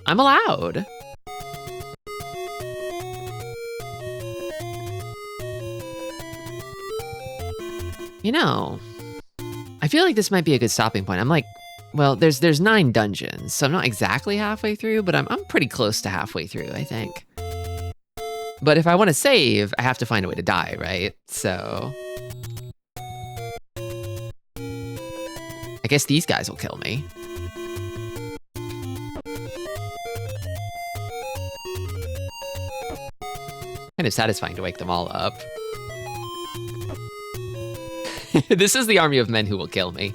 I'm allowed. You know, I feel like this might be a good stopping point. I'm like, well, there's 9 dungeons, so I'm not exactly halfway through, but I'm pretty close to halfway through, I think. But if I want to save, I have to find a way to die, right? So I guess these guys will kill me. Kind of satisfying to wake them all up. This is the army of men who will kill me.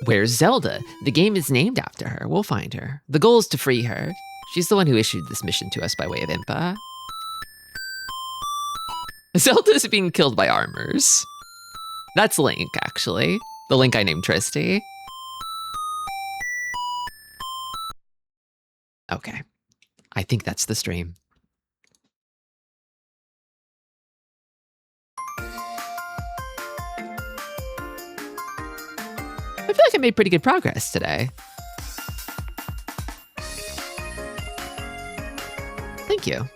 Where's Zelda? The game is named after her. We'll find her. The goal is to free her. She's the one who issued this mission to us by way of Impa. Zelda's being killed by armors. That's Link, actually. The Link I named Tristi. Okay. I think that's the stream. I feel like I made pretty good progress today. Thank you.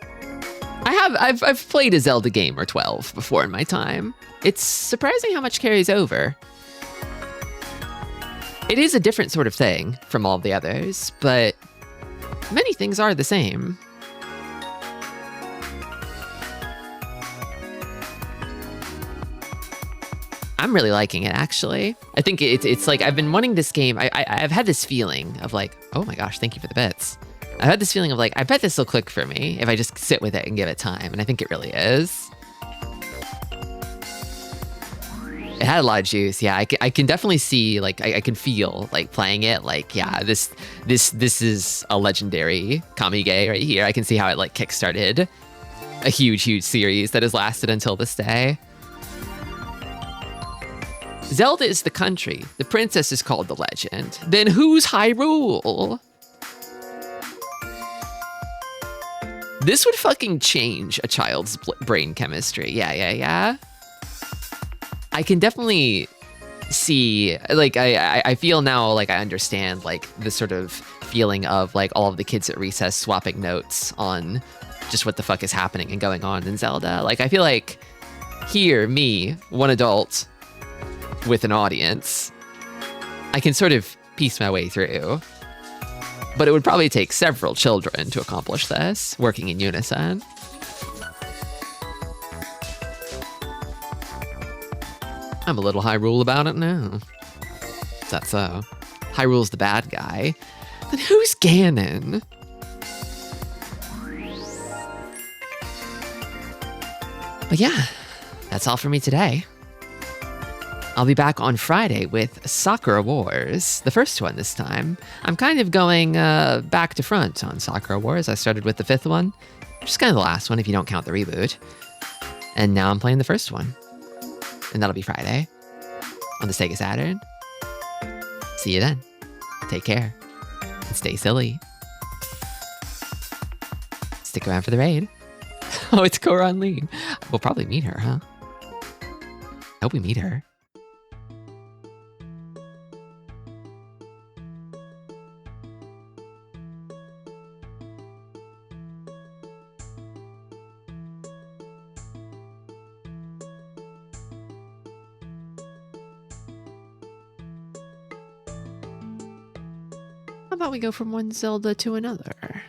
I've played a Zelda game or 12 before in my time. It's surprising how much carries over. It is a different sort of thing from all the others, but many things are the same. I'm really liking it, actually. I think it's like, I've been wanting this game. I've had this feeling of like, oh my gosh, thank you for the bits. I've had this feeling of like, I bet this will click for me if I just sit with it and give it time. And I think it really is. It had a lot of juice. Yeah, I can definitely see, like, I can feel like playing it. Like, yeah, this is a legendary Kamige right here. I can see how it like kickstarted a huge series that has lasted until this day. Zelda is the country. The princess is called the legend. Then who's Hyrule? This would fucking change a child's brain chemistry. Yeah. I can definitely see, like, I feel now like I understand like the sort of feeling of like all of the kids at recess swapping notes on just what the fuck is happening and going on in Zelda. Like, I feel like here, me, one adult with an audience, I can sort of piece my way through. But it would probably take several children to accomplish this, working in unison. I'm a little Hyrule about it now. Is that so? Hyrule's the bad guy. Then who's Ganon? But yeah, that's all for me today. I'll be back on Friday with Sakura Wars, the first one this time. I'm kind of going back to front on Sakura Wars. I started with the 5th one, which is kind of the last one if you don't count the reboot. And now I'm playing the first one. And that'll be Friday on the Sega Saturn. See you then. Take care. And stay silly. Stick around for the raid. Oh, it's Koron Lee. We'll probably meet her, huh? I hope we meet her. How about we go from one Zelda to another?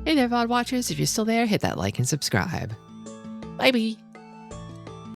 Hey there, VOD watchers. If you're still there, hit that like and subscribe. Bye-bye.